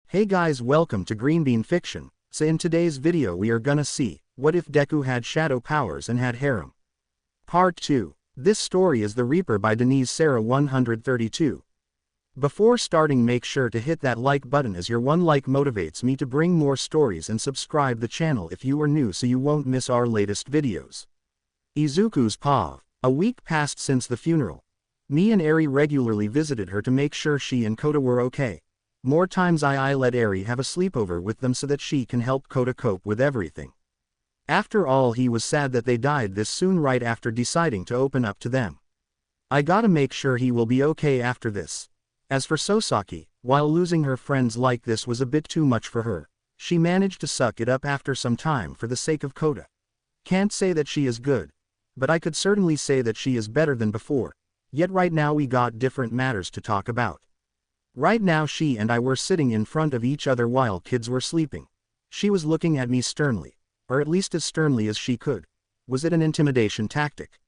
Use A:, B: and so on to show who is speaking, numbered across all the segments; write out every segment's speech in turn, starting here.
A: Hey guys, welcome to Green Bean Fiction. So in today's video we are gonna see, what if Deku had shadow powers and had harem? Part 2. This story is The Reaper by DenizSara132. Before starting, make sure to hit that like button, as your one like motivates me to bring more stories, and subscribe the channel if you are new so you won't miss our latest videos. Izuku's POV. A week passed since the funeral. Me and Eri regularly visited her to make sure she and Kota were okay. More times I let Eri have a sleepover with them so that she can help Kota cope with everything. After all, he was sad that they died this soon right after deciding to open up to them. I gotta make sure he will be okay after this. As for Sosaki, while losing her friends like this was a bit too much for her, she managed to suck it up after some time for the sake of Kota. Can't say that she is good, but I could certainly say that she is better than before. Yet right now we got different matters to talk about. Right now she and I were sitting in front of each other while kids were sleeping. She was looking at me sternly, or at least as sternly as she could. Was it an intimidation tactic?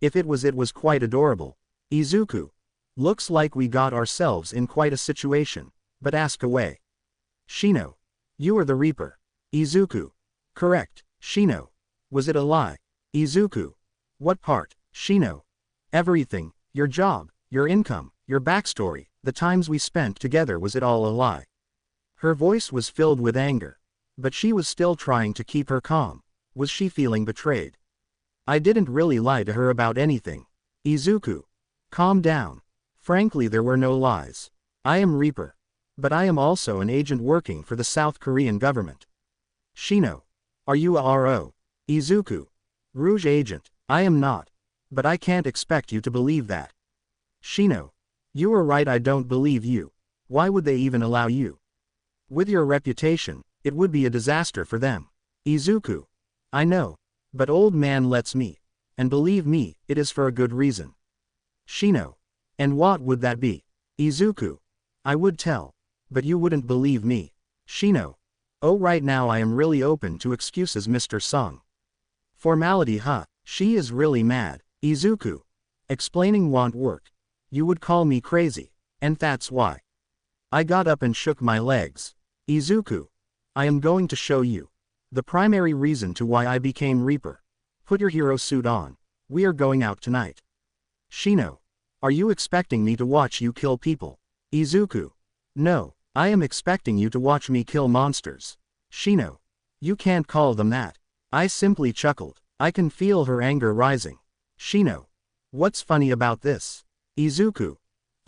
A: If it was quite adorable. Izuku. Looks like we got ourselves in quite a situation, but ask away. Shino. You are the Reaper. Izuku. Correct. Shino. Was it a lie? Izuku. What part? Shino. Everything. Your job, your income, your backstory, the times we spent together. Was it all a lie? Her voice was filled with anger, but she was still trying to keep her calm. Was she feeling betrayed? I didn't really lie to her about anything. Izuku. Calm down. Frankly, there were no lies. I am Reaper. But I am also an agent working for the South Korean government. Shino. Are you a RO? Izuku. Rouge agent. I am not. But I can't expect you to believe that. Shino. You are right, I don't believe you. Why would they even allow you? With your reputation, it would be a disaster for them. Izuku. I know. But old man lets me. And believe me, it is for a good reason. Shino. And what would that be? Izuku. I would tell. But you wouldn't believe me. Shino. Oh, right now I am really open to excuses, Mr. Sung. Formality, huh? She is really mad. Izuku. Explaining won't work. You would call me crazy. And that's why. I got up and shook my legs. Izuku. I am going to show you. The primary reason to why I became Reaper. Put your hero suit on. We are going out tonight. Shino. Are you expecting me to watch you kill people? Izuku. No, I am expecting you to watch me kill monsters. Shino. You can't call them that. I simply chuckled. I can feel her anger rising. Shino. What's funny about this? Izuku.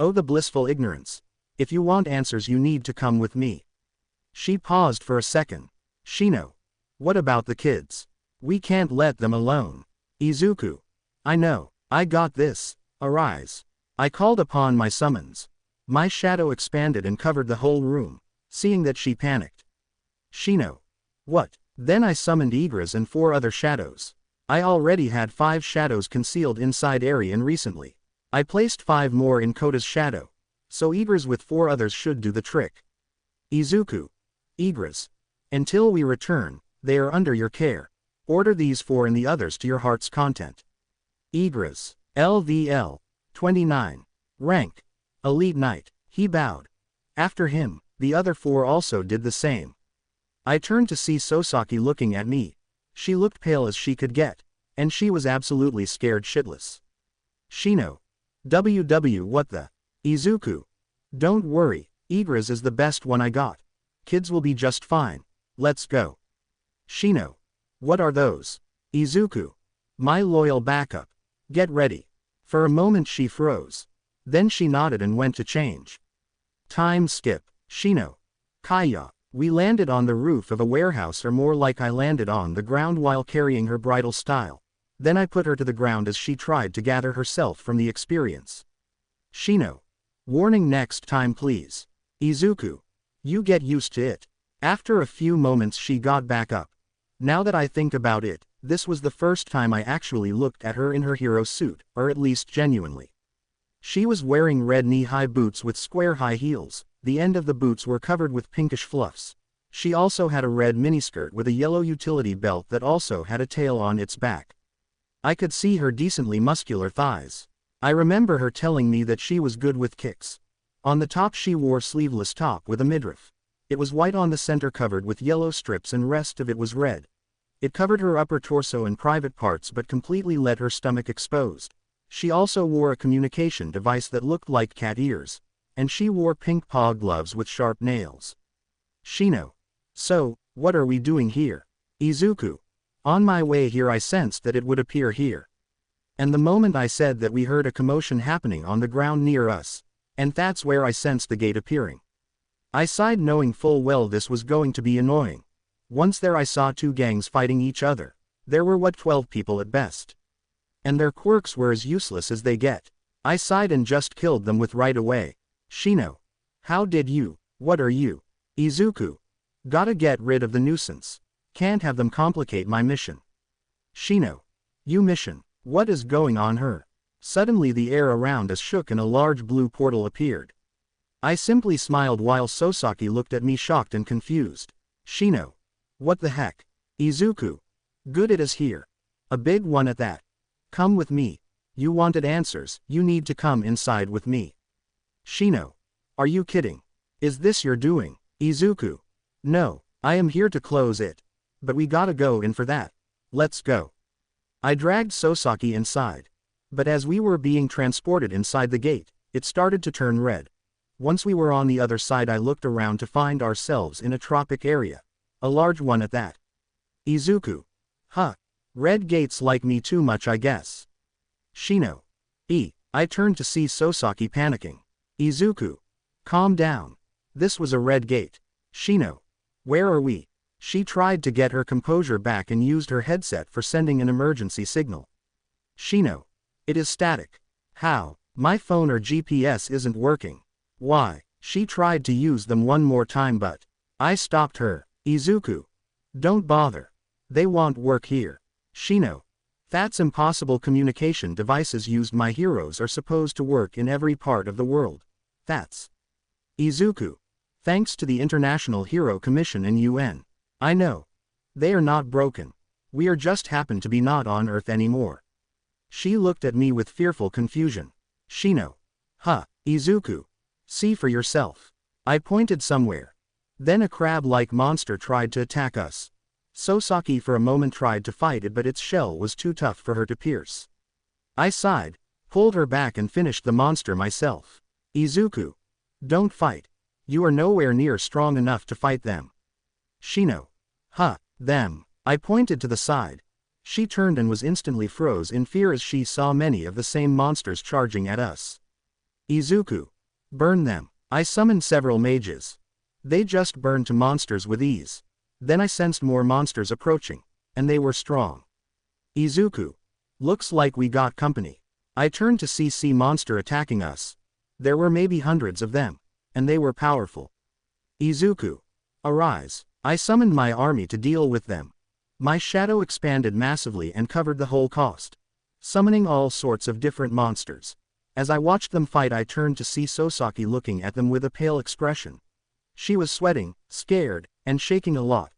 A: Oh, the blissful ignorance. If you want answers, you need to come with me. She paused for a second. Shino. What about the kids? We can't let them alone. Izuku. I know. I got this. Arise. I called upon my summons. My shadow expanded and covered the whole room, seeing that she panicked. Shino. What? Then I summoned Igras and 4 other shadows. I already had 5 shadows concealed inside Eri, and recently I placed 5 more in Kota's shadow, so Igras with 4 others should do the trick. Izuku. Igras. Until we return, they are under your care. Order these 4 and the others to your heart's content. Igras. LVL. 29. Rank. Elite Knight. He bowed. After him, the other 4 also did the same. I turned to see Sosaki looking at me. She looked pale as she could get, and she was absolutely scared shitless. Shino. What the? Izuku. Don't worry, Igras is the best one I got. Kids will be just fine. Let's go. Shino. What are those? Izuku. My loyal backup. Get ready. For a moment she froze. Then she nodded and went to change. Time skip. Shino. Kaya. We landed on the roof of a warehouse, or more like I landed on the ground while carrying her bridal style. Then I put her to the ground as she tried to gather herself from the experience. Shino. Warning, next time please. Izuku. You get used to it. After a few moments she got back up. Now that I think about it, this was the first time I actually looked at her in her hero suit, or at least genuinely. She was wearing red knee-high boots with square high heels. The end of the boots were covered with pinkish fluffs. She also had a red miniskirt with a yellow utility belt that also had a tail on its back. I could see her decently muscular thighs. I remember her telling me that she was good with kicks. On the top she wore sleeveless top with a midriff. It was white on the center covered with yellow strips and rest of it was red. It covered her upper torso and private parts but completely let her stomach exposed. She also wore a communication device that looked like cat ears. And she wore pink paw gloves with sharp nails. Shino. So, what are we doing here? Izuku. On my way here I sensed that it would appear here. And the moment I said that we heard a commotion happening on the ground near us. And that's where I sensed the gate appearing. I sighed knowing full well this was going to be annoying. Once there I saw two gangs fighting each other. There were 12 people at best. And their quirks were as useless as they get. I sighed and just killed them with right away. Shino. How did you? What are you? Izuku. Gotta get rid of the nuisance. Can't have them complicate my mission. Shino. You mission. What is going on here? Suddenly the air around us shook and a large blue portal appeared. I simply smiled while Sasaki looked at me shocked and confused. Shino. What the heck? Izuku. Good it is here. A big one at that. Come with me. You wanted answers, you need to come inside with me. Shino. Are you kidding? Is this your doing? Izuku. No, I am here to close it. But we gotta go in for that. Let's go. I dragged Sasaki inside. But as we were being transported inside the gate, it started to turn red. Once we were on the other side I looked around to find ourselves in a tropic area. A large one at that. Izuku. Huh. Red gates like me too much I guess. Shino. I turned to see Sasaki panicking. Izuku. Calm down. This was a red gate. Shino. Where are we? She tried to get her composure back and used her headset for sending an emergency signal. Shino. It is static. How? My phone or GPS isn't working. Why? She tried to use them one more time but I stopped her. Izuku. Don't bother. They won't work here. Shino. That's impossible. Communication devices used my heroes are supposed to work in every part of the world. That's Izuku. Thanks to the International Hero Commission and UN. I know. They are not broken. We are just happen to be not on Earth anymore. She looked at me with fearful confusion. Shino. Huh, Izuku. See for yourself. I pointed somewhere. Then a crab-like monster tried to attack us. Sasaki for a moment tried to fight it but its shell was too tough for her to pierce. I sighed, pulled her back and finished the monster myself. Izuku. Don't fight. You are nowhere near strong enough to fight them. Shino. Huh, them. I pointed to the side. She turned and was instantly froze in fear as she saw many of the same monsters charging at us. Izuku. Burn them. I summoned several mages. They just burned to monsters with ease. Then I sensed more monsters approaching. And they were strong. Izuku. Looks like we got company. I turned to see sea monster attacking us. There were maybe hundreds of them. And they were powerful. Izuku. Arise. I summoned my army to deal with them. My shadow expanded massively and covered the whole coast, summoning all sorts of different monsters. As I watched them fight I turned to see Sasaki looking at them with a pale expression. She was sweating, scared, and shaking a lot.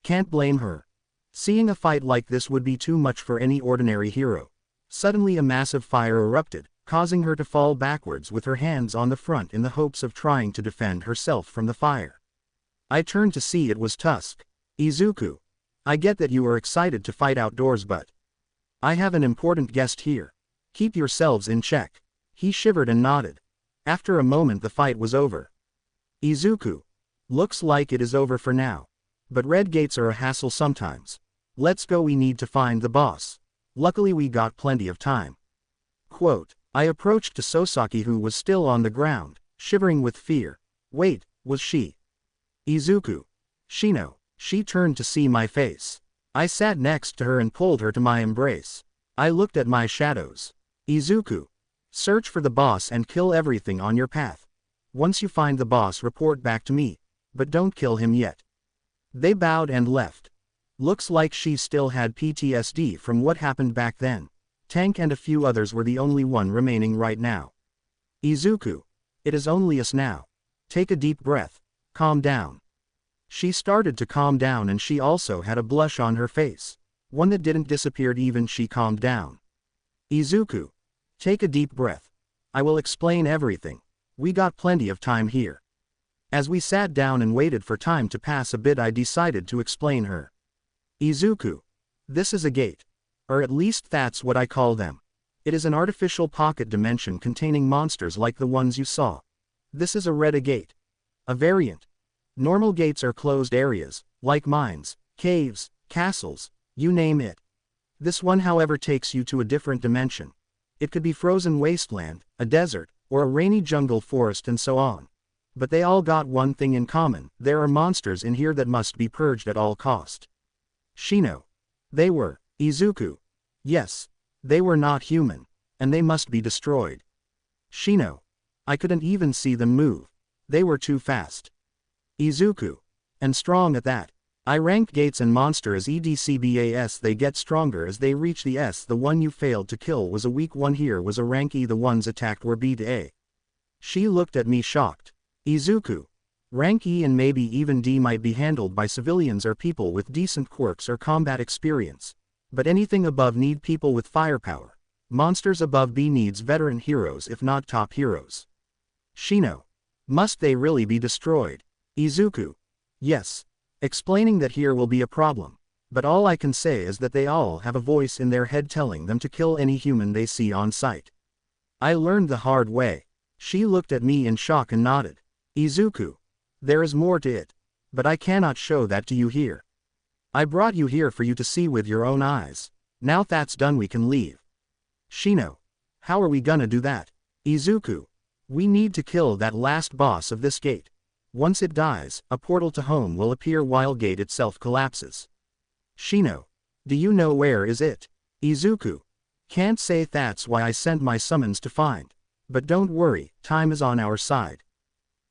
A: Can't blame her. Seeing a fight like this would be too much for any ordinary hero. Suddenly a massive fire erupted, causing her to fall backwards with her hands on the front in the hopes of trying to defend herself from the fire. I turned to see it was Tusk. Izuku. I get that you are excited to fight outdoors but I have an important guest here. Keep yourselves in check. He shivered and nodded. After a moment the fight was over. Izuku. Looks like it is over for now. But red gates are a hassle sometimes. Let's go, we need to find the boss. Luckily we got plenty of time. Quote. I approached to Sasaki who was still on the ground, shivering with fear. Wait, was she? Izuku. Shino. She turned to see my face. I sat next to her and pulled her to my embrace. I looked at my shadows. Izuku. Search for the boss and kill everything on your path. Once you find the boss report back to me. But don't kill him yet. They bowed and left. Looks like she still had PTSD from what happened back then. Tank and a few others were the only one remaining right now. Izuku. It is only us now. Take a deep breath. Calm down. She started to calm down and she also had a blush on her face. One that didn't disappear even she calmed down. Izuku. Take a deep breath. I will explain everything. We got plenty of time here. As we sat down and waited for time to pass a bit, I decided to explain her. Izuku. This is a gate. Or at least that's what I call them. It is an artificial pocket dimension containing monsters like the ones you saw. This is a gate. A variant. Normal gates are closed areas, like mines, caves, castles, you name it. This one, however, takes you to a different dimension. It could be frozen wasteland, a desert, or a rainy jungle forest and so on. But they all got one thing in common: there are monsters in here that must be purged at all cost. Shino. They were. Izuku. Yes. They were not human. And they must be destroyed. Shino. I couldn't even see them move. They were too fast. Izuku. And strong at that. I rank gates and monster as EDCBAS. They get stronger as they reach the S. The one you failed to kill was a weak one. Here was a rank E. The ones attacked were B to A. She looked at me shocked. Izuku. Rank E and maybe even D might be handled by civilians or people with decent quirks or combat experience. But anything above need people with firepower. Monsters above B needs veteran heroes, if not top heroes. Shino. Must they really be destroyed? Izuku. Yes. Explaining that here will be a problem. But all I can say is that they all have a voice in their head telling them to kill any human they see on sight. I learned the hard way. She looked at me in shock and nodded. Izuku. There is more to it. But I cannot show that to you here. I brought you here for you to see with your own eyes. Now that's done, we can leave. Shino. How are we gonna do that? Izuku. We need to kill that last boss of this gate. Once it dies, a portal to home will appear while gate itself collapses. Shino. Do you know where is it? Izuku. Can't say, that's why I sent my summons to find. But don't worry, time is on our side.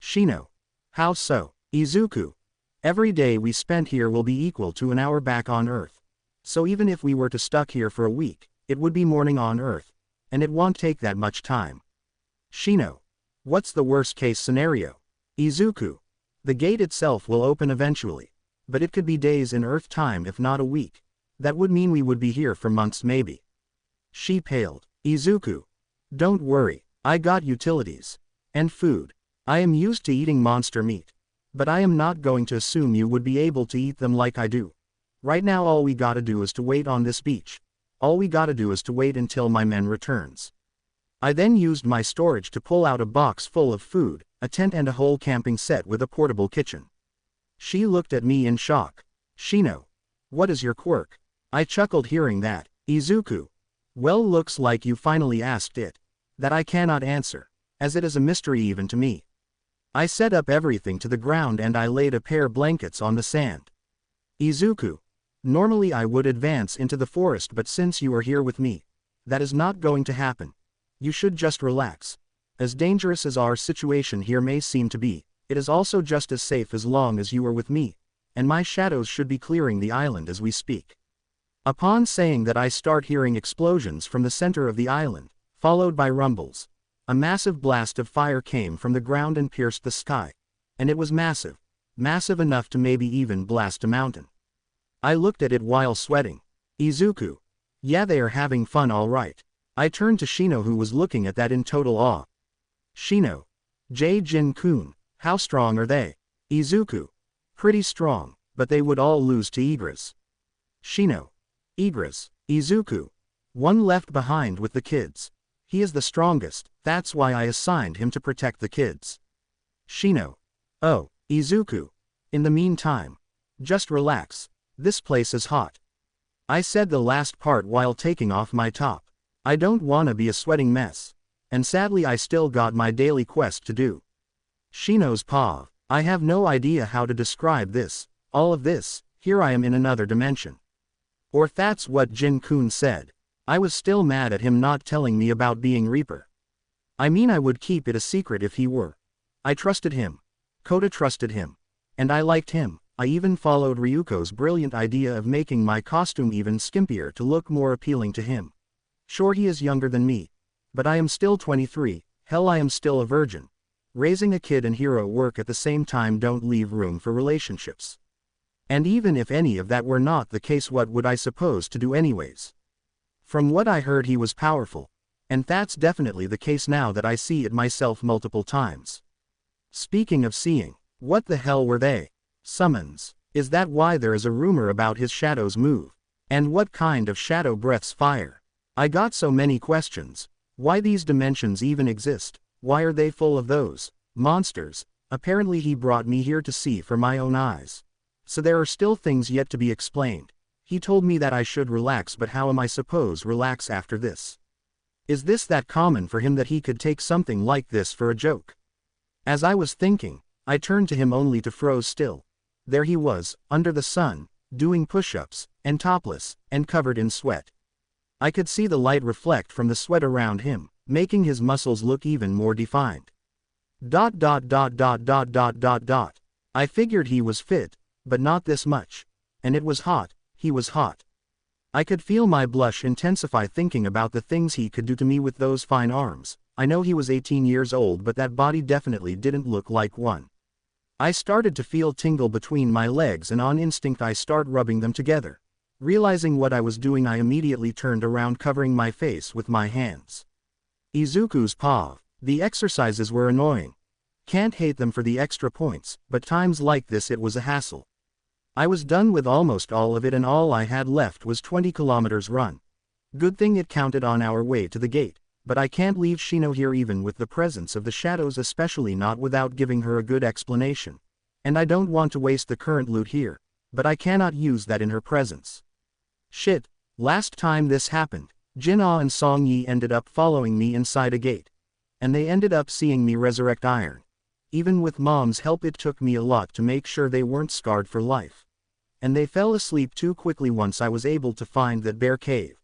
A: Shino. How so? Izuku. Every day we spent here will be equal to an hour back on Earth. So even if we were to stuck here for a week, it would be morning on Earth. And it won't take that much time. Shino. What's the worst case scenario? Izuku. The gate itself will open eventually. But it could be days in Earth time, if not a week. That would mean we would be here for months maybe. She paled. Izuku. Don't worry, I got utilities. And food. I am used to eating monster meat. But I am not going to assume you would be able to eat them like I do. Right now all we gotta do is to wait on this beach. All we gotta do is to wait until my men returns. I then used my storage to pull out a box full of food, a tent and a whole camping set with a portable kitchen. She looked at me in shock. Shino. What is your quirk? I chuckled hearing that. Izuku. Well, looks like you finally asked it. That I cannot answer, as it is a mystery even to me. I set up everything to the ground and I laid a pair of blankets on the sand. Izuku. Normally I would advance into the forest, but since you are here with me, that is not going to happen. You should just relax. As dangerous as our situation here may seem to be, it is also just as safe as long as you are with me, and my shadows should be clearing the island as we speak. Upon saying that, I start hearing explosions from the center of the island, followed by rumbles. A massive blast of fire came from the ground and pierced the sky. And it was massive. Massive enough to maybe even blast a mountain. I looked at it while sweating. Izuku. Yeah, they are having fun all right. I turned to Shino, who was looking at that in total awe. Shino. Jin-kun, how strong are they? Izuku. Pretty strong, but they would all lose to Igris. Shino. Igris. Izuku. One left behind with the kids. He is the strongest, that's why I assigned him to protect the kids. Shino. Oh, Izuku. In the meantime, just relax. This place is hot. I said the last part while taking off my top. I don't wanna be a sweating mess. And sadly I still got my daily quest to do. Shino's paw. I have no idea how to describe this, all of this, here I am in another dimension. Or that's what Jin-kun said. I was still mad at him not telling me about being Reaper. I mean, I would keep it a secret if he were. I trusted him. Kota trusted him. And I liked him. I even followed Ryuko's brilliant idea of making my costume even skimpier to look more appealing to him. Sure, he is younger than me. But I am still 23, hell, I am still a virgin. Raising a kid and hero work at the same time don't leave room for relationships. And even if any of that were not the case, what would I suppose to do anyways? From what I heard, he was powerful. And that's definitely the case now that I see it myself multiple times. Speaking of seeing, What the hell were they? Summons. Is that why there is a rumor about his shadow's move? And what kind of shadow breaths fire? I got so many questions. Why these dimensions even exist? Why are they full of those monsters? Apparently he brought me here to see for my own eyes. So there are still things yet to be explained. He told me that I should relax, but how am I supposed relax after this? Is this that common for him that he could take something like this for a joke? As I was thinking, I turned to him only to froze still. There he was, under the sun, doing push-ups, and topless, and covered in sweat. I could see the light reflect from the sweat around him, making his muscles look even more defined. I figured he was fit, but not this much. And it was hot, he was hot. I could feel my blush intensify thinking about the things he could do to me with those fine arms. I know he was 18 years old, but that body definitely didn't look like one. I started to feel tingle between my legs, and on instinct I start rubbing them together. Realizing what I was doing, I immediately turned around, covering my face with my hands. Izuku's paw. The exercises were annoying. Can't hate them for the extra points, but times like this it was a hassle. I was done with almost all of it, and all I had left was 20 kilometers run. Good thing it counted on our way to the gate, but I can't leave Shino here even with the presence of the shadows, especially not without giving her a good explanation. And I don't want to waste the current loot here, but I cannot use that in her presence. Shit, last time this happened, Jin-Ah and Song Yi ended up following me inside a gate. And they ended up seeing me resurrect Iron. Even with Mom's help it took me a lot to make sure they weren't scarred for life. And they fell asleep too quickly once I was able to find that bear cave.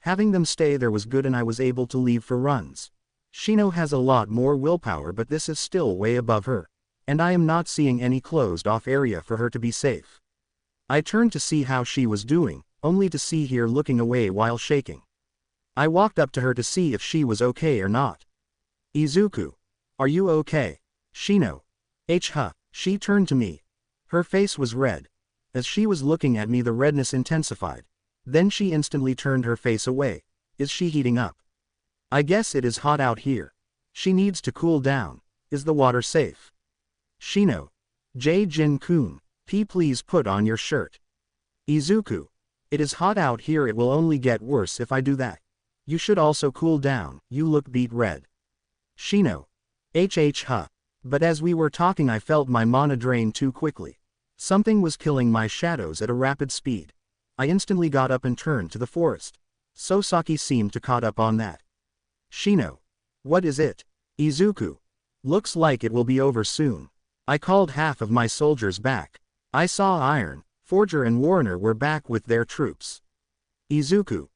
A: Having them stay there was good, and I was able to leave for runs. Shino has a lot more willpower, but this is still way above her. And I am not seeing any closed off area for her to be safe. I turned to see how she was doing, only to see her looking away while shaking. I walked up to her to see if she was okay or not. Izuku. Are you okay? Shino. She turned to me. Her face was red. As she was looking at me, the redness intensified. Then she instantly turned her face away. Is she heating up? I guess it is hot out here. She needs to cool down. Is the water safe? Shino. Jin-kun, please put on your shirt. Izuku. It is hot out here, it will only get worse if I do that. You should also cool down, you look beet red. Shino. But as we were talking I felt my mana drain too quickly. Something was killing my shadows at a rapid speed. I instantly got up and turned to the forest. Sosaki seemed to caught up on that. Shino. What is it? Izuku. Looks like it will be over soon. I called half of my soldiers back. I saw Iron, Forger and Warner were back with their troops. Izuku.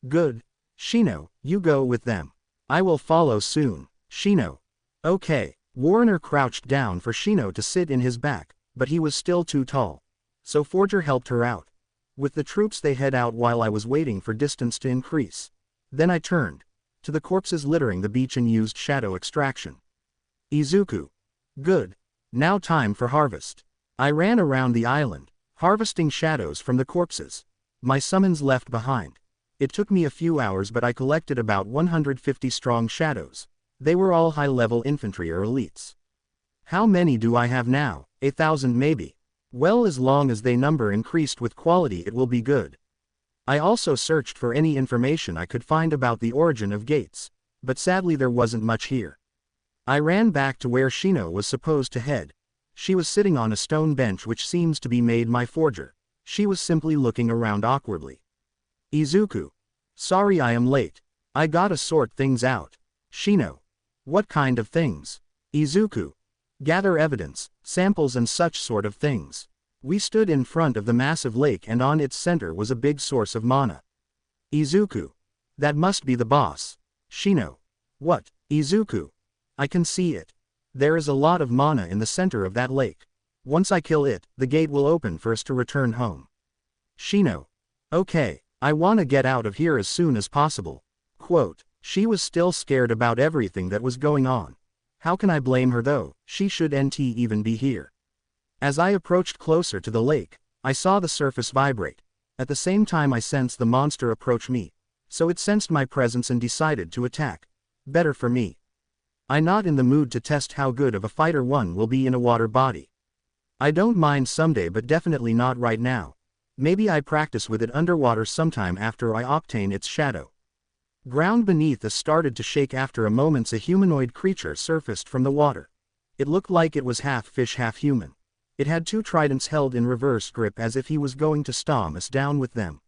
A: Good. Shino, you go with them. I will follow soon. Shino. Okay. Warner crouched down for Shino to sit in his back, but he was still too tall. So Forger helped her out. With the troops they head out while I was waiting for distance to increase. Then I turned to the corpses littering the beach and used shadow extraction. Izuku. Good. Now time for harvest. I ran around the island, harvesting shadows from the corpses. My summons left behind. It took me a few hours, but I collected about 150 strong shadows. They were all high-level infantry or elites. How many do I have now? 1,000 maybe. Well, as long as they number increased with quality it will be good. I also searched for any information I could find about the origin of gates, but sadly there wasn't much here. I ran back to where Shino was supposed to head. She was sitting on a stone bench which seems to be made by Forger. She was simply looking around awkwardly. Izuku. Sorry I am late. I gotta sort things out. Shino. What kind of things? Izuku. Gather evidence, samples and such sort of things. We stood in front of the massive lake and on its center was a big source of mana. Izuku. That must be the boss. Shino. What? Izuku. I can see it. There is a lot of mana in the center of that lake. Once I kill it, the gate will open for us to return home. Shino. Okay, I wanna get out of here as soon as possible. Quote. She was still scared about everything that was going on. How can I blame her though? She shouldn't even be here. As I approached closer to the lake, I saw the surface vibrate. At the same time I sensed the monster approach me. So it sensed my presence and decided to attack. Better for me. I'm not in the mood to test how good of a fighter one will be in a water body. I don't mind someday, but definitely not right now. Maybe I practice with it underwater sometime after I obtain its shadow. Ground beneath us started to shake. After a moment a humanoid creature surfaced from the water. It looked like it was half fish half human. It had two tridents held in reverse grip as if he was going to stomp us down with them.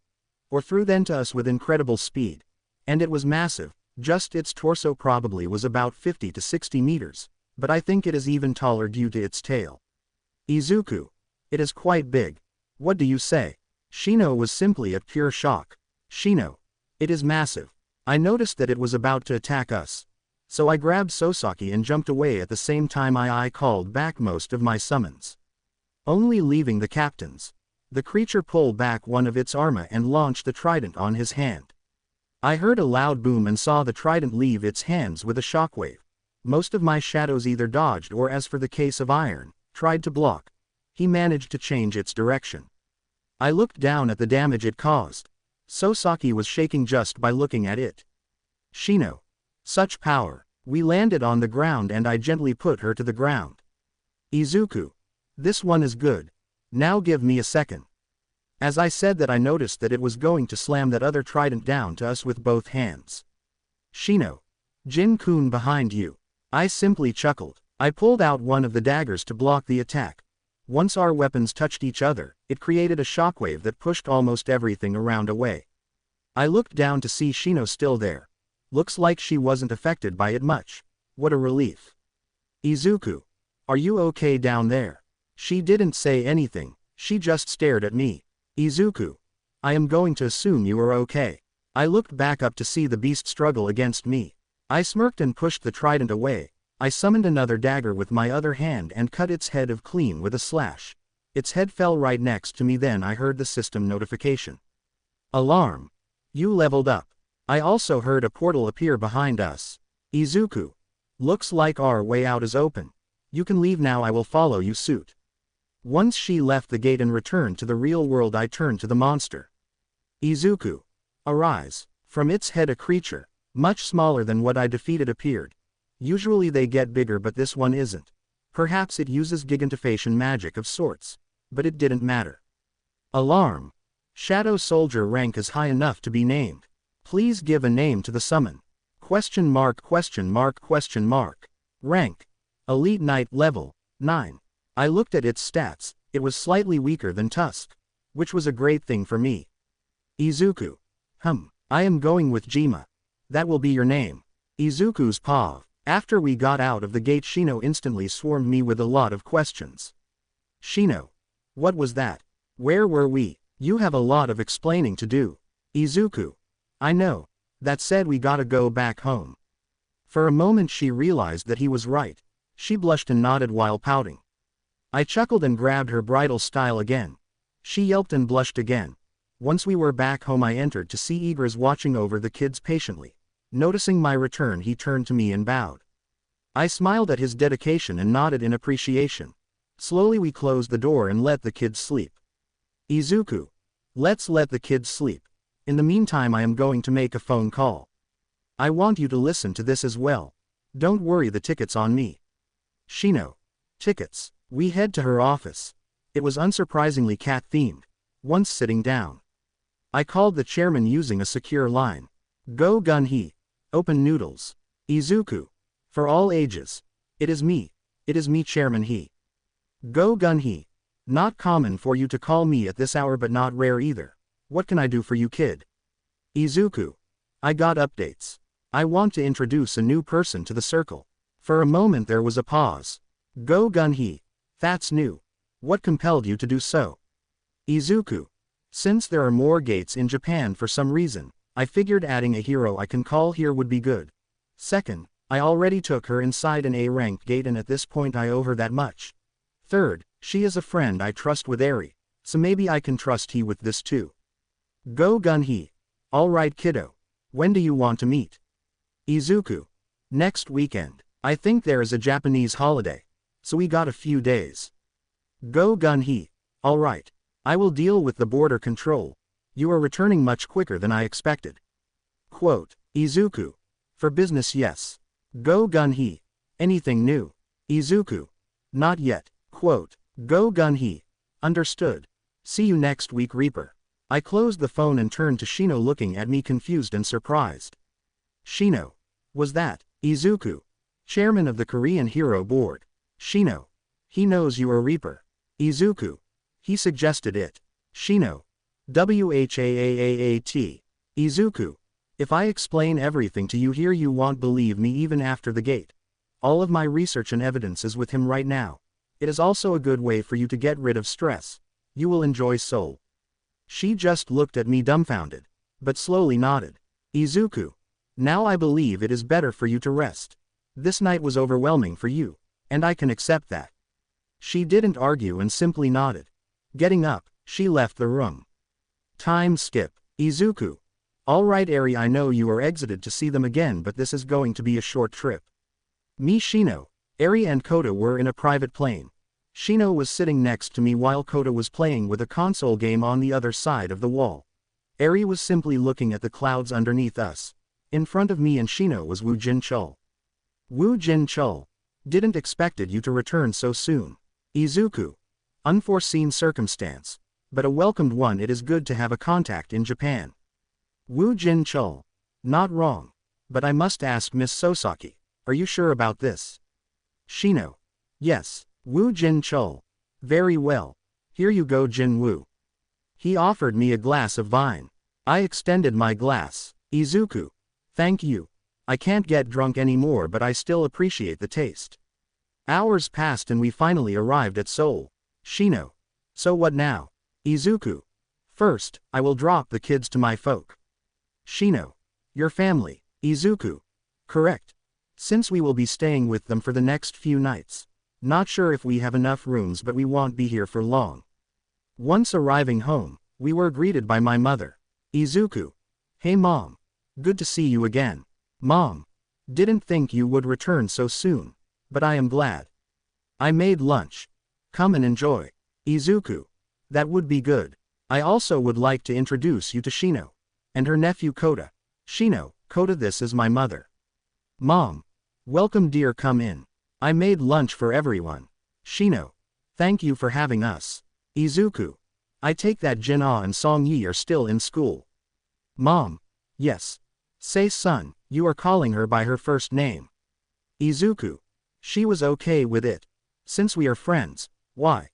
A: Or through them to us with incredible speed. And it was massive, just its torso probably was about 50 to 60 meters, but I think it is even taller due to its tail. Izuku. It is quite big. What do you say? Shino was simply at pure shock. Shino. It is massive. I noticed that it was about to attack us. So I grabbed Sosaki and jumped away. At the same time I called back most of my summons. Only leaving the captains. The creature pulled back one of its armor and launched the trident on his hand. I heard a loud boom and saw the trident leave its hands with a shockwave. Most of my shadows either dodged or, as for the case of iron, tried to block. He managed to change its direction. I looked down at the damage it caused. Sosaki was shaking just by looking at it. Shino. Such power. We landed on the ground and I gently put her to the ground. Izuku. This one is good. Now give me a second. As I said that I noticed that it was going to slam that other trident down to us with both hands. Shino. Jin-kun behind you. I simply chuckled. I pulled out one of the daggers to block the attack. Once our weapons touched each other, it created a shockwave that pushed almost everything around away. I looked down to see Shino still there. Looks like she wasn't affected by it much. What a relief. Izuku. Are you okay down there? She didn't say anything, she just stared at me. Izuku. I am going to assume you are okay. I looked back up to see the beast struggle against me. I smirked and pushed the trident away. I summoned another dagger with my other hand and cut its head of clean with a slash. Its head fell right next to me. Then I heard the system notification. Alarm. You leveled up. I also heard a portal appear behind us. Izuku. Looks like our way out is open. You can leave now. I will follow you suit. Once she left the gate and returned to the real world, I turned to the monster. Izuku. Arise. From its head a creature, much smaller than what I defeated, appeared. Usually they get bigger, but this one isn't. Perhaps it uses gigantification magic of sorts. But it didn't matter. Alarm. Shadow Soldier rank is high enough to be named. Please give a name to the summon. Question mark question mark question mark. Rank. Elite Knight level 9. I looked at its stats. It was slightly weaker than Tusk. Which was a great thing for me. Izuku. I am going with Jima. That will be your name. Izuku's paw. After we got out of the gate, Shino instantly swarmed me with a lot of questions. Shino. What was that? Where were we? You have a lot of explaining to do. Izuku. I know. That said, we gotta go back home. For a moment she realized that he was right. She blushed and nodded while pouting. I chuckled and grabbed her bridle style again. She yelped and blushed again. Once we were back home, I entered to see Igris watching over the kids patiently. Noticing my return, he turned to me and bowed. I smiled at his dedication and nodded in appreciation. Slowly we closed the door and let the kids sleep. Izuku. Let's let the kids sleep. In the meantime, I am going to make a phone call. I want you to listen to this as well. Don't worry, the ticket's on me. Shino. Tickets. We head to her office. It was unsurprisingly cat-themed. Once sitting down, I called the chairman using a secure line. Go Gun-hee. Open noodles. Izuku. For all ages. It is me, Chairman He. Go Gun-hee. Not common for you to call me at this hour, but not rare either. What can I do for you, kid? Izuku. I got updates. I want to introduce a new person to the circle. For a moment there was a pause. Go Gun-hee. That's new. What compelled you to do so? Izuku. Since there are more gates in Japan for some reason, I figured adding a hero I can call here would be good. Second, I already took her inside an A-ranked gate and at this point I owe her that much. Third, she is a friend I trust with Eri, so maybe I can trust he with this too. Go Gun-hee. Alright kiddo. When do you want to meet? Izuku. Next weekend. I think there is a Japanese holiday. So we got a few days. Go Gun-hee. Alright. I will deal with the border control. You are returning much quicker than I expected. Quote. Izuku. For business, yes. Go Gun-hee. Anything new? Izuku. Not yet. Quote. Go Gun-hee. Understood. See you next week, Reaper. I closed the phone and turned to Shino, looking at me confused and surprised. Shino. Was that Izuku, chairman of the Korean Hero Board? Shino. He knows you are Reaper. Izuku. He suggested it. Shino. Whaat. Izuku. If I explain everything to you here, you won't believe me even after the gate. All of my research and evidence is with him right now. It is also a good way for you to get rid of stress. You will enjoy Seoul. She just looked at me dumbfounded, but slowly nodded. Izuku. Now I believe it is better for you to rest. This night was overwhelming for you, and I can accept that. She didn't argue and simply nodded. Getting up, she left the room. Time skip. Izuku. Alright Eri, I know you are exited to see them again, but this is going to be a short trip. Me Shino, Eri and Kota were in a private plane. Shino was sitting next to me while Kota was playing with a console game on the other side of the wall. Eri was simply looking at the clouds underneath us. In front of me and Shino was Woo Jin-chul. Woo Jin-chul. Didn't expected you to return so soon. Izuku. Unforeseen circumstance. But a welcomed one. It is good to have a contact in Japan. Woo Jin-chul. Not wrong. But I must ask Miss Sosaki. Are you sure about this? Shino. Yes. Woo Jin-chul. Very well. Here you go, Jin-woo. He offered me a glass of wine. I extended my glass. Izuku. Thank you. I can't get drunk anymore, but I still appreciate the taste. Hours passed and we finally arrived at Seoul. Shino. So what now? Izuku. First, I will drop the kids to my folk. Shino. Your family. Izuku. Correct. Since we will be staying with them for the next few nights. Not sure if we have enough rooms, but we won't be here for long. Once arriving home, we were greeted by my mother. Izuku. Hey Mom. Good to see you again. Mom. Didn't think you would return so soon. But I am glad. I made lunch. Come and enjoy. Izuku. That would be good. I also would like to introduce you to Shino. And her nephew Kota. Shino. Kota, this is my mother. Mom. Welcome dear, come in. I made lunch for everyone. Shino. Thank you for having us. Izuku. I take that Jin-ah and Song-yi are still in school. Mom. Yes. Say son, you are calling her by her first name. Izuku. She was okay with it. Since we are friends, why?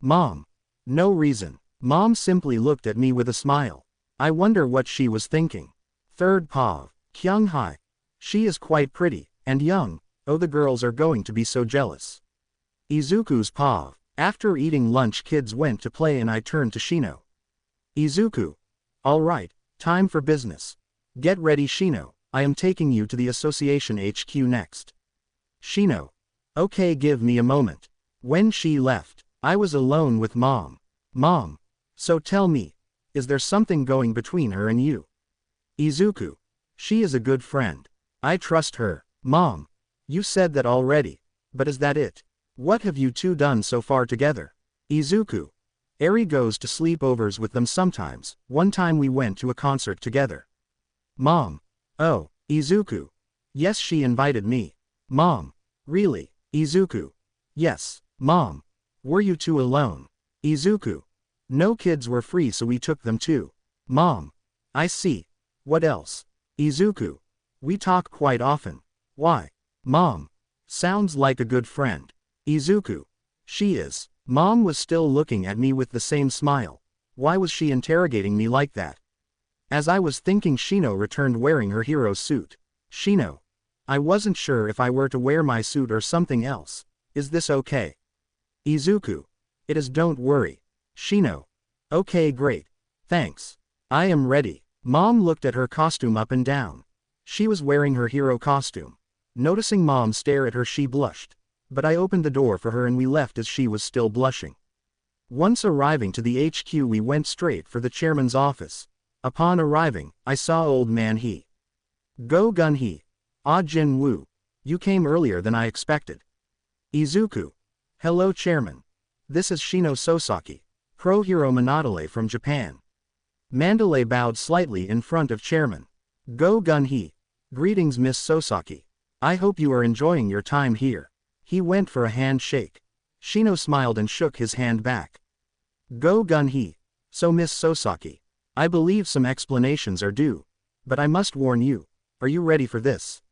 A: Mom. No reason. Mom simply looked at me with a smile. I wonder what she was thinking. Third Pav. Kyung-hai. She is quite pretty, and young. Oh, the girls are going to be so jealous. Izuku's Pav. After eating lunch, kids went to play and I turned to Shino. Izuku. Alright, time for business. Get ready Shino, I am taking you to the association HQ next. Shino. Okay, give me a moment. When she left, I was alone with Mom. Mom. So tell me, is there something going between her and you? Izuku. She is a good friend. I trust her. Mom. You said that already. But is that it? What have you two done so far together? Izuku. Eri goes to sleepovers with them sometimes. One time we went to a concert together. Mom. Oh, Izuku. Yes, she invited me. Mom. Really? Izuku. Yes. Mom. Were you two alone? Izuku. No, kids were free so we took them too. Mom. I see. What else? Izuku. We talk quite often. Why? Mom. Sounds like a good friend. Izuku. She is. Mom was still looking at me with the same smile. Why was she interrogating me like that? As I was thinking, Shino returned wearing her hero suit. Shino. I wasn't sure if I were to wear my suit or something else. Is this okay? Izuku. It is, don't worry. Shino. Okay, great. Thanks. I am ready. Mom looked at her costume up and down. She was wearing her hero costume. Noticing Mom stare at her, she blushed. But I opened the door for her and we left as she was still blushing. Once arriving to the HQ, we went straight for the chairman's office. Upon arriving, I saw old man He. Go Gun-hee. Ah Jin-woo. You came earlier than I expected. Izuku. Hello chairman. This is Shino Sosaki, pro hero Mandalay from Japan. Mandalay bowed slightly in front of chairman. Go Gun-hee. Greetings Miss Sosaki. I hope you are enjoying your time here. He went for a handshake. Shino smiled and shook his hand back. Go Gun-hee. So Miss Sosaki. I believe some explanations are due. But I must warn you. Are you ready for this?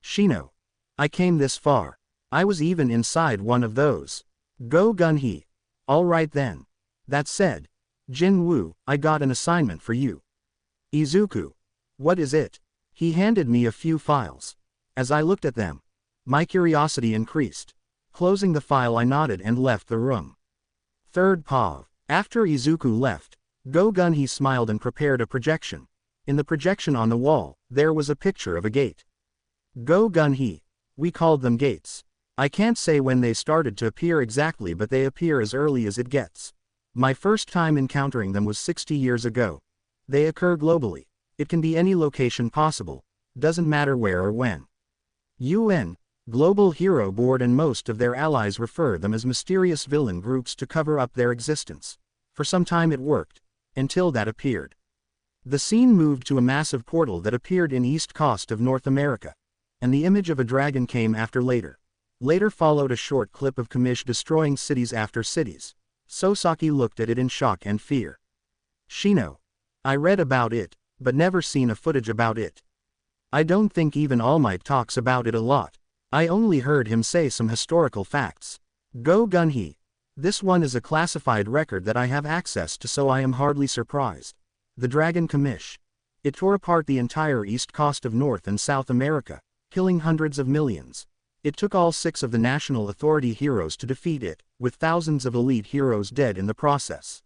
A: Shino. I came this far. I was even inside one of those. Go Gun-hee. Alright then. That said, Jin-woo, I got an assignment for you. Izuku. What is it? He handed me a few files. As I looked at them, my curiosity increased. Closing the file, I nodded and left the room. Third POV. After Izuku left, Go Gun-hee smiled and prepared a projection. In the projection on the wall, there was a picture of a gate. Go Gun-hee. We called them gates. I can't say when they started to appear exactly, but they appear as early as it gets. My first time encountering them was 60 years ago. They occur globally. It can be any location possible. Doesn't matter where or when. UN, Global Hero Board and most of their allies refer them as mysterious villain groups to cover up their existence. For some time it worked. Until that appeared. The scene moved to a massive portal that appeared in East Coast of North America. And the image of a dragon came after later. Later followed a short clip of Kamish destroying cities after cities. Sosaki looked at it in shock and fear. Shino. I read about it, but never seen a footage about it. I don't think even All Might talks about it a lot. I only heard him say some historical facts. Go Gun-hee. This one is a classified record that I have access to, so I am hardly surprised. The Dragon Kamish. It tore apart the entire East Coast of North and South America, killing hundreds of millions. It took all 6 of the National Authority heroes to defeat it, with thousands of elite heroes dead in the process.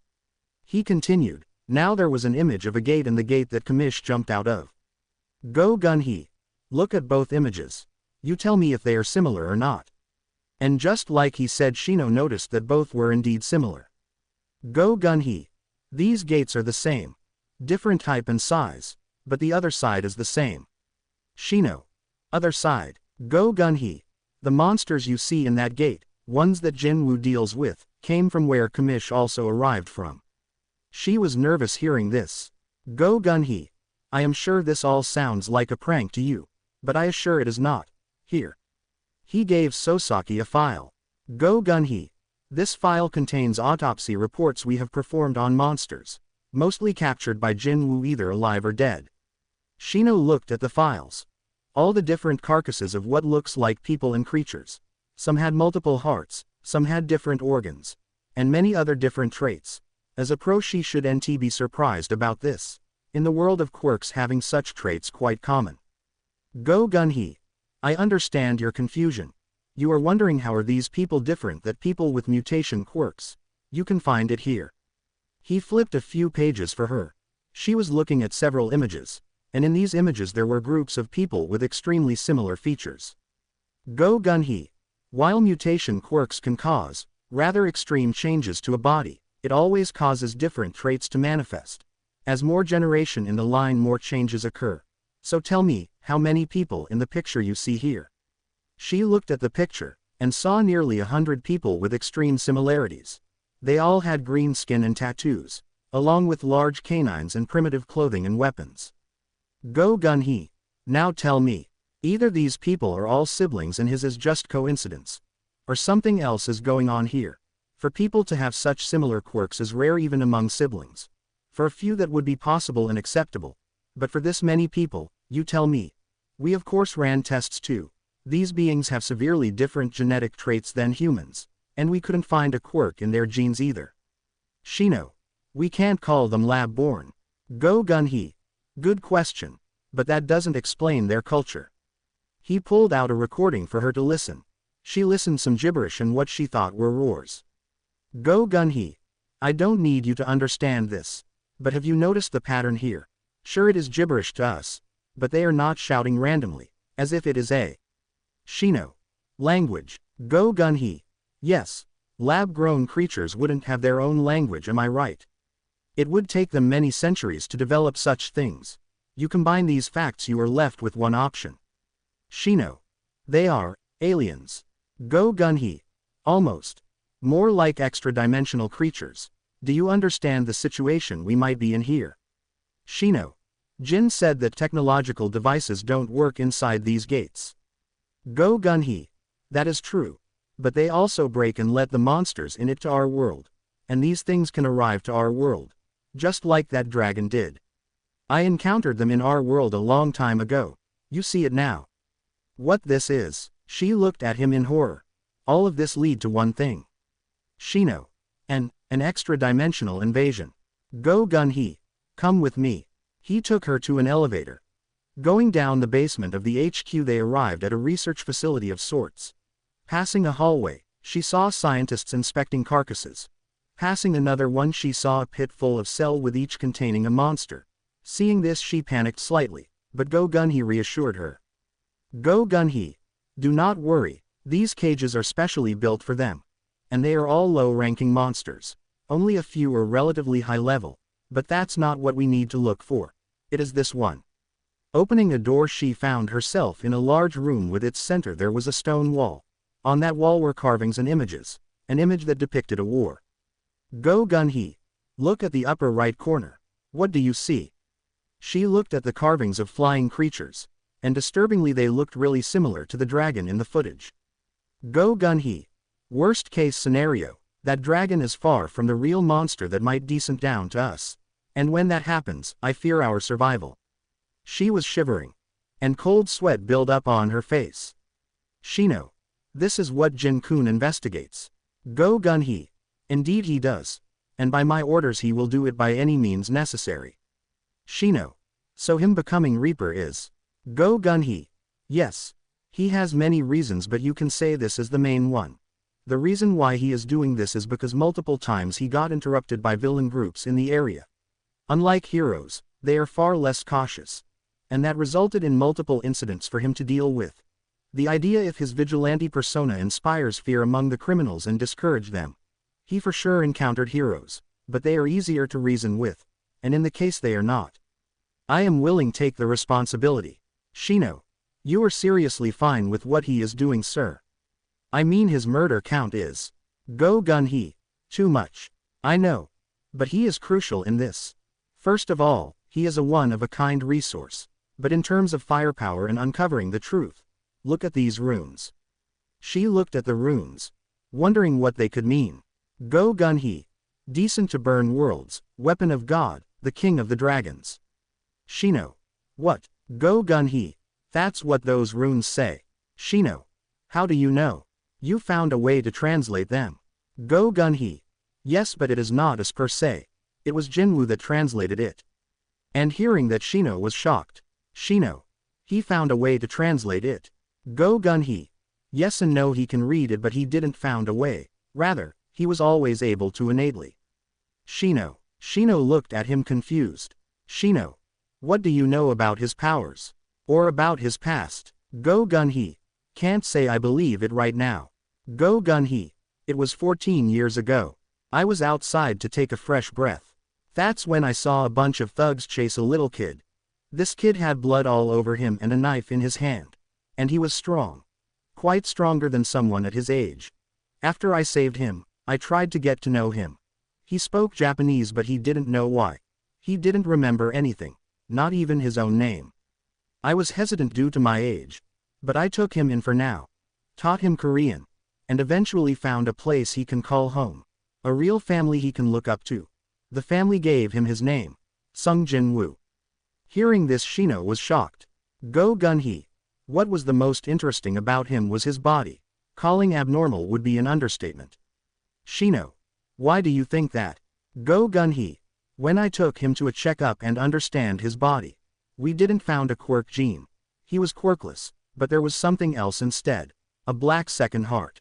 A: He continued, now there was an image of a gate and the gate that Kamish jumped out of. Go Gun-hee. Look at both images. You tell me if they are similar or not. And just like he said, Shino noticed that both were indeed similar. Go Gun-hee. These gates are the same. Different type and size, but the other side is the same. Shino. Other side. Go Gun-hee. The monsters you see in that gate, ones that Jin-woo deals with, came from where Kamish also arrived from. She was nervous hearing this. Go Gun-hee. I am sure this all sounds like a prank to you, but I assure it is not. Here. He gave Sosaki a file. Go Gun-hee. This file contains autopsy reports we have performed on monsters, mostly captured by Jin-woo either alive or dead. Shino looked at the files. All the different carcasses of what looks like people and creatures. Some had multiple hearts, some had different organs, and many other different traits. As a pro, she shouldn't be surprised about this. In the world of quirks, having such traits quite common. Go Gun-hee. I understand your confusion. You are wondering how are these people different than people with mutation quirks. You can find it here. He flipped a few pages for her. She was looking at several images, and in these images there were groups of people with extremely similar features. Go Gun-hee. While mutation quirks can cause rather extreme changes to a body, it always causes different traits to manifest. As more generation in the line, more changes occur. So tell me, how many people in the picture you see here? She looked at the picture, and saw nearly 100 people with extreme similarities. They all had green skin and tattoos, along with large canines and primitive clothing and weapons. Go Gun-hee. Now tell me, either these people are all siblings and his is just coincidence, or something else is going on here. For people to have such similar quirks is rare even among siblings. For a few that would be possible and acceptable. But for this many people, you tell me. We of course ran tests too. These beings have severely different genetic traits than humans, and we couldn't find a quirk in their genes either. Shino. We can't call them lab-born. Go Gun-hee. Good question. But that doesn't explain their culture. He pulled out a recording for her to listen. She listened some gibberish and what she thought were roars. Go Gun-hee. I don't need you to understand this. But have you noticed the pattern here? Sure, it is gibberish to us, but they are not shouting randomly, as if it is a Shino language. Go Gun-hee. Yes, lab-grown creatures wouldn't have their own language, am I right? It would take them many centuries to develop such things. You combine these facts, you are left with one option. Shino. They are aliens. Go Gun-hee. Almost. More like extra-dimensional creatures. Do you understand the situation we might be in here? Shino. Jin said that technological devices don't work inside these gates. Go Gun-hee. That is true. But they also break and let the monsters in it to our world. And these things can arrive to our world. Just like that dragon did. I encountered them in our world a long time ago. You see it now. What this is? She looked at him in horror. All of this lead to one thing. Shino. An extra-dimensional invasion. Go Gun-hee. Come with me. He took her to an elevator. Going down the basement of the HQ, they arrived at a research facility of sorts. Passing a hallway, she saw scientists inspecting carcasses. Passing another one, she saw a pit full of cells with each containing a monster. Seeing this, she panicked slightly, but Go Gun-hee reassured her. Go Gun-hee. Do not worry, these cages are specially built for them. And they are all low-ranking monsters. Only a few are relatively high level, but that's not what we need to look for. It is this one. Opening a door, she found herself in a large room. With its center there was a stone wall. On that wall were carvings and images, an image that depicted a war. Go Gun-hee. Look at the upper right corner. What do you see? She looked at the carvings of flying creatures, and disturbingly they looked really similar to the dragon in the footage. Go Gun-hee. Worst case scenario, that dragon is far from the real monster that might descend down to us. And when that happens, I fear our survival. She was shivering, and cold sweat built up on her face. Shino. This is what Jin-kun investigates. Go Gun-hee. Indeed he does. And by my orders he will do it by any means necessary. Shino. So him becoming Reaper is. Go Gun-hee. Yes. He has many reasons, but you can say this is the main one. The reason why he is doing this is because multiple times he got interrupted by villain groups in the area. Unlike heroes, they are far less cautious. And that resulted in multiple incidents for him to deal with. The idea if his vigilante persona inspires fear among the criminals and discourage them. He for sure encountered heroes, but they are easier to reason with. And in the case they are not. I am willing to take the responsibility. Shino. You are seriously fine with what he is doing, sir. I mean his murder count is. Go Gun-hee. Too much. I know. But he is crucial in this. First of all, he is a one-of-a-kind resource. But in terms of firepower and uncovering the truth, look at these runes. She looked at the runes, wondering what they could mean. Go Gun-hee. Decent to burn worlds, weapon of God, the king of the dragons. Shino. What? Go Gun-hee. That's what those runes say. Shino. How do you know? You found a way to translate them. Go Gun-hee. Yes, but it is not as per se. It was Jinwoo that translated it. And hearing that, Shino was shocked. Shino. He found a way to translate it. Go Gun-hee. Yes and no, he can read it, but he didn't found a way. Rather, he was always able to innately. Shino. Shino looked at him confused. Shino. What do you know about his powers? Or about his past? Go Gun-hee. Can't say I believe it right now. Go Gun-hee. It was 14 years ago. I was outside to take a fresh breath. That's when I saw a bunch of thugs chase a little kid. This kid had blood all over him and a knife in his hand. And he was strong. Quite stronger than someone at his age. After I saved him, I tried to get to know him. He spoke Japanese, but he didn't know why. He didn't remember anything. Not even his own name. I was hesitant due to my age. But I took him in for now. Taught him Korean. And eventually found a place he can call home. A real family he can look up to. The family gave him his name. Sung Jinwoo. Hearing this, Shino was shocked. Go Gun-hee. What was the most interesting about him was his body. Calling abnormal would be an understatement. Shino. Why do you think that? Go Gun-hee. When I took him to a checkup and understand his body, we didn't found a quirk gene. He was quirkless, but there was something else instead. A black second heart.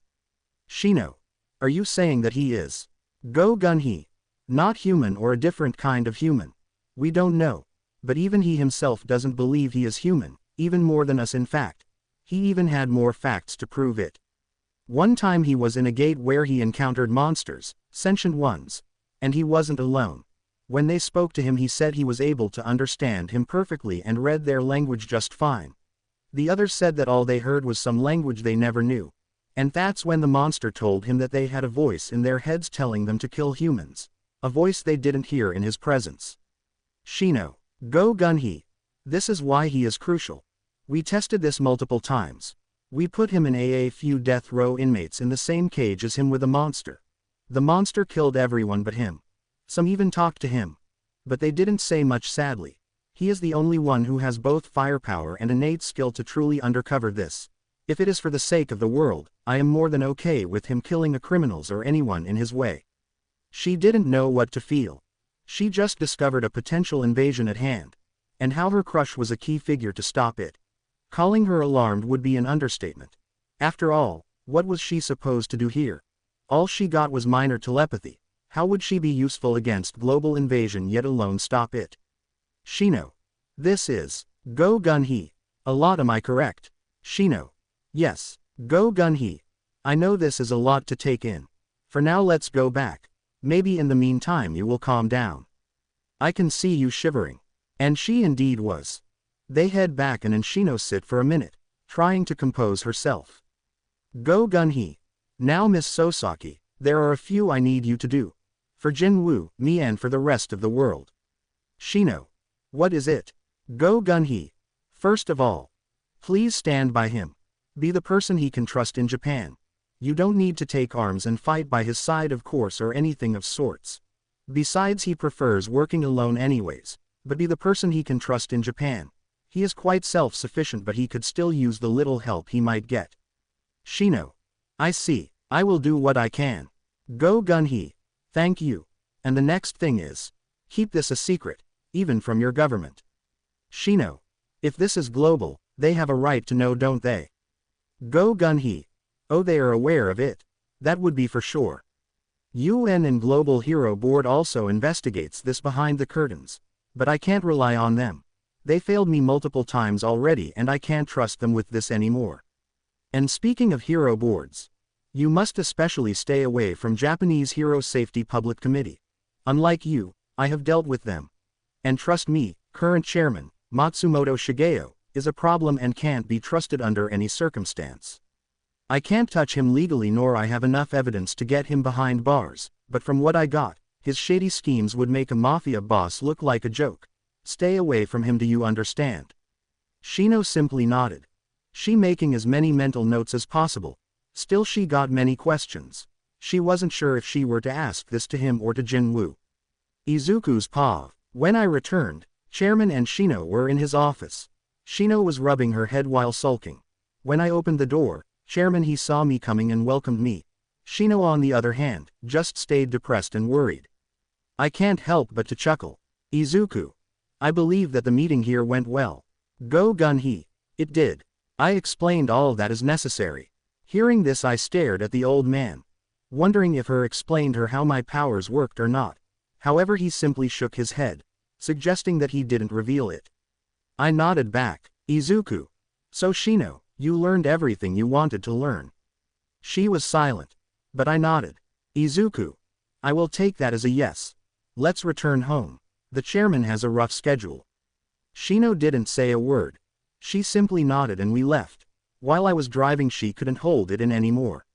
A: Shino. Are you saying that he is? Go Gun-hee. Not human or a different kind of human? We don't know. But even he himself doesn't believe he is human, even more than us in fact. He even had more facts to prove it. One time he was in a gate where he encountered monsters, sentient ones. And he wasn't alone. When they spoke to him, he said he was able to understand him perfectly and read their language just fine. The others said that all they heard was some language they never knew. And that's when the monster told him that they had a voice in their heads telling them to kill humans. A voice they didn't hear in his presence. Shino. Go Gun-hee. This is why he is crucial. We tested this multiple times. We put him in a few death row inmates in the same cage as him with a monster. The monster killed everyone but him. Some even talked to him. But they didn't say much sadly. He is the only one who has both firepower and innate skill to truly uncover this. If it is for the sake of the world, I am more than okay with him killing the criminals or anyone in his way. She didn't know what to feel. She just discovered a potential invasion at hand. And how her crush was a key figure to stop it. Calling her alarmed would be an understatement. After all, what was she supposed to do here? All she got was minor telepathy. How would she be useful against global invasion yet alone stop it? Shino. This is Go Gun-He. A lot, am I correct? Shino. Yes, Go Gun-He. I know this is a lot to take in. For now let's go back. Maybe in the meantime you will calm down. I can see you shivering. And she indeed was. They head back and Shino sit for a minute, trying to compose herself. Go Gun-He. Now Miss Sosaki, there are a few I need you to do. For Jinwoo, me and for the rest of the world. Shino. What is it? Go Gun-He. First of all, please stand by him. Be the person he can trust in Japan. You don't need to take arms and fight by his side of course or anything of sorts. Besides he prefers working alone anyways, but be the person he can trust in Japan. He is quite self-sufficient but he could still use the little help he might get. Shino. I see, I will do what I can. Go Gun-He. Thank you. And the next thing is, keep this a secret, even from your government. Shino. If this is global, they have a right to know, don't they? Go Gun-He. Oh, they are aware of it. That would be for sure. UN and Global Hero Board also investigates this behind the curtains. But I can't rely on them. They failed me multiple times already and I can't trust them with this anymore. And speaking of hero boards, you must especially stay away from Japanese Hero Safety Public Committee. Unlike you, I have dealt with them. And trust me, current chairman, Matsumoto Shigeo, is a problem and can't be trusted under any circumstance. I can't touch him legally nor I have enough evidence to get him behind bars, but from what I got, his shady schemes would make a mafia boss look like a joke. Stay away from him, do you understand? Shino simply nodded. She making as many mental notes as possible. Still she got many questions. She wasn't sure if she were to ask this to him or to Jinwoo. Izuku's POV. When I returned, Chairman and Shino were in his office. Shino was rubbing her head while sulking. When I opened the door, Chairman he saw me coming and welcomed me. Shino on the other hand, just stayed depressed and worried. I can't help but to chuckle. Izuku. I believe that the meeting here went well. Go Gun-He. It did. I explained all that is necessary. Hearing this I stared at the old man, wondering if he explained her how my powers worked or not. However he simply shook his head, suggesting that he didn't reveal it. I nodded back. Izuku. So Shino, you learned everything you wanted to learn. She was silent. But I nodded. Izuku. I will take that as a yes. Let's return home. The chairman has a rough schedule. Shino didn't say a word. She simply nodded and we left. While I was driving she couldn't hold it in anymore.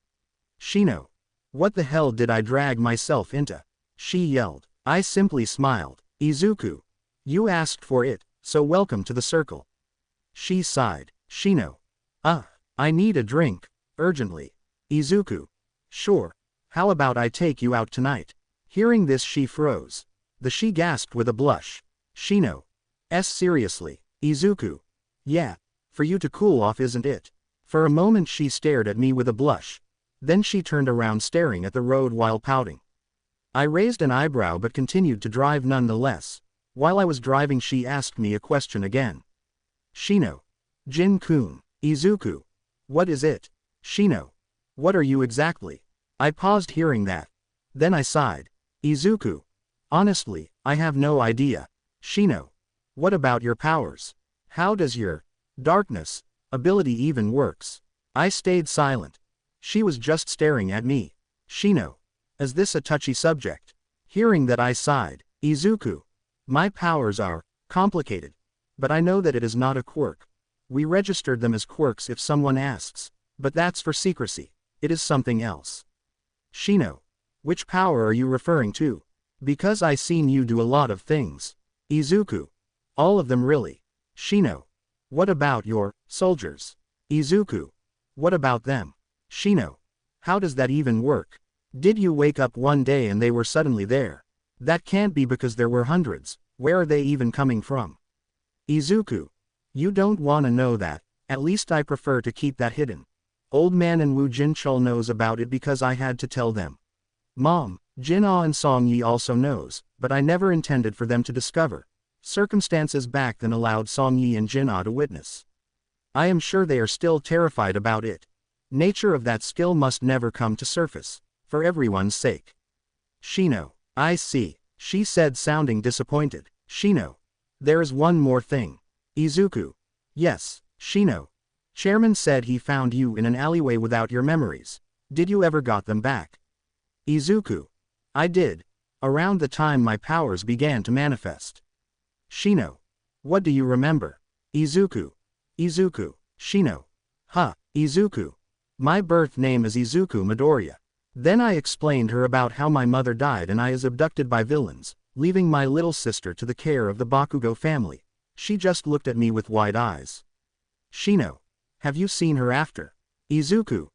A: Shino. What the hell did I drag myself into? She yelled. I simply smiled. Izuku. You asked for it, so welcome to the circle. She sighed. Shino. I need a drink. Urgently. Izuku. Sure. How about I take you out tonight? Hearing this she froze. She gasped with a blush. Shino. Seriously. Izuku. Yeah. For you to cool off, isn't it? For a moment she stared at me with a blush. Then she turned around staring at the road while pouting. I raised an eyebrow but continued to drive nonetheless. While I was driving she asked me a question again. Shino. Jin-kun. Izuku. What is it? Shino. What are you exactly? I paused hearing that. Then I sighed. Izuku. Honestly, I have no idea. Shino. What about your powers? How does your darkness ability even works? I stayed silent. She was just staring at me. Shino. Is this a touchy subject? Hearing that I sighed. Izuku. My powers are complicated. But I know that it is not a quirk. We registered them as quirks if someone asks. But that's for secrecy. It is something else. Shino. Which power are you referring to? Because I seen you do a lot of things. Izuku. All of them really. Shino. What about your soldiers? Izuku. What about them? Shino. How does that even work? Did you wake up one day and they were suddenly there? That can't be because there were hundreds. Where are they even coming from? Izuku. You don't wanna know that. At least I prefer to keep that hidden. Old man and Wu Jinchul knows about it because I had to tell them. Mom, Jin-ah and Song-yi also knows, but I never intended for them to discover. Circumstances back then allowed Song-yi and Jin-ah to witness. I am sure they are still terrified about it. Nature of that skill must never come to surface, for everyone's sake. Shino. I see, she said sounding disappointed. Shino. There is one more thing. Izuku. Yes, Shino. Chairman said he found you in an alleyway without your memories. Did you ever got them back? Izuku. I did. Around the time my powers began to manifest. Shino. What do you remember? Izuku. Izuku. Shino. Izuku. My birth name is Izuku Midoriya. Then I explained her about how my mother died and I was abducted by villains, leaving my little sister to the care of the Bakugo family. She just looked at me with wide eyes. Shino. Have you seen her after? Izuku.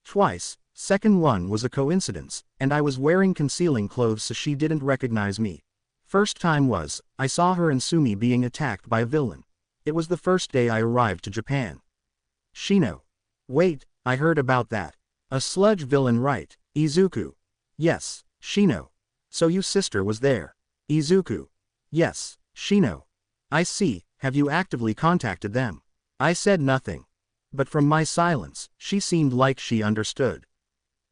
A: Twice. Second one was a coincidence, and I was wearing concealing clothes so she didn't recognize me. First time was, I saw her and Sumi being attacked by a villain. It was the first day I arrived to Japan. Shino. Wait, I heard about that. A sludge villain, right? Izuku. Yes, Shino. So your sister was there. Izuku. Yes, Shino. I see, have you actively contacted them? I said nothing. But from my silence, she seemed like she understood.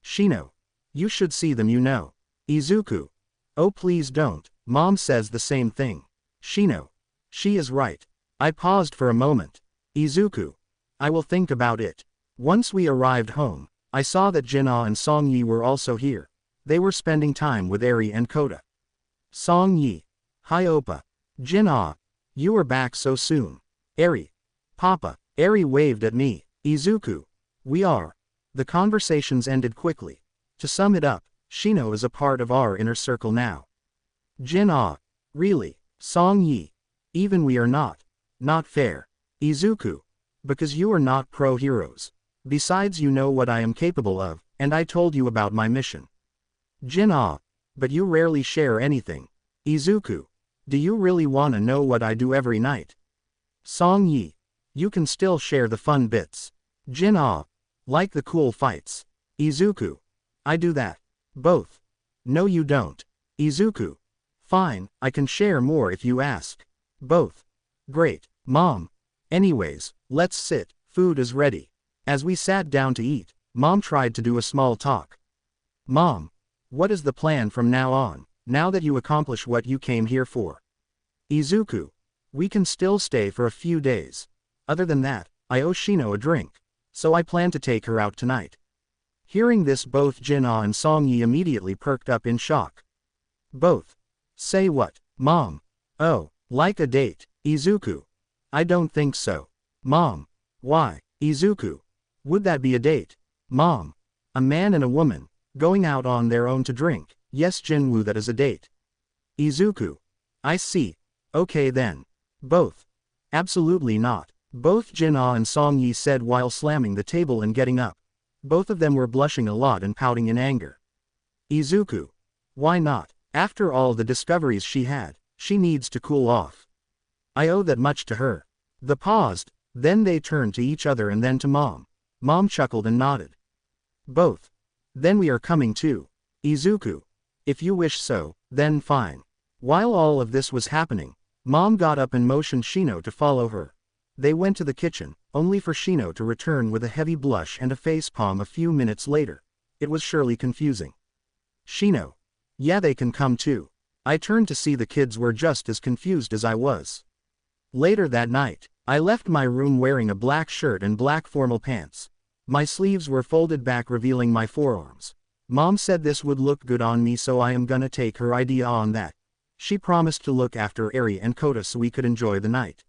A: Shino. You should see them, you know. Izuku. Oh please don't, Mom says the same thing. Shino. She is right. I paused for a moment. Izuku. I will think about it. Once we arrived home, I saw that Jin-ah and Song-yi were also here. They were spending time with Eri and Kota. Song-yi. Hi Oppa. Jin-ah. You are back so soon. Eri. Papa. Eri waved at me. Izuku. We are. The conversations ended quickly. To sum it up, Shino is a part of our inner circle now. Jin-ah. Really? Song-yi. Even we are not. Not fair. Izuku. Because you are not pro-heroes. Besides, you know what I am capable of, and I told you about my mission. Jin-ah. But you rarely share anything. Izuku. Do you really wanna know what I do every night? Song-yi. You can still share the fun bits. Jin-ah. Like the cool fights. Izuku. I do that. Both. No you don't. Izuku. Fine, I can share more if you ask. Both. Great, Mom. Anyways, let's sit, food is ready. As we sat down to eat, Mom tried to do a small talk. Mom. What is the plan from now on, now that you accomplish what you came here for? Izuku. We can still stay for a few days. Other than that, I owe Shino a drink. So I plan to take her out tonight. Hearing this, both Jin-ah and Song-yi immediately perked up in shock. Both. Say what, Mom? Oh, like a date, Izuku. I don't think so. Mom. Why, Izuku? Would that be a date? Mom. A man and a woman, going out on their own to drink. Yes Jinwoo, that is a date. Izuku. I see. Okay then. Both. Absolutely not. Both Jin-ah and Song-yi said while slamming the table and getting up. Both of them were blushing a lot and pouting in anger. Izuku. Why not? After all the discoveries she had, she needs to cool off. I owe that much to her. They paused, then they turned to each other and then to Mom. Mom chuckled and nodded. Both. Then we are coming too. Izuku. If you wish so, then fine. While all of this was happening, Mom got up and motioned Shino to follow her. They went to the kitchen, only for Shino to return with a heavy blush and a facepalm a few minutes later. It was surely confusing. Shino. Yeah, they can come too. I turned to see the kids were just as confused as I was. Later that night, I left my room wearing a black shirt and black formal pants. My sleeves were folded back revealing my forearms. Mom said this would look good on me, so I am gonna take her idea on that. She promised to look after Eri and Kota so we could enjoy the night.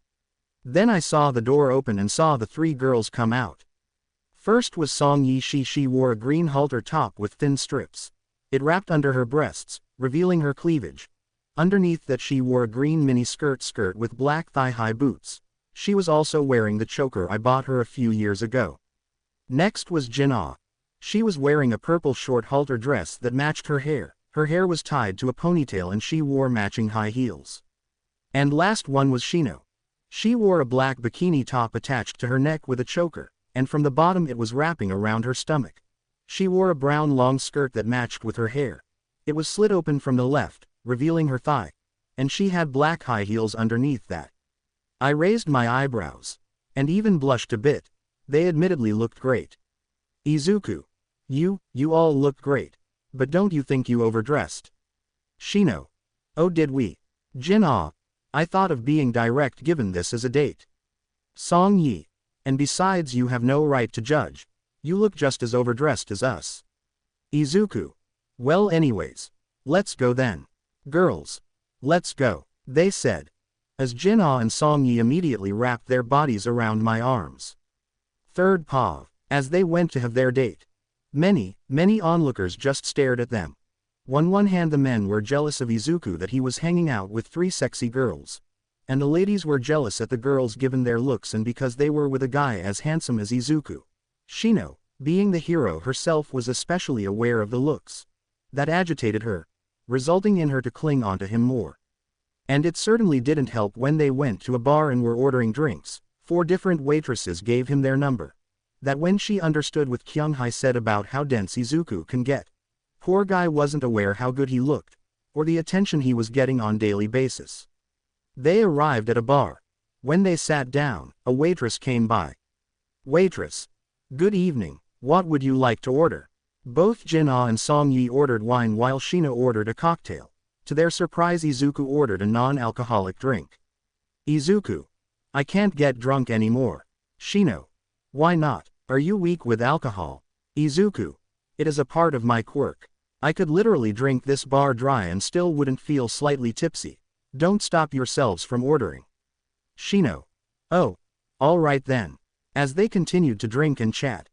A: Then I saw the door open and saw the three girls come out. First was Song-yi. She wore a green halter top with thin strips. It wrapped under her breasts, revealing her cleavage. Underneath that she wore a green mini skirt with black thigh-high boots. She was also wearing the choker I bought her a few years ago. Next was Jin-ah. She was wearing a purple short halter dress that matched her hair. Her hair was tied to a ponytail and she wore matching high heels. And last one was Shino. She wore a black bikini top attached to her neck with a choker, and from the bottom it was wrapping around her stomach. She wore a brown long skirt that matched with her hair. It was slit open from the left, revealing her thigh, and she had black high heels underneath that. I raised my eyebrows, and even blushed a bit. They admittedly looked great. Izuku. You all looked great. But don't you think you overdressed? Shino. Oh, did we? Jin-ah. I thought of being direct given this as a date. Song-yi. And besides, you have no right to judge. You look just as overdressed as us. Izuku. Well, anyways. Let's go then. Girls. Let's go, they said, as Jin-ah and Song-yi immediately wrapped their bodies around my arms. Third pav. As they went to have their date. Many onlookers just stared at them. On one hand, the men were jealous of Izuku that he was hanging out with 3 sexy girls. And the ladies were jealous at the girls given their looks and because they were with a guy as handsome as Izuku. Shino, being the hero herself, was especially aware of the looks. That agitated her, resulting in her to cling onto him more. And it certainly didn't help when they went to a bar and were ordering drinks. 4 different waitresses gave him their number. That when she understood what Kyung-hae said about how dense Izuku can get. Poor guy wasn't aware how good he looked, or the attention he was getting on daily basis. They arrived at a bar. When they sat down, a waitress came by. Waitress. Good evening, what would you like to order? Both Jin-ah and Song-yi ordered wine while Shino ordered a cocktail. To their surprise, Izuku ordered a non-alcoholic drink. Izuku. I can't get drunk anymore. Shino. Why not? Are you weak with alcohol? Izuku. It is a part of my quirk. I could literally drink this bar dry and still wouldn't feel slightly tipsy. Don't stop yourselves from ordering. Shino. Oh. Alright then. As they continued to drink and chat,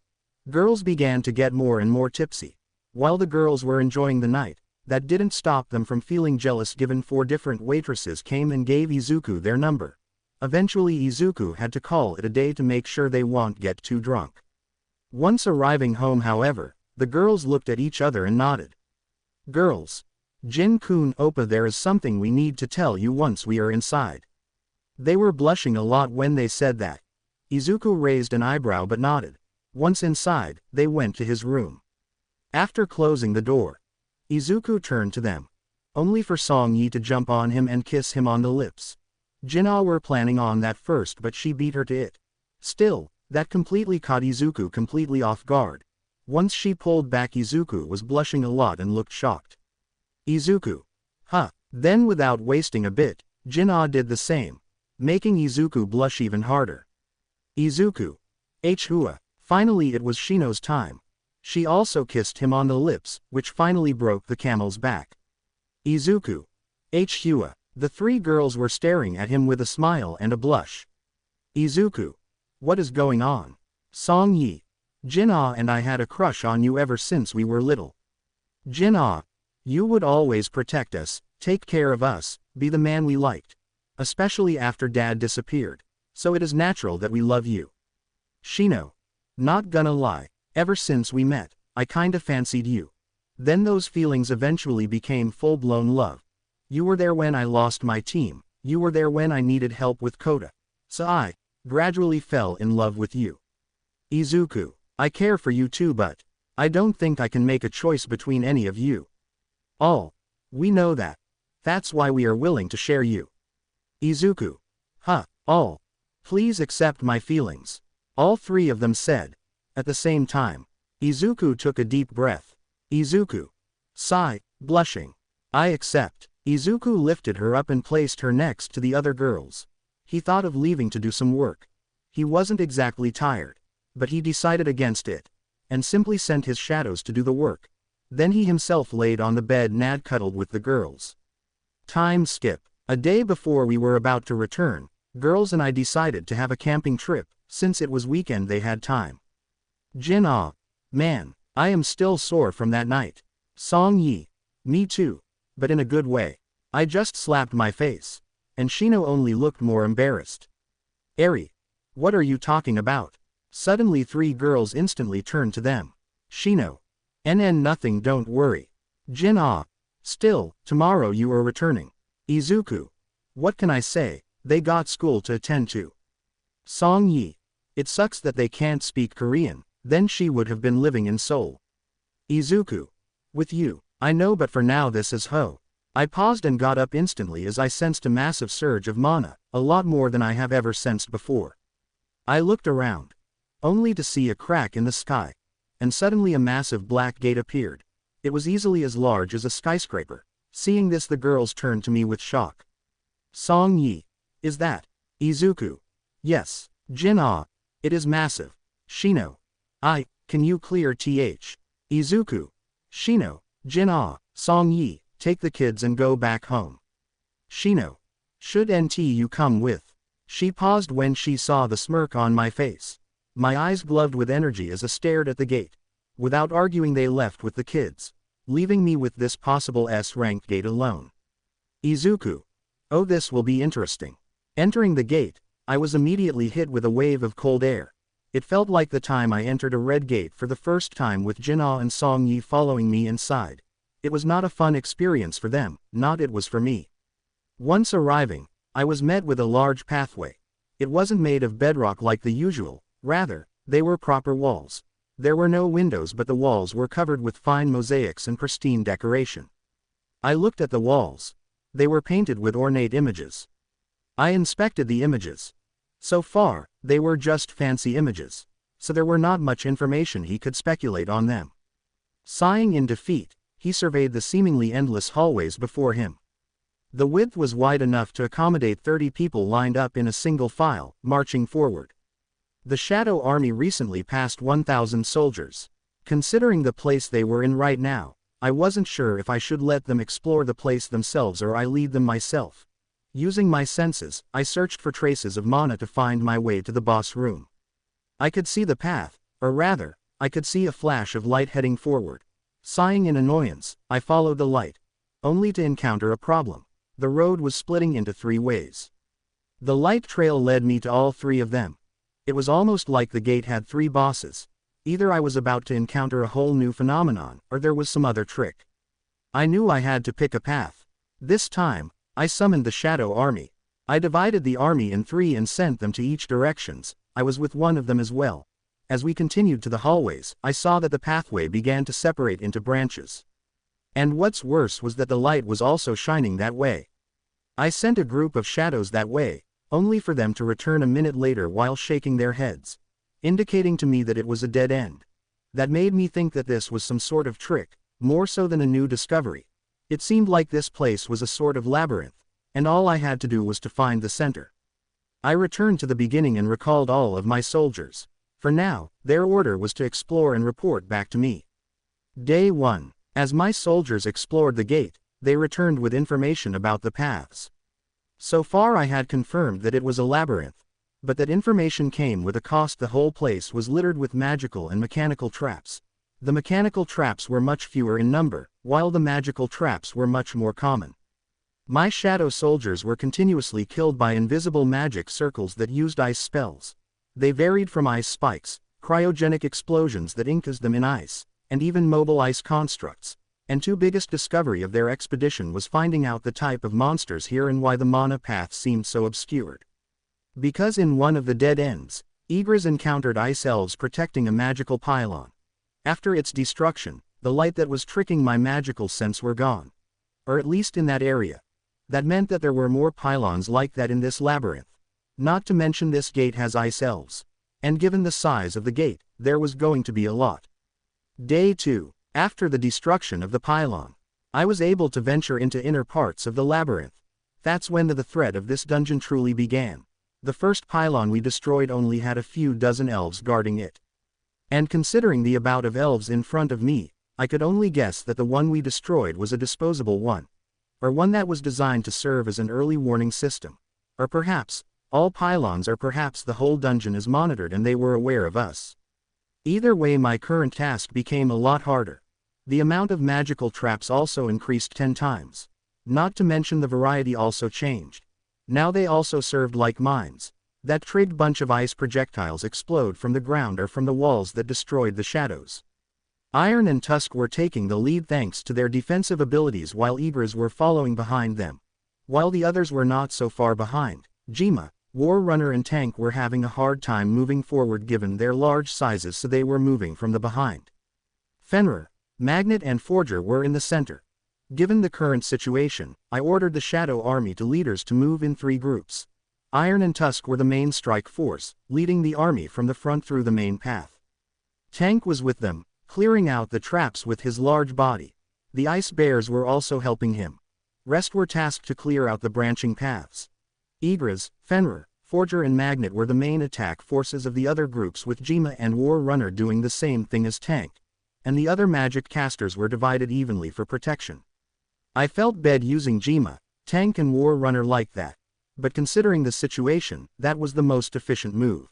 A: girls began to get more and more tipsy. While the girls were enjoying the night, that didn't stop them from feeling jealous given 4 different waitresses came and gave Izuku their number. Eventually Izuku had to call it a day to make sure they won't get too drunk. Once arriving home, however, the girls looked at each other and nodded. Girls. Jin-kun oppa, there is something we need to tell you once we are inside. They were blushing a lot when they said that. Izuku raised an eyebrow but nodded. Once inside, they went to his room. After closing the door, Izuku turned to them. Only for Song-yi to jump on him and kiss him on the lips. Jin-ah were planning on that first, but she beat her to it. Still, that completely caught Izuku completely off guard. Once she pulled back, Izuku was blushing a lot and looked shocked. Izuku. Huh. Then without wasting a bit, Jin-ah did the same, making Izuku blush even harder. Izuku. Hua. Finally it was Shino's time. She also kissed him on the lips, which finally broke the camel's back. Izuku. Hua. The 3 girls were staring at him with a smile and a blush. Izuku. What is going on? Song-yi. Jin-ah and I had a crush on you ever since we were little. Jin-ah. You would always protect us, take care of us, be the man we liked. Especially after Dad disappeared. So it is natural that we love you. Shino. Not gonna lie, ever since we met, I kinda fancied you. Then those feelings eventually became full-blown love. You were there when I lost my team, you were there when I needed help with Kota. So I gradually fell in love with you. Izuku. I care for you too, but I don't think I can make a choice between any of you. All. We know that. That's why we are willing to share you. Izuku. All. Please accept my feelings. All 3 of them said. At the same time, Izuku took a deep breath. Izuku. Sigh, blushing. I accept. Izuku lifted her up and placed her next to the other girls. He thought of leaving to do some work. He wasn't exactly tired, but he decided against it, and simply sent his shadows to do the work. Then he himself laid on the bed and cuddled with the girls. Time skip. A day before we were about to return, girls and I decided to have a camping trip. Since it was weekend they had time. Jin-ah. Man, I am still sore from that night. Song-yi. Me too. But in a good way. I just slapped my face. And Shino only looked more embarrassed. Eri. What are you talking about? Suddenly 3 girls instantly turned to them. Shino. Nothing, don't worry. Jin. Still, tomorrow you are returning. Izuku. What can I say, they got school to attend to. Song Yi. It sucks that they can't speak Korean, then she would have been living in Seoul. Izuku. With you, I know, but for now this is Ho. I paused and got up instantly as I sensed a massive surge of mana, a lot more than I have ever sensed before. I looked around, only to see a crack in the sky, and suddenly a massive black gate appeared. It was easily as large as a skyscraper. Seeing this, the girls turned to me with shock. Song Yi. Is that Izuku? Yes. Jin. It is massive. Shino. Can you clear th? Izuku. Shino. Jin. Song Yi, take the kids and go back home. Shino. Should you come with? She paused when she saw the smirk on my face. My eyes gloved with energy as I stared at the gate. Without arguing, they left with the kids, leaving me with this possible S-rank gate alone. Izuku. Oh, this will be interesting. Entering the gate, I was immediately hit with a wave of cold air. It felt like the time I entered a red gate for the first time with Jin-ah and Song Yi following me inside. It was not a fun experience for them, not it was for me. Once arriving, I was met with a large pathway. It wasn't made of bedrock like the usual, rather, they were proper walls. There were no windows, but the walls were covered with fine mosaics and pristine decoration. I looked at the walls. They were painted with ornate images. I inspected the images. So far, they were just fancy images, so there were not much information he could speculate on them. Sighing in defeat, he surveyed the seemingly endless hallways before him. The width was wide enough to accommodate 30 people lined up in a single file, marching forward. The Shadow Army recently passed 1,000 soldiers. Considering the place they were in right now, I wasn't sure if I should let them explore the place themselves or I lead them myself. Using my senses, I searched for traces of mana to find my way to the boss room. I could see the path, or rather, I could see a flash of light heading forward. Sighing in annoyance, I followed the light, only to encounter a problem. The road was splitting into 3 ways. The light trail led me to all 3 of them. It was almost like the gate had 3 bosses. Either I was about to encounter a whole new phenomenon, or there was some other trick. I knew I had to pick a path. This time, I summoned the Shadow Army. I divided the army in 3 and sent them to each directions. I was with one of them as well. As we continued to the hallways, I saw that the pathway began to separate into branches. And what's worse was that the light was also shining that way. I sent a group of shadows that way, only for them to return a minute later while shaking their heads, indicating to me that it was a dead end. That made me think that this was some sort of trick, more so than a new discovery. It seemed like this place was a sort of labyrinth, and all I had to do was to find the center. I returned to the beginning and recalled all of my soldiers. For now, their order was to explore and report back to me. Day 1. As my soldiers explored the gate, they returned with information about the paths. So far I had confirmed that it was a labyrinth, but that information came with a cost. The whole place was littered with magical and mechanical traps. The mechanical traps were much fewer in number, while the magical traps were much more common. My shadow soldiers were continuously killed by invisible magic circles that used ice spells. They varied from ice spikes, cryogenic explosions that encased them in ice, and even mobile ice constructs. And the biggest discovery of their expedition was finding out the type of monsters here and why the mana path seemed so obscured. Because in one of the dead ends, Igris encountered ice elves protecting a magical pylon. After its destruction, the light that was tricking my magical sense were gone. Or at least in that area. That meant that there were more pylons like that in this labyrinth. Not to mention this gate has ice elves. And given the size of the gate, there was going to be a lot. Day 2. After the destruction of the pylon, I was able to venture into inner parts of the labyrinth. That's when the threat of this dungeon truly began. The first pylon we destroyed only had a few dozen elves guarding it. And considering the amount of elves in front of me, I could only guess that the one we destroyed was a disposable one. Or one that was designed to serve as an early warning system. Or perhaps, all pylons, or perhaps the whole dungeon is monitored and they were aware of us. Either way, my current task became a lot harder. The amount of magical traps also increased 10 times. Not to mention the variety also changed. Now they also served like mines. That trig bunch of ice projectiles explode from the ground or from the walls that destroyed the shadows. Iron and Tusk were taking the lead thanks to their defensive abilities while Igris were following behind them. While the others were not so far behind, Jima, War Runner and Tank were having a hard time moving forward given their large sizes, so they were moving from the behind. Fenrir, Magnet and Forger were in the center. Given the current situation, I ordered the Shadow Army to leaders to move in 3 groups. Iron and Tusk were the main strike force, leading the army from the front through the main path. Tank was with them, clearing out the traps with his large body. The Ice Bears were also helping him. Rest were tasked to clear out the branching paths. Igris, Fenrir, Forger and Magnet were the main attack forces of the other groups, with Jima and War Runner doing the same thing as Tank. And the other magic casters were divided evenly for protection. I felt bad using Jima, Tank and War Runner like that. But considering the situation, that was the most efficient move.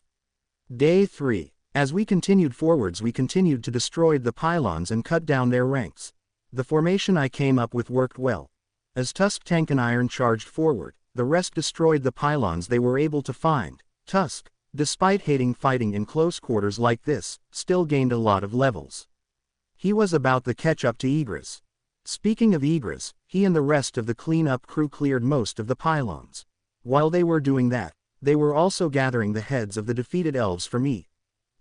A: Day 3. As we continued forwards, we continued to destroy the pylons and cut down their ranks. The formation I came up with worked well. As Tusk, Tank and Iron charged forward, the rest destroyed the pylons they were able to find. Tusk, despite hating fighting in close quarters like this, still gained a lot of levels. He was about to catch up to Igris. Speaking of Igris, he and the rest of the cleanup crew cleared most of the pylons. While they were doing that, they were also gathering the heads of the defeated elves for me.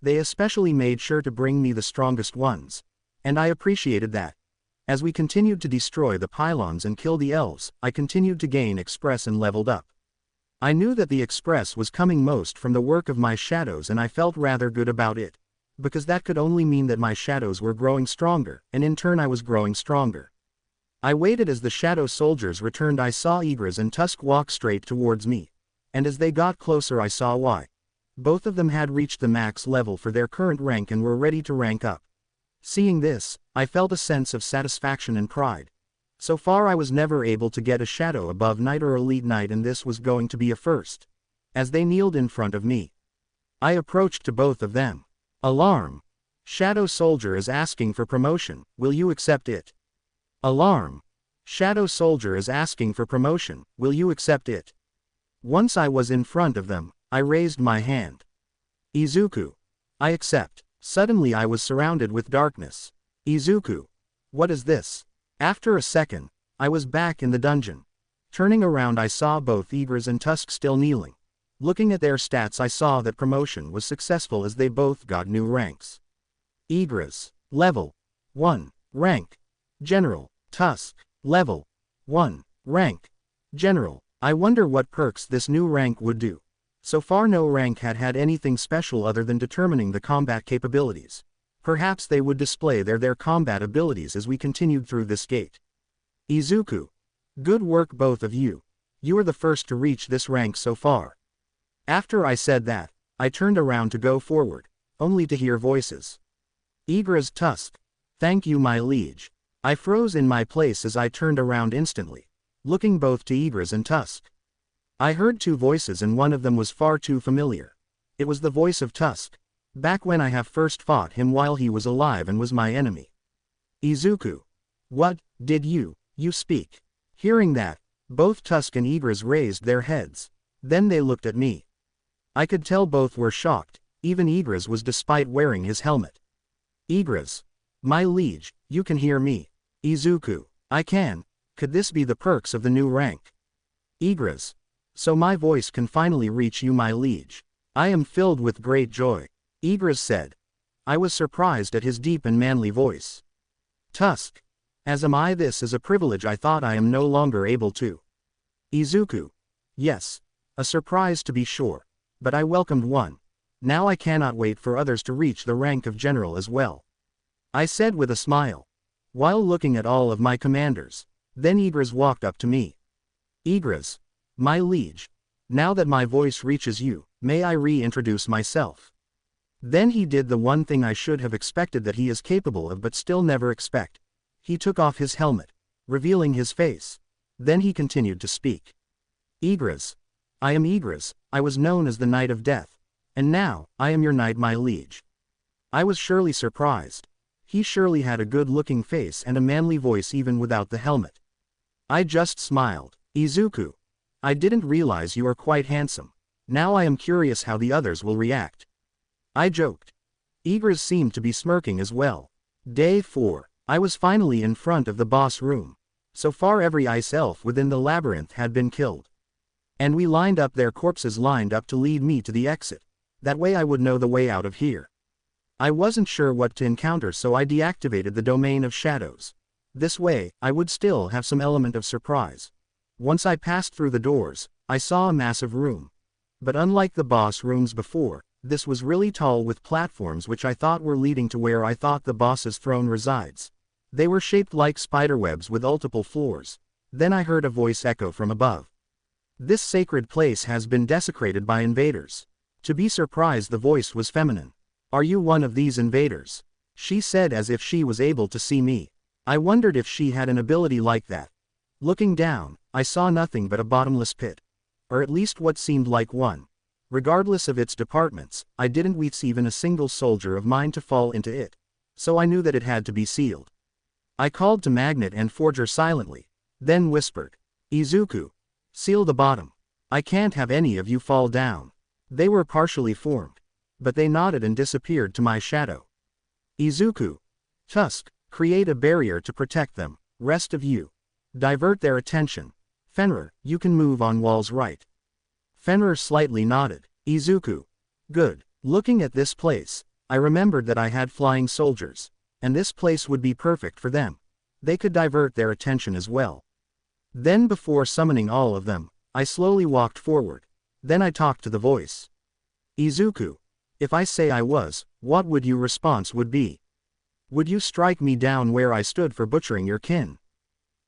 A: They especially made sure to bring me the strongest ones. And I appreciated that. As we continued to destroy the pylons and kill the elves, I continued to gain Express and leveled up. I knew that the Express was coming most from the work of my shadows, and I felt rather good about it. Because that could only mean that my shadows were growing stronger, and in turn I was growing stronger. I waited as the shadow soldiers returned. I saw Igris and Tusk walk straight towards me. And as they got closer I saw why. Both of them had reached the max level for their current rank and were ready to rank up. Seeing this, I felt a sense of satisfaction and pride. So far I was never able to get a shadow above Knight or Elite Knight, and this was going to be a first. As they kneeled in front of me, I approached to both of them. Alarm! Shadow Soldier is asking for promotion, will you accept it? Alarm! Shadow Soldier is asking for promotion, will you accept it? Once I was in front of them, I raised my hand. Izuku. I accept. Suddenly I was surrounded with darkness. Izuku. What is this? After a second, I was back in the dungeon. Turning around I saw both Igris and Tusk still kneeling. Looking at their stats I saw that promotion was successful as they both got new ranks. Igris. Level 1. Rank. General. Tusk. Level 1. Rank. General. I wonder what perks this new rank would do. So far no rank had had anything special other than determining the combat capabilities. Perhaps they would display their combat abilities as we continued through this gate. Izuku. Good work both of you. You are the first to reach this rank so far. After I said that, I turned around to go forward, only to hear voices. Igris. Tusk. Thank you my liege. I froze in my place as I turned around instantly, looking both to Igris and Tusk. I heard 2 voices and one of them was far too familiar. It was the voice of Tusk. Back when I have first fought him while he was alive and was my enemy. Izuku. What, did you speak? Hearing that, both Tusk and Igris raised their heads. Then they looked at me. I could tell both were shocked, even Igris was despite wearing his helmet. Igris. My liege, you can hear me. Izuku. I can. Could this be the perks of the new rank? Igris. So my voice can finally reach you my liege. I am filled with great joy. Igris said. I was surprised at his deep and manly voice. Tusk. As am I. This is a privilege I thought I am no longer able to. Izuku. Yes. A surprise to be sure. But I welcomed one. Now I cannot wait for others to reach the rank of general as well. I said with a smile, while looking at all of my commanders. Then Igris walked up to me. Igris. My liege. Now that my voice reaches you, may I reintroduce myself? Then he did the one thing I should have expected that he is capable of but still never expect. He took off his helmet, revealing his face. Then he continued to speak. Igris. I am Igris. I was known as the Knight of Death. And now, I am your knight my liege. I was surely surprised. He surely had a good-looking face and a manly voice even without the helmet. I just smiled. Izuku. I didn't realize you are quite handsome. Now I am curious how the others will react. I joked. Igris seemed to be smirking as well. Day 4. I was finally in front of the boss room. So far every ice elf within the labyrinth had been killed. And we lined up their corpses lined up to lead me to the exit. That way I would know the way out of here. I wasn't sure what to encounter, so I deactivated the domain of shadows. This way, I would still have some element of surprise. Once I passed through the doors, I saw a massive room. But unlike the boss rooms before, this was really tall with platforms which I thought were leading to where I thought the boss's throne resides. They were shaped like spiderwebs with multiple floors. Then I heard a voice echo from above. This sacred place has been desecrated by invaders. To be surprised, the voice was feminine. Are you one of these invaders? She said as if she was able to see me. I wondered if she had an ability like that. Looking down, I saw nothing but a bottomless pit. Or at least what seemed like one. Regardless of its departments, I didn't see even a single soldier of mine to fall into it. So I knew that it had to be sealed. I called to Magnet and Forger silently, then whispered, Izuku, seal the bottom. I can't have any of you fall down. They were partially formed. But they nodded and disappeared to my shadow. Izuku, Tusk, create a barrier to protect them. Rest of you, divert their attention. Fenrir, you can move on walls right. Fenrir slightly nodded. Izuku, good. Looking at this place, I remembered that I had flying soldiers, and this place would be perfect for them. They could divert their attention as well. Then before summoning all of them, I slowly walked forward. Then I talked to the voice. Izuku, if I say I was, what would your response would be? Would you strike me down where I stood for butchering your kin?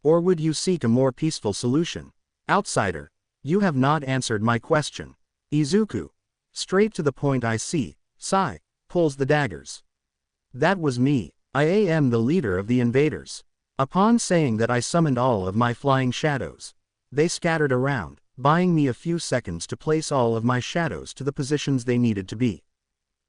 A: Or would you seek a more peaceful solution? Outsider, you have not answered my question. Izuku, straight to the point. I see. Sai, pulls the daggers. That was me. I am the leader of the invaders. Upon saying that, I summoned all of my flying shadows. They scattered around, buying me a few seconds to place all of my shadows to the positions they needed to be.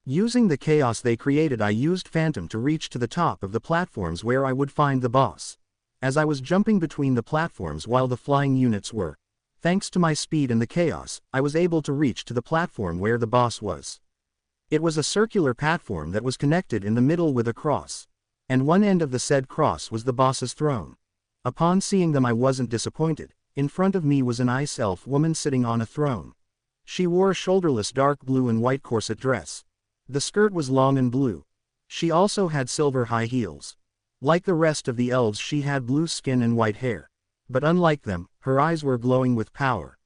A: Using the chaos they created, I used Phantom to reach to the top of the platforms where I would find the boss. As I was jumping between the platforms while the flying units were, thanks to my speed and the chaos, I was able to reach to the platform where the boss was. It was a circular platform that was connected in the middle with a cross. And one end of the said cross was the boss's throne. Upon seeing them, I wasn't disappointed. In front of me was an ice elf woman sitting on a throne. She wore a shoulderless dark blue and white corset dress. The skirt was long and blue. She also had silver high heels. Like the rest of the elves, she had blue skin and white hair. But unlike them, her eyes were glowing with power.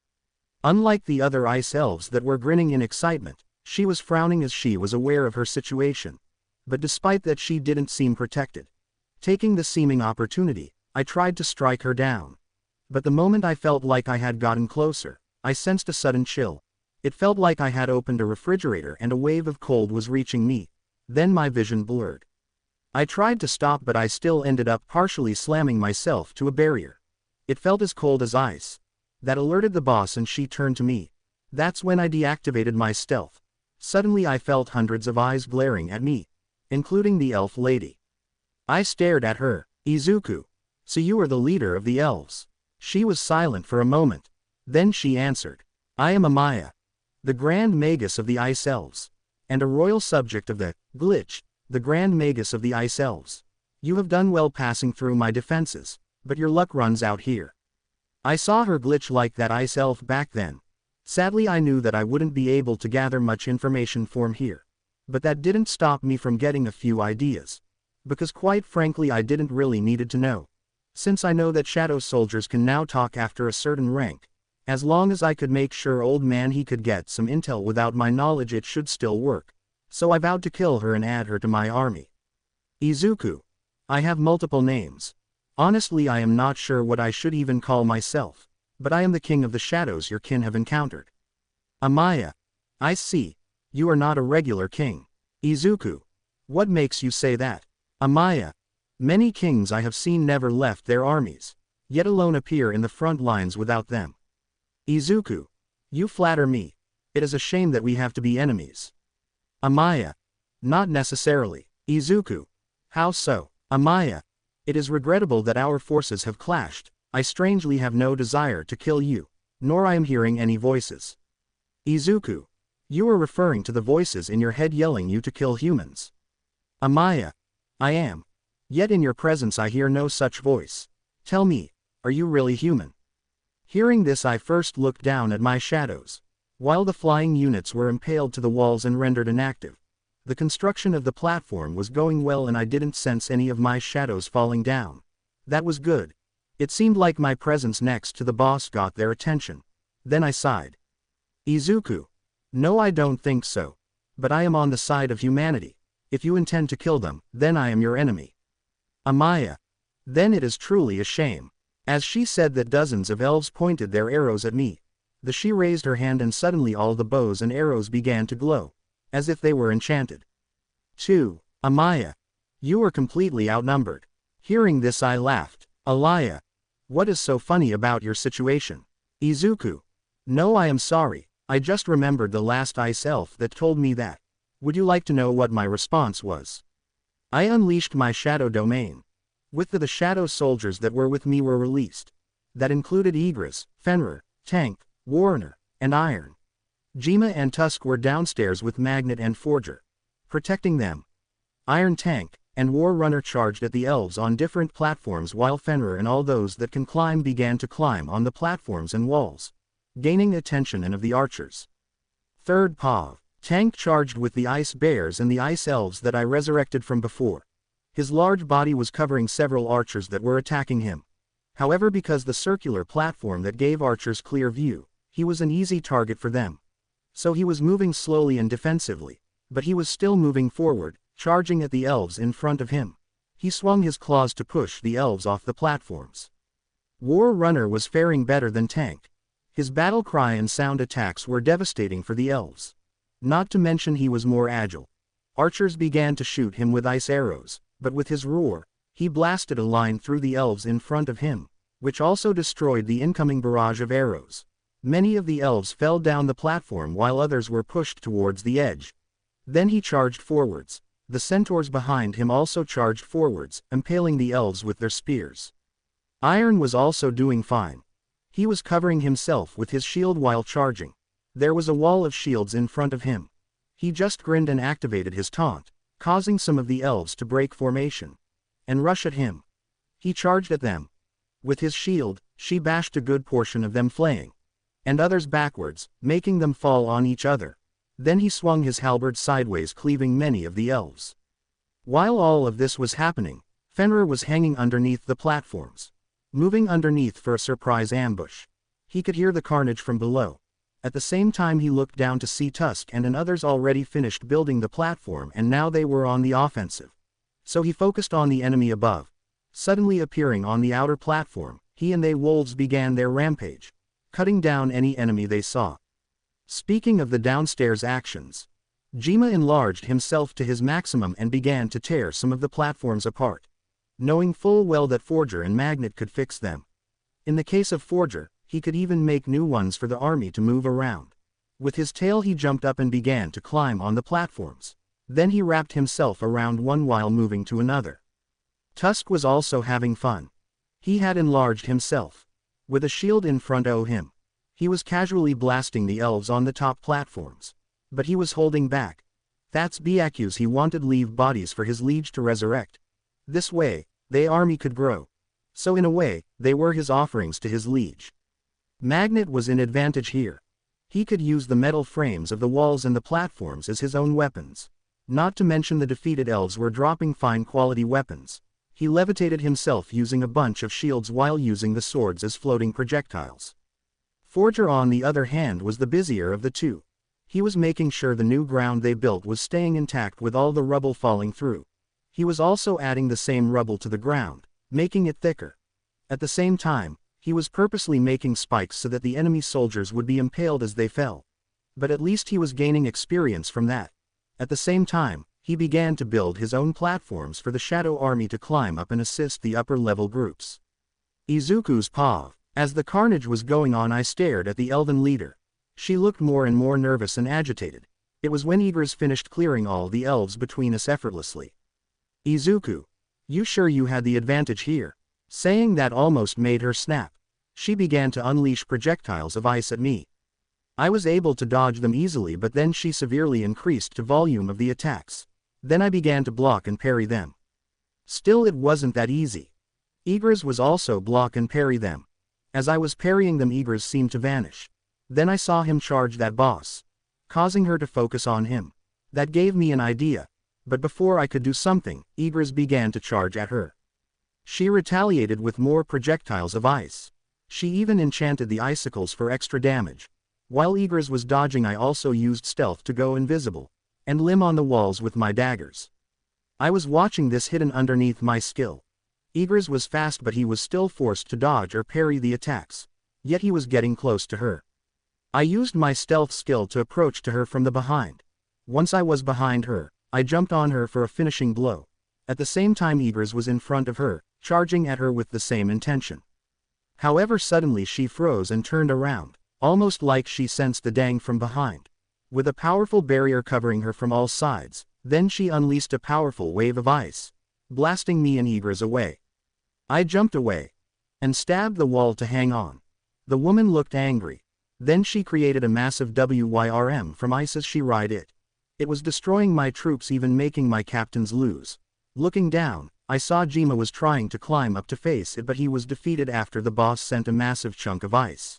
A: Unlike the other ice elves that were grinning in excitement, she was frowning as she was aware of her situation. But despite that, she didn't seem protected. Taking the seeming opportunity, I tried to strike her down. But the moment I felt like I had gotten closer, I sensed a sudden chill. It felt like I had opened a refrigerator and a wave of cold was reaching me. Then my vision blurred. I tried to stop, but I still ended up partially slamming myself to a barrier. It felt as cold as ice. That alerted the boss and she turned to me. That's when I deactivated my stealth. Suddenly I felt hundreds of eyes glaring at me, including the elf lady. I stared at her. Izuku, so you are the leader of the elves? She was silent for a moment. Then she answered. I am Amaya, the Grand Magus of the Ice Elves, and a royal subject of the Glitch, the Grand Magus of the Ice Elves. You have done well passing through my defenses, but your luck runs out here. I saw her glitch like that ice elf back then. Sadly, I knew that I wouldn't be able to gather much information from here. But that didn't stop me from getting a few ideas. Because quite frankly, I didn't really needed to know. Since I know that shadow soldiers can now talk after a certain rank, as long as I could make sure old man he could get some intel without my knowledge, it should still work. So I vowed to kill her and add her to my army. Izuku, I have multiple names. Honestly, I am not sure what I should even call myself, but I am the king of the shadows your kin have encountered. Amaya, I see. You are not a regular king. Izuku, what makes you say that? Amaya, many kings I have seen never left their armies, yet alone appear in the front lines without them. Izuku, you flatter me. It is a shame that we have to be enemies. Amaya, not necessarily. Izuku, how so? Amaya, it is regrettable that our forces have clashed. I strangely have no desire to kill you, nor I am hearing any voices. Izuku. You are referring to the voices in your head yelling you to kill humans. Amaya. I am. Yet in your presence I hear no such voice. Tell me, are you really human? Hearing this I first looked down at my shadows. While the flying units were impaled to the walls and rendered inactive, the construction of the platform was going well and I didn't sense any of my shadows falling down. That was good. It seemed like my presence next to the boss got their attention. Then I sighed. Izuku. No, I don't think so. But I am on the side of humanity. If you intend to kill them, then I am your enemy. Amaya. Then it is truly a shame. As she said that, dozens of elves pointed their arrows at me. She raised her hand and suddenly all the bows and arrows began to glow, as if they were enchanted. 2. Amaya. You are completely outnumbered. Hearing this I laughed. Alaya. What is so funny about your situation? Izuku. No, I am sorry, I just remembered the last ice elf that told me that. Would you like to know what my response was? I unleashed my shadow domain. With the shadow soldiers that were with me were released. That included Igris, Fenrir, Tank, Warner, and Iron. Jima and Tusk were downstairs with Magnet and Forger, protecting them. Iron Tank and War Runner charged at the elves on different platforms while Fenrir and all those that can climb began to climb on the platforms and walls, gaining attention and of the archers. Third Pav. Tank charged with the ice bears and the ice elves that I resurrected from before. His large body was covering several archers that were attacking him. However, because the circular platform that gave archers clear view, he was an easy target for them. So he was moving slowly and defensively, but he was still moving forward, charging at the elves in front of him. He swung his claws to push the elves off the platforms. War Runner was faring better than Tank. His battle cry and sound attacks were devastating for the elves. Not to mention he was more agile. Archers began to shoot him with ice arrows, but with his roar, he blasted a line through the elves in front of him, which also destroyed the incoming barrage of arrows. Many of the elves fell down the platform while others were pushed towards the edge. Then he charged forwards. The centaurs behind him also charged forwards, impaling the elves with their spears. Iron was also doing fine. He was covering himself with his shield while charging. There was a wall of shields in front of him. He just grinned and activated his taunt, causing some of the elves to break formation and rush at him. He charged at them. With his shield, she bashed a good portion of them flaying, and others backwards, making them fall on each other. Then he swung his halberd sideways, cleaving many of the elves. While all of this was happening, Fenrir was hanging underneath the platforms, moving underneath for a surprise ambush. He could hear the carnage from below. At the same time he looked down to see Tusk and others already finished building the platform and now they were on the offensive. So he focused on the enemy above. Suddenly appearing on the outer platform, he and they wolves began their rampage, cutting down any enemy they saw. Speaking of the downstairs actions, Jima enlarged himself to his maximum and began to tear some of the platforms apart, knowing full well that Forger and Magnet could fix them. In the case of Forger, he could even make new ones for the army to move around. With his tail he jumped up and began to climb on the platforms. Then he wrapped himself around one while moving to another. Tusk was also having fun. He had enlarged himself. With a shield in front of him, he was casually blasting the elves on the top platforms. But he was holding back. That's bnha's he wanted leave bodies for his liege to resurrect. This way, the army could grow. So in a way, they were his offerings to his liege. Magnet was in advantage here. He could use the metal frames of the walls and the platforms as his own weapons. Not to mention the defeated elves were dropping fine quality weapons. He levitated himself using a bunch of shields while using the swords as floating projectiles. Forger on the other hand was the busier of the two. He was making sure the new ground they built was staying intact with all the rubble falling through. He was also adding the same rubble to the ground, making it thicker. At the same time, he was purposely making spikes so that the enemy soldiers would be impaled as they fell. But at least he was gaining experience from that. At the same time, he began to build his own platforms for the Shadow Army to climb up and assist the upper-level groups. Izuku's paw. As the carnage was going on I stared at the elven leader. She looked more and more nervous and agitated. It was when Igris finished clearing all the elves between us effortlessly. Izuku. You sure you had the advantage here? Saying that almost made her snap. She began to unleash projectiles of ice at me. I was able to dodge them easily, but then she severely increased the volume of the attacks. Then I began to block and parry them. Still, it wasn't that easy. Igris was also block and parry them. As I was parrying them, Igris seemed to vanish. Then I saw him charge that boss, causing her to focus on him. That gave me an idea. But before I could do something, Igris began to charge at her. She retaliated with more projectiles of ice. She even enchanted the icicles for extra damage. While Igris was dodging, I also used stealth to go invisible, and limb on the walls with my daggers. I was watching this hidden underneath my skill. Igris was fast, but he was still forced to dodge or parry the attacks. Yet he was getting close to her. I used my stealth skill to approach to her from the behind. Once I was behind her, I jumped on her for a finishing blow. At the same time, Igris was in front of her, charging at her with the same intention. However, suddenly she froze and turned around, almost like she sensed the dang from behind. With a powerful barrier covering her from all sides, then she unleashed a powerful wave of ice, blasting me and Igris away. I jumped away and stabbed the wall to hang on. The woman looked angry. Then she created a massive Wyrm from ice as she ride it. It was destroying my troops, even making my captains lose. Looking down, I saw Jima was trying to climb up to face it, but he was defeated after the boss sent a massive chunk of ice.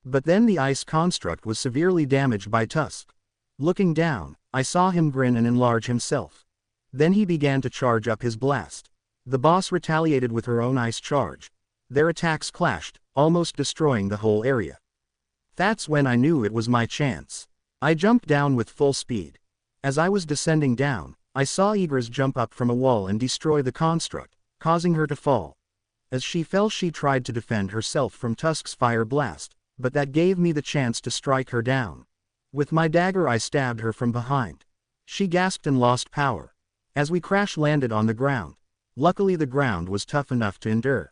A: But then the ice construct was severely damaged by Tusk. Looking down, I saw him grin and enlarge himself. Then he began to charge up his blast. The boss retaliated with her own ice charge. Their attacks clashed, almost destroying the whole area. That's when I knew it was my chance. I jumped down with full speed. As I was descending down, I saw Igris jump up from a wall and destroy the construct, causing her to fall. As she fell, she tried to defend herself from Tusk's fire blast, but that gave me the chance to strike her down. With my dagger I stabbed her from behind. She gasped and lost power. As we crash-landed on the ground. Luckily the ground was tough enough to endure.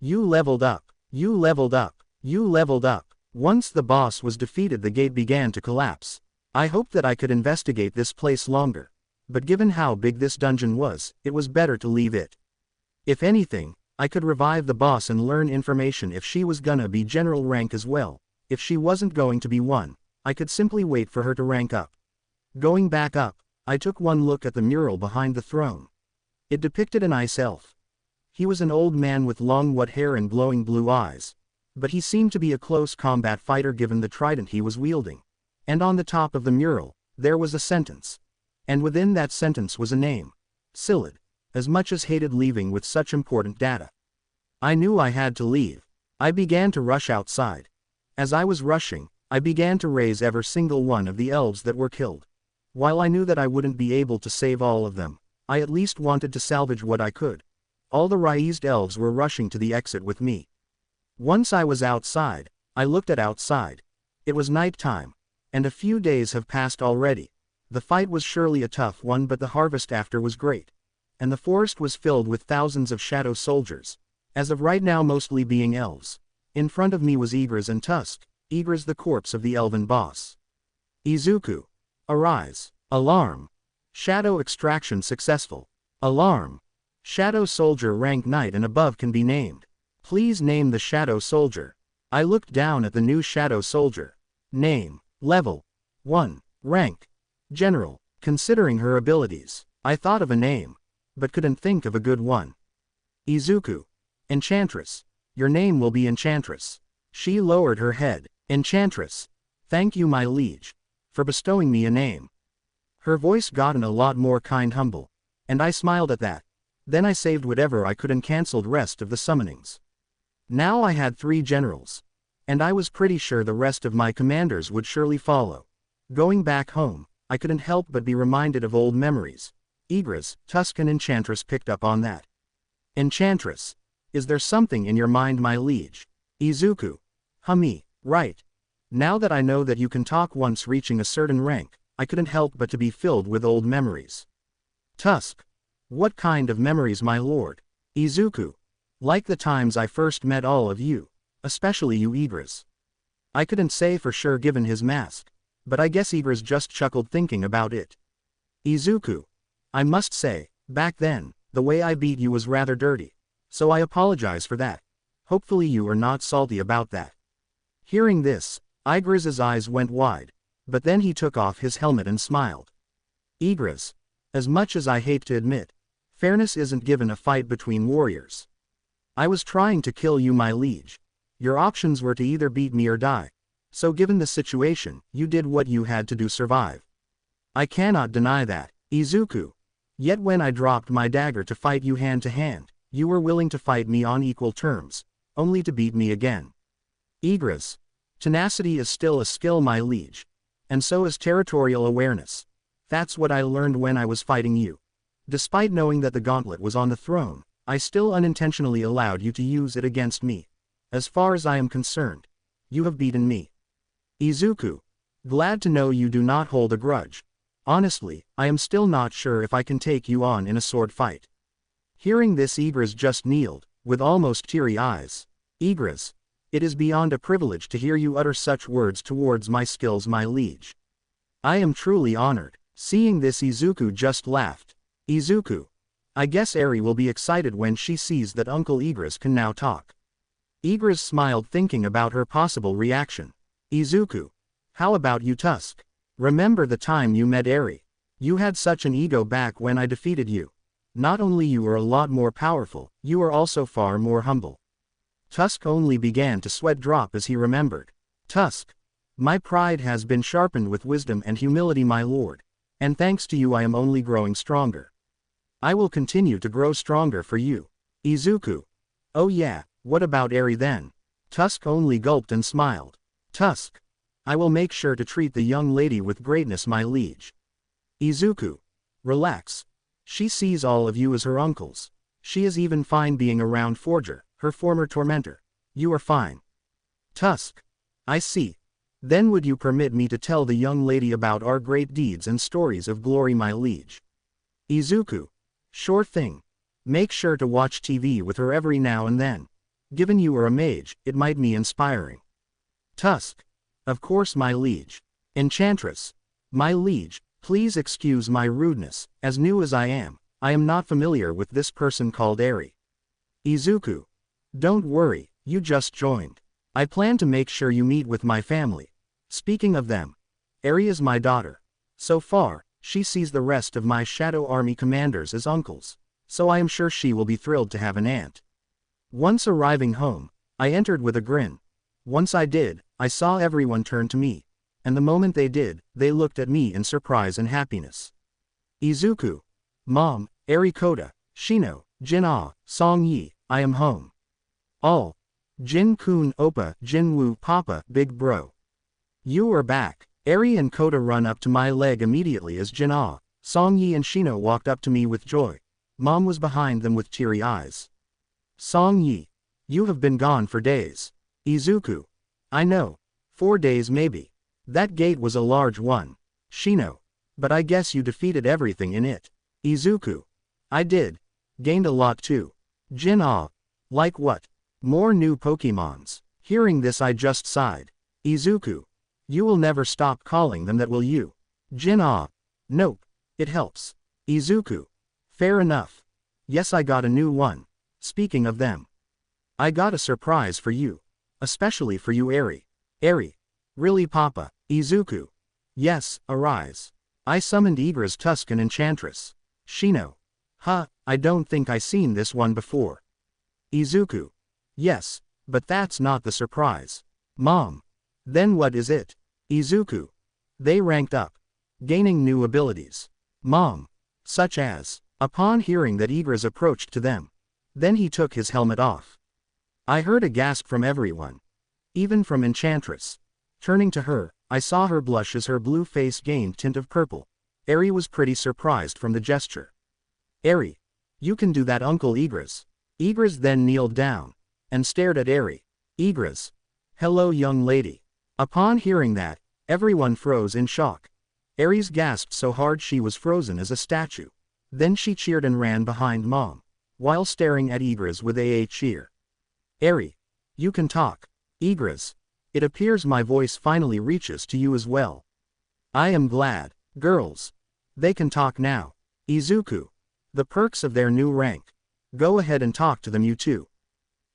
A: You leveled up. You leveled up. You leveled up. Once the boss was defeated, the gate began to collapse. I hoped that I could investigate this place longer. But given how big this dungeon was, it was better to leave it. If anything, I could revive the boss and learn information if she was gonna be general rank as well. If she wasn't going to be one, I could simply wait for her to rank up. Going back up, I took one look at the mural behind the throne. It depicted an ice elf. He was an old man with long white hair and glowing blue eyes. But he seemed to be a close combat fighter given the trident he was wielding. And on the top of the mural, there was a sentence. And within that sentence was a name. Silid. As much as hated leaving with such important data. I knew I had to leave. I began to rush outside. As I was rushing, I began to raise every single one of the elves that were killed. While I knew that I wouldn't be able to save all of them, I at least wanted to salvage what I could. All the raised elves were rushing to the exit with me. Once I was outside, I looked at outside. It was night time. And a few days have passed already. The fight was surely a tough one, but the harvest after was great. And the forest was filled with thousands of shadow soldiers. As of right now, mostly being elves. In front of me was Igris and Tusk. Igris the corpse of the elven boss. Izuku. Arise. Alarm. Shadow extraction successful. Alarm. Shadow soldier rank knight and above can be named. Please name the shadow soldier. I looked down at the new shadow soldier. Name. Level. 1. Rank. General. Considering her abilities, I thought of a name, but couldn't think of a good one. Izuku. Enchantress. Your name will be Enchantress. She lowered her head. Enchantress. Thank you, my liege, for bestowing me a name. Her voice gotten a lot more kind, humble, and I smiled at that. Then I saved whatever I could and cancelled rest of the summonings. Now I had 3 generals, and I was pretty sure the rest of my commanders would surely follow. Going back home, I couldn't help but be reminded of old memories. Igris, Tusk and Enchantress picked up on that. Enchantress. Is there something in your mind, my liege? Izuku. Hummy. Right. Now that I know that you can talk once reaching a certain rank, I couldn't help but to be filled with old memories. Tusk. What kind of memories, my lord? Izuku. Like the times I first met all of you, especially you, Igris. I couldn't say for sure given his mask, but I guess Igris just chuckled thinking about it. Izuku. I must say, back then, the way I beat you was rather dirty, so I apologize for that. Hopefully you are not salty about that. Hearing this, Igris's eyes went wide. But then he took off his helmet and smiled. Igris. As much as I hate to admit, fairness isn't given a fight between warriors. I was trying to kill you, my liege. Your options were to either beat me or die. So given the situation, you did what you had to do, survive. I cannot deny that, Izuku. Yet when I dropped my dagger to fight you hand to hand, you were willing to fight me on equal terms, only to beat me again. Igris. Tenacity is still a skill, my liege. And so is territorial awareness. That's what I learned when I was fighting you. Despite knowing that the gauntlet was on the throne, I still unintentionally allowed you to use it against me. As far as I am concerned, you have beaten me. Izuku. Glad to know you do not hold a grudge. Honestly, I am still not sure if I can take you on in a sword fight. Hearing this, Igris just kneeled, with almost teary eyes. Igris. It is beyond a privilege to hear you utter such words towards my skills, my liege. I am truly honored. Seeing this, Izuku just laughed. Izuku. I guess Eri will be excited when she sees that Uncle Igris can now talk. Igris smiled, thinking about her possible reaction. Izuku. How about you, Tusk? Remember the time you met Eri? You had such an ego back when I defeated you. Not only you were a lot more powerful, you were also far more humble. Tusk only began to sweat drop as he remembered. Tusk. My pride has been sharpened with wisdom and humility, my lord. And thanks to you I am only growing stronger. I will continue to grow stronger for you. Izuku. Oh yeah, what about Eri then? Tusk only gulped and smiled. Tusk. I will make sure to treat the young lady with greatness, my liege. Izuku. Relax. She sees all of you as her uncles. She is even fine being around Forger, her former tormentor. You are fine. Tusk. I see. Then would you permit me to tell the young lady about our great deeds and stories of glory, my liege? Izuku. Sure thing. Make sure to watch TV with her every now and then. Given you are a mage, it might be inspiring. Tusk. Of course, my liege. Enchantress. My liege, please excuse my rudeness. As new as I am not familiar with this person called Eri. Izuku. Don't worry, you just joined. I plan to make sure you meet with my family. Speaking of them, Eri is my daughter. So far, she sees the rest of my Shadow Army commanders as uncles, so I am sure she will be thrilled to have an aunt. Once arriving home, I entered with a grin. Once I did, I saw everyone turn to me, and the moment they did, they looked at me in surprise and happiness. Izuku. Mom, Eri Kota, Shino, Jin-ah, Song-yi, I am home. All. Jin-kun, Oppa, Jin-woo, Papa, big bro. You are back. Eri and Kota run up to my leg immediately as Jin-ah, Song-yi and Shino walked up to me with joy. Mom was behind them with teary eyes. Song-yi. You have been gone for days. Izuku. I know. 4 days maybe. That gate was a large one. Shino. But I guess you defeated everything in it. Izuku. I did. Gained a lot too. Jin-ah. Like what? More new Pokemons. Hearing this I just sighed. Izuku. You will never stop calling them that, will you? Jin-ah. Nope. It helps. Izuku. Fair enough. Yes, I got a new one. Speaking of them. I got a surprise for you. Especially for you, Eri. Eri. Really, Papa? Izuku. Yes, arise. I summoned Igris, Tuscan Enchantress. Shino. Huh, I don't think I seen this one before. Izuku. Yes, but that's not the surprise. Mom. Then what is it? Izuku. They ranked up. Gaining new abilities. Mom. Such as. Upon hearing that, Igris approached to them. Then he took his helmet off. I heard a gasp from everyone. Even from Enchantress. Turning to her, I saw her blush as her blue face gained tint of purple. Eri was pretty surprised from the gesture. Eri. You can do that, Uncle Igris. Igris then kneeled down. And stared at Eri. Igris. Hello, young lady. Upon hearing that, everyone froze in shock. Aries gasped so hard she was frozen as a statue. Then she cheered and ran behind Mom, while staring at Igris with a cheer. Eri. You can talk. Igris. It appears my voice finally reaches to you as well. I am glad. Girls. They can talk now. Izuku. The perks of their new rank. Go ahead and talk to them, you two.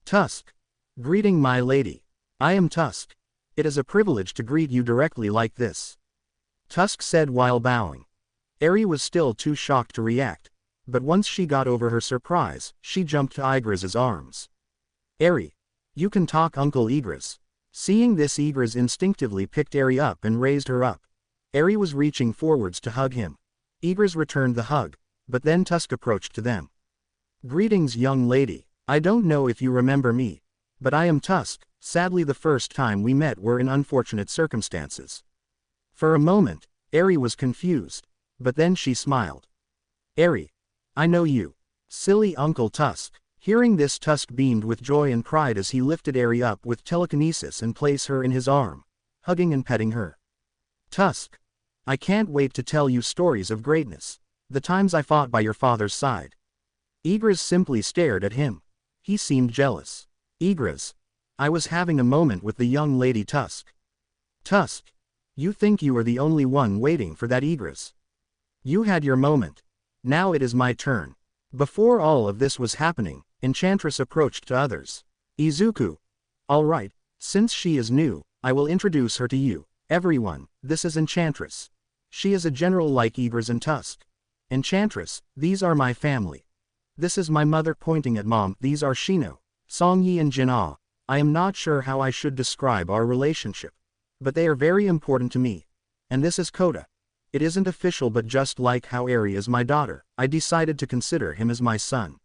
A: Tusk. Greeting, my lady. I am Tusk. It is a privilege to greet you directly like this. Tusk said while bowing. Eri was still too shocked to react, but once she got over her surprise, she jumped to Igris's arms. Eri, you can talk, Uncle Igris. Seeing this, Igris instinctively picked Eri up and raised her up. Eri was reaching forwards to hug him. Igris returned the hug, but then Tusk approached to them. Greetings, young lady. I don't know if you remember me, but I am Tusk. Sadly, the first time we met were in unfortunate circumstances. For a moment, Eri was confused, but then she smiled. Eri, I know you. Silly Uncle Tusk. Hearing this, Tusk beamed with joy and pride as he lifted Eri up with telekinesis and placed her in his arm, hugging and petting her. Tusk, I can't wait to tell you stories of greatness. The times I fought by your father's side. Igris simply stared at him. He seemed jealous. Igris, I was having a moment with the young lady Tusk. Tusk, you think you are the only one waiting for that, Igris? You had your moment. Now it is my turn. Before all of this was happening, Enchantress approached to others. Izuku. Alright, since she is new, I will introduce her to you. Everyone, this is Enchantress. She is a general like Igris and Tusk. Enchantress, these are my family. This is my mother, pointing at Mom. These are Shino, Songyi and Jinna. I am not sure how I should describe our relationship, but they are very important to me. And this is Kota. It isn't official, but just like how Eri is my daughter, I decided to consider him as my son.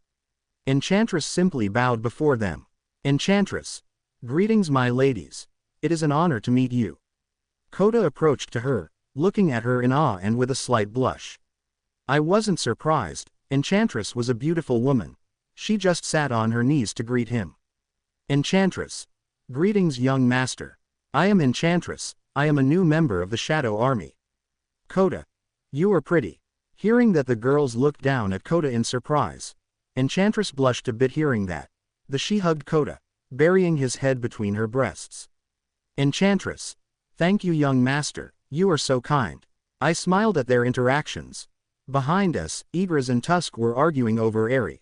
A: Enchantress simply bowed before them. Enchantress. Greetings, my ladies. It is an honor to meet you. Kota approached to her, looking at her in awe and with a slight blush. I wasn't surprised. Enchantress was a beautiful woman. She just sat on her knees to greet him. Enchantress. Greetings, young master. I am Enchantress. I am a new member of the Shadow Army. Kota. You are pretty. Hearing that, the girls looked down at Kota in surprise. Enchantress blushed a bit hearing that. She hugged Kota, burying his head between her breasts. Enchantress. Thank you, young master. You are so kind. I smiled at their interactions. Behind us, Igris and Tusk were arguing over Eri.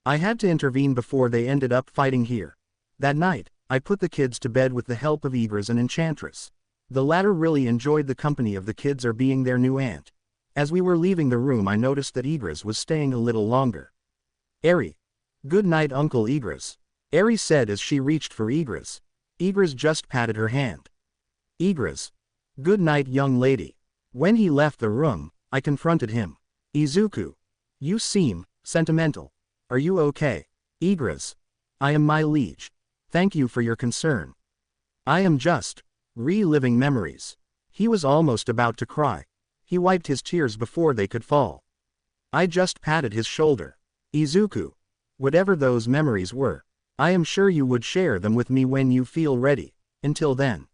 A: I had to intervene before they ended up fighting here. That night, I put the kids to bed with the help of Igris and Enchantress. The latter really enjoyed the company of the kids, or being their new aunt. As we were leaving the room, I noticed that Igris was staying a little longer. Eri. Good night, Uncle Igris. Eri said as she reached for Igris. Igris just patted her hand. Igris. Good night, young lady. When he left the room, I confronted him. Izuku. You seem sentimental. Are you okay? Igris. I am, my liege. Thank you for your concern. I am just reliving memories. He was almost about to cry. He wiped his tears before they could fall. I just patted his shoulder. Izuku. Whatever those memories were, I am sure you would share them with me when you feel ready. Until then,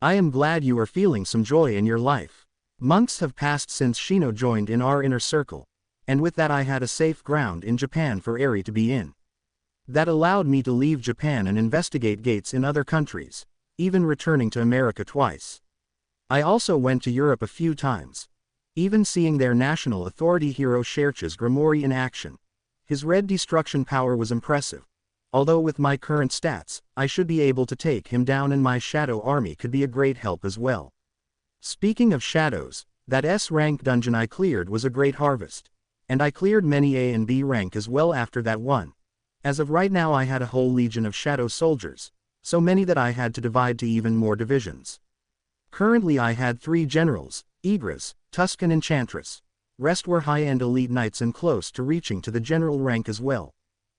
A: I am glad you are feeling some joy in your life. Months have passed since Shino joined in our inner circle, and with that I had a safe ground in Japan for Eri to be in. That allowed me to leave Japan and investigate gates in other countries, even returning to America twice. I also went to Europe a few times, even seeing their national authority hero Sherch's Grimoire in action. His red destruction power was impressive. Although with my current stats, I should be able to take him down, and my shadow army could be a great help as well. Speaking of shadows, that S-rank dungeon I cleared was a great harvest. And I cleared many A and B rank as well after that one. As of right now, I had a whole legion of shadow soldiers, so many that I had to divide to even more divisions. Currently I had 3 generals, Igris, Tusk and Enchantress. Rest were high-end elite knights and close to reaching to the general rank as well.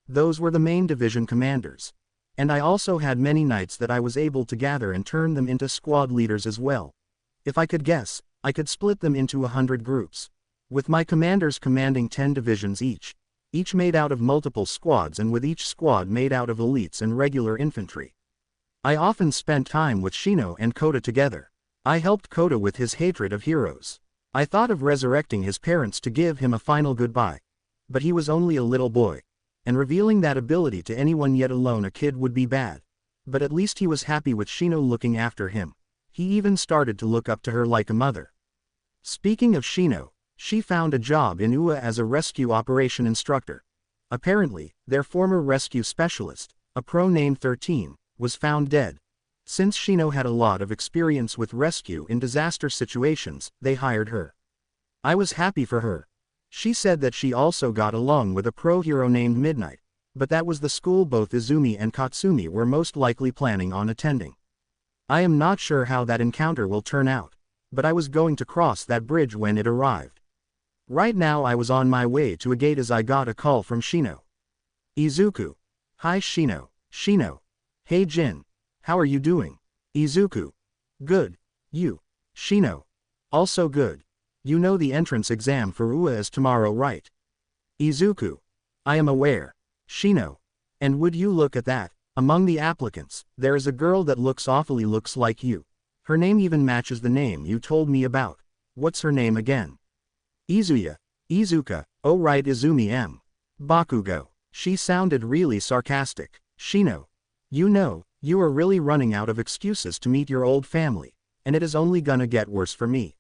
A: Those were the main division commanders. And I also had many knights that I was able to gather and turn them into squad leaders as well. If I could guess, I could split them into 100 groups. With my commanders commanding 10 divisions each made out of multiple squads, and with each squad made out of elites and regular infantry. I often spent time with Shino and Kota together. I helped Kota with his hatred of heroes. I thought of resurrecting his parents to give him a final goodbye. But he was only a little boy, and revealing that ability to anyone, yet alone a kid, would be bad. But at least he was happy with Shino looking after him. He even started to look up to her like a mother. Speaking of Shino, she found a job in UA as a rescue operation instructor. Apparently, their former rescue specialist, a pro named 13, was found dead. Since Shino had a lot of experience with rescue in disaster situations, they hired her. I was happy for her. She said that she also got along with a pro hero named Midnight, but that was the school both Izumi and Katsumi were most likely planning on attending. I am not sure how that encounter will turn out, but I was going to cross that bridge when it arrived. Right now I was on my way to a gate as I got a call from Shino. Izuku. Hi Shino. Shino. Hey Jin. How are you doing? Izuku. Good. You. Shino. Also good. You know the entrance exam for UA is tomorrow, right? Izuku. I am aware. Shino. And would you look at that, among the applicants, there is a girl that looks like you. Her name even matches the name you told me about. What's her name again? Izuya. Izuka. Oh right, Izumi M. Bakugo. She sounded really sarcastic. Shino. You know, you are really running out of excuses to meet your old family, and it is only gonna get worse for me.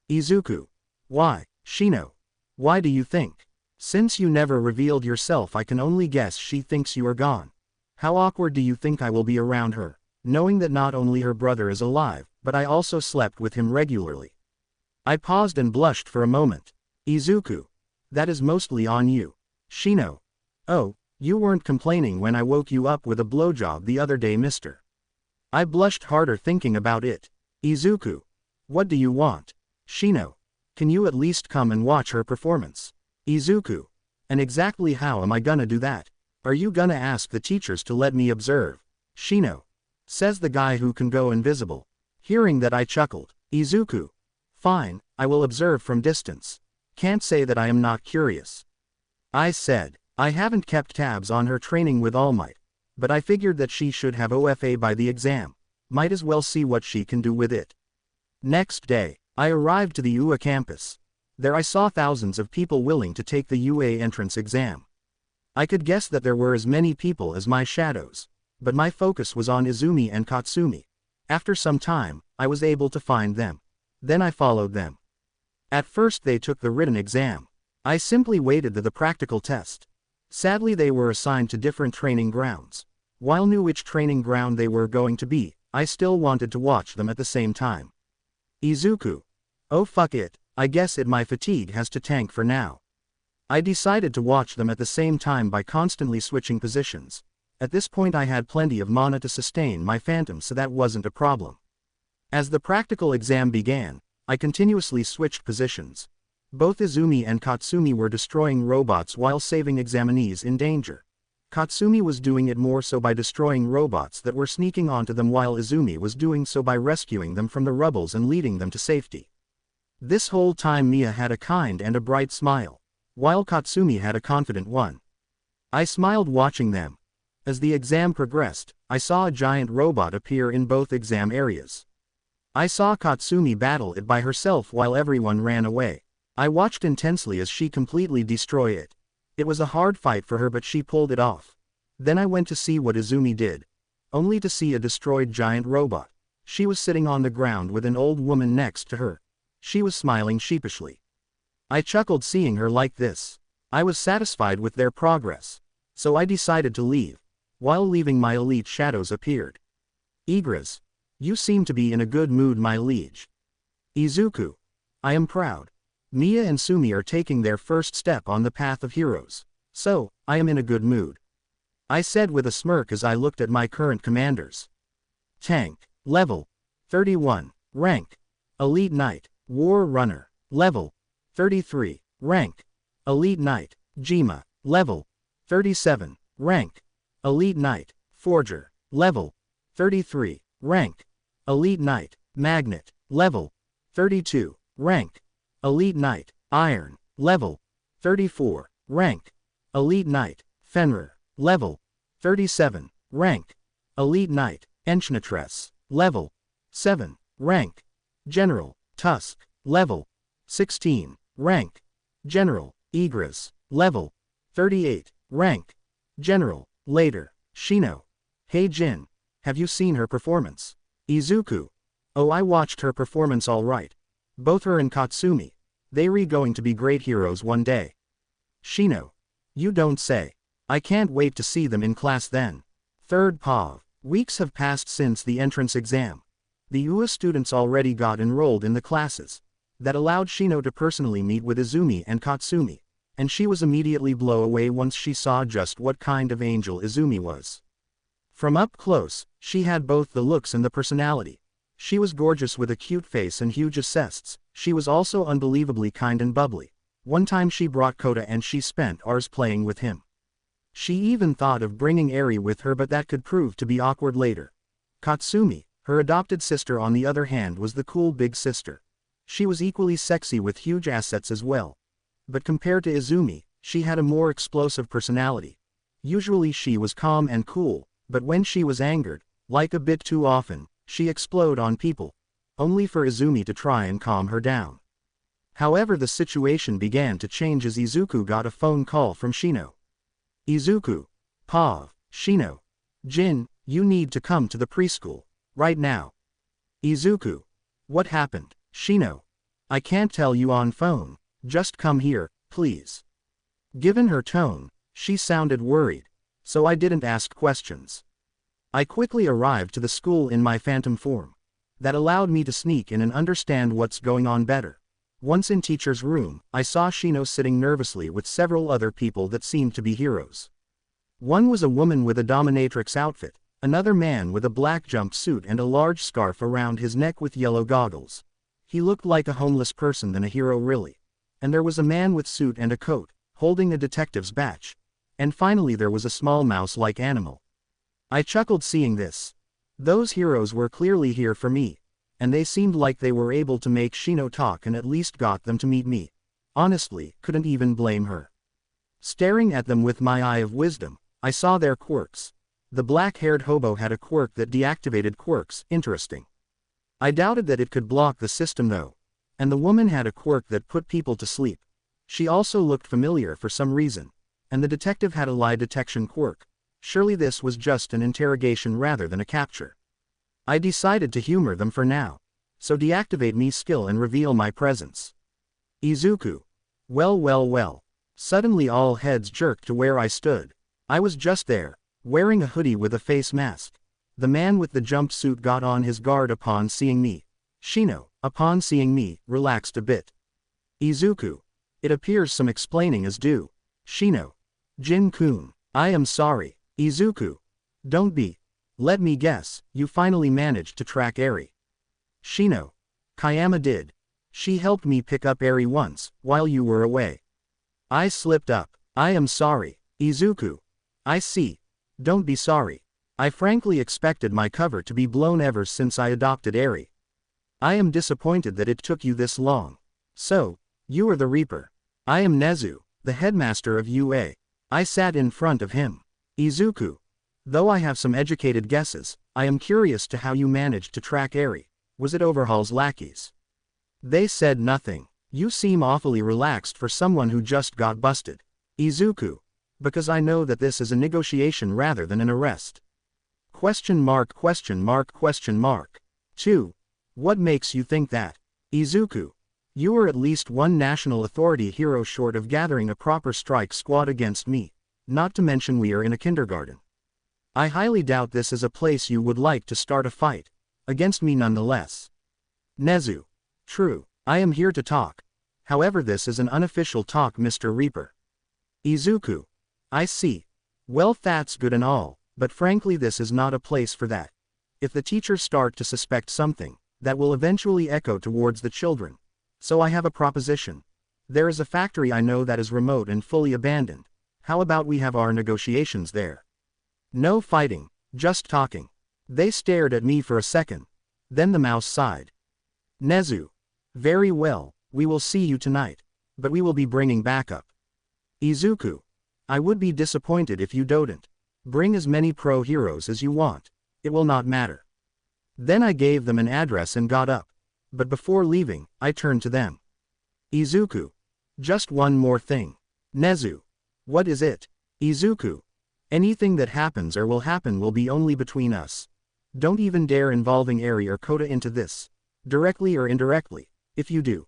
A: Izuku. Why, Shino? Why do you think? Since you never revealed yourself, I can only guess she thinks you are gone. How awkward do you think I will be around her, knowing that not only her brother is alive, but I also slept with him regularly? I paused and blushed for a moment. Izuku. That is mostly on you. Shino. Oh, you weren't complaining when I woke you up with a blowjob the other day, mister. I blushed harder thinking about it. Izuku. What do you want? Shino. Can you at least come and watch her performance? Izuku. And exactly how am I gonna do that? Are you gonna ask the teachers to let me observe? Shino. Says the guy who can go invisible. Hearing that I chuckled. Izuku. Fine, I will observe from distance. Can't say that I am not curious. I said, I haven't kept tabs on her training with All Might, but I figured that she should have OFA by the exam. Might as well see what she can do with it. Next day, I arrived to the UA campus. There I saw thousands of people willing to take the UA entrance exam. I could guess that there were as many people as my shadows, but my focus was on Izumi and Katsumi. After some time, I was able to find them. Then I followed them. At first they took the written exam. I simply waited the practical test. Sadly they were assigned to different training grounds. While knew which training ground they were going to be, I still wanted to watch them at the same time. Izuku. Oh fuck it, I guess my fatigue has to tank for now. I decided to watch them at the same time by constantly switching positions. At this point I had plenty of mana to sustain my phantom, so that wasn't a problem. As the practical exam began, I continuously switched positions. Both Izumi and Katsumi were destroying robots while saving examinees in danger. Katsumi was doing it more so by destroying robots that were sneaking onto them, while Izumi was doing so by rescuing them from the rubbles and leading them to safety. This whole time Mia had a kind and a bright smile, while Katsumi had a confident one. I smiled watching them. As the exam progressed, I saw a giant robot appear in both exam areas. I saw Katsumi battle it by herself while everyone ran away. I watched intensely as she completely destroyed it. It was a hard fight for her, but she pulled it off. Then I went to see what Izumi did. Only to see a destroyed giant robot. She was sitting on the ground with an old woman next to her. She was smiling sheepishly. I chuckled seeing her like this. I was satisfied with their progress. So I decided to leave. While leaving, my elite shadows appeared. Igras. You seem to be in a good mood, my liege. Izuku. I am proud. Mia and Sumi are taking their first step on the path of heroes. So, I am in a good mood. I said with a smirk as I looked at my current commanders. Tank. Level 31. Rank. Elite Knight. War Runner. Level 33. Rank. Elite Knight. Jima. Level 37. Rank. Elite Knight. Forger. Level 33. Rank. Elite Knight. Magnet. Level 32. Rank. Elite Knight. Iron. Level 34. Rank. Elite Knight. Fenrir. Level 37. Rank. Elite Knight. Enchantress. Level 7. Rank. General. Tusk. Level 16. Rank. General. Igras. Level 38. Rank. General. Later. Shino. Hey Jin. Have you seen her performance? Izuku. Oh, I watched her performance alright. Both her and Katsumi. They're going to be great heroes one day. Shino. You don't say. I can't wait to see them in class then. Third Pav. Weeks have passed since the entrance exam. The UA students already got enrolled in the classes. That allowed Shino to personally meet with Izumi and Katsumi, and she was immediately blown away once she saw just what kind of angel Izumi was. From up close, she had both the looks and the personality. She was gorgeous with a cute face and huge chests. She was also unbelievably kind and bubbly. One time she brought Kota and she spent hours playing with him. She even thought of bringing Eri with her, but that could prove to be awkward later. Katsumi, her adopted sister on the other hand, was the cool big sister. She was equally sexy with huge assets as well. But compared to Izumi, she had a more explosive personality. Usually she was calm and cool, but when she was angered, like a bit too often, she exploded on people, only for Izumi to try and calm her down. However, the situation began to change as Izuku got a phone call from Shino. Izuku. Pav. Shino. Jin, you need to come to the preschool. Right now. Izuku. What happened? Shino. I can't tell you on phone. Just come here, please. Given her tone, she sounded worried, so I didn't ask questions. I quickly arrived to the school in my phantom form. That allowed me to sneak in and understand what's going on better. Once in teacher's room, I saw Shino sitting nervously with several other people that seemed to be heroes. One was a woman with a dominatrix outfit, another man with a black jumpsuit and a large scarf around his neck with yellow goggles. He looked like a homeless person than a hero really. And there was a man with suit and a coat, holding a detective's badge. And finally there was a small mouse-like animal. I chuckled seeing this. Those heroes were clearly here for me, and they seemed like they were able to make Shino talk and at least got them to meet me. Honestly, couldn't even blame her. Staring at them with my eye of wisdom, I saw their quirks. The black-haired hobo had a quirk that deactivated quirks, interesting. I doubted that it could block the system though. And the woman had a quirk that put people to sleep. She also looked familiar for some reason. And the detective had a lie detection quirk. Surely this was just an interrogation rather than a capture. I decided to humor them for now. So deactivate me skill and reveal my presence. Izuku. Well. Suddenly all heads jerked to where I stood. I was just there, wearing a hoodie with a face mask. The man with the jumpsuit got on his guard upon seeing me. Shino, upon seeing me, relaxed a bit. Izuku. It appears some explaining is due. Shino. Jin-kun. I am sorry. Izuku. Don't be. Let me guess, you finally managed to track Eri. Shino. Kayama did. She helped me pick up Eri once, while you were away. I slipped up. I am sorry. Izuku. I see. Don't be sorry. I frankly expected my cover to be blown ever since I adopted Eri. I am disappointed that it took you this long. So, you are the Reaper. I am Nezu, the headmaster of UA. I sat in front of him. Izuku. Though I have some educated guesses, I am curious to how you managed to track Eri. Was it Overhaul's lackeys? They said nothing. You seem awfully relaxed for someone who just got busted. Izuku. Because I know that this is a negotiation rather than an arrest. Question mark. 2. What makes you think that? Izuku. You are at least one national authority hero short of gathering a proper strike squad against me, not to mention we are in a kindergarten. I highly doubt this is a place you would like to start a fight. Against me nonetheless. Nezu. True, I am here to talk. However, this is an unofficial talk, Mr. Reaper. Izuku. I see. Well, that's good and all, but frankly this is not a place for that. If the teachers start to suspect something, that will eventually echo towards the children. So I have a proposition. There is a factory I know that is remote and fully abandoned. How about we have our negotiations there? No fighting, just talking. They stared at me for a second. Then the mouse sighed. Nezu. Very well, we will see you tonight. But we will be bringing backup. Izuku. I would be disappointed if you don't. Bring as many pro heroes as you want. It will not matter. Then I gave them an address and got up. But before leaving, I turned to them. Izuku. Just one more thing. Nezu. What is it? Izuku. Anything that happens or will happen will be only between us. Don't even dare involving Eri or Kota into this. Directly or indirectly. If you do,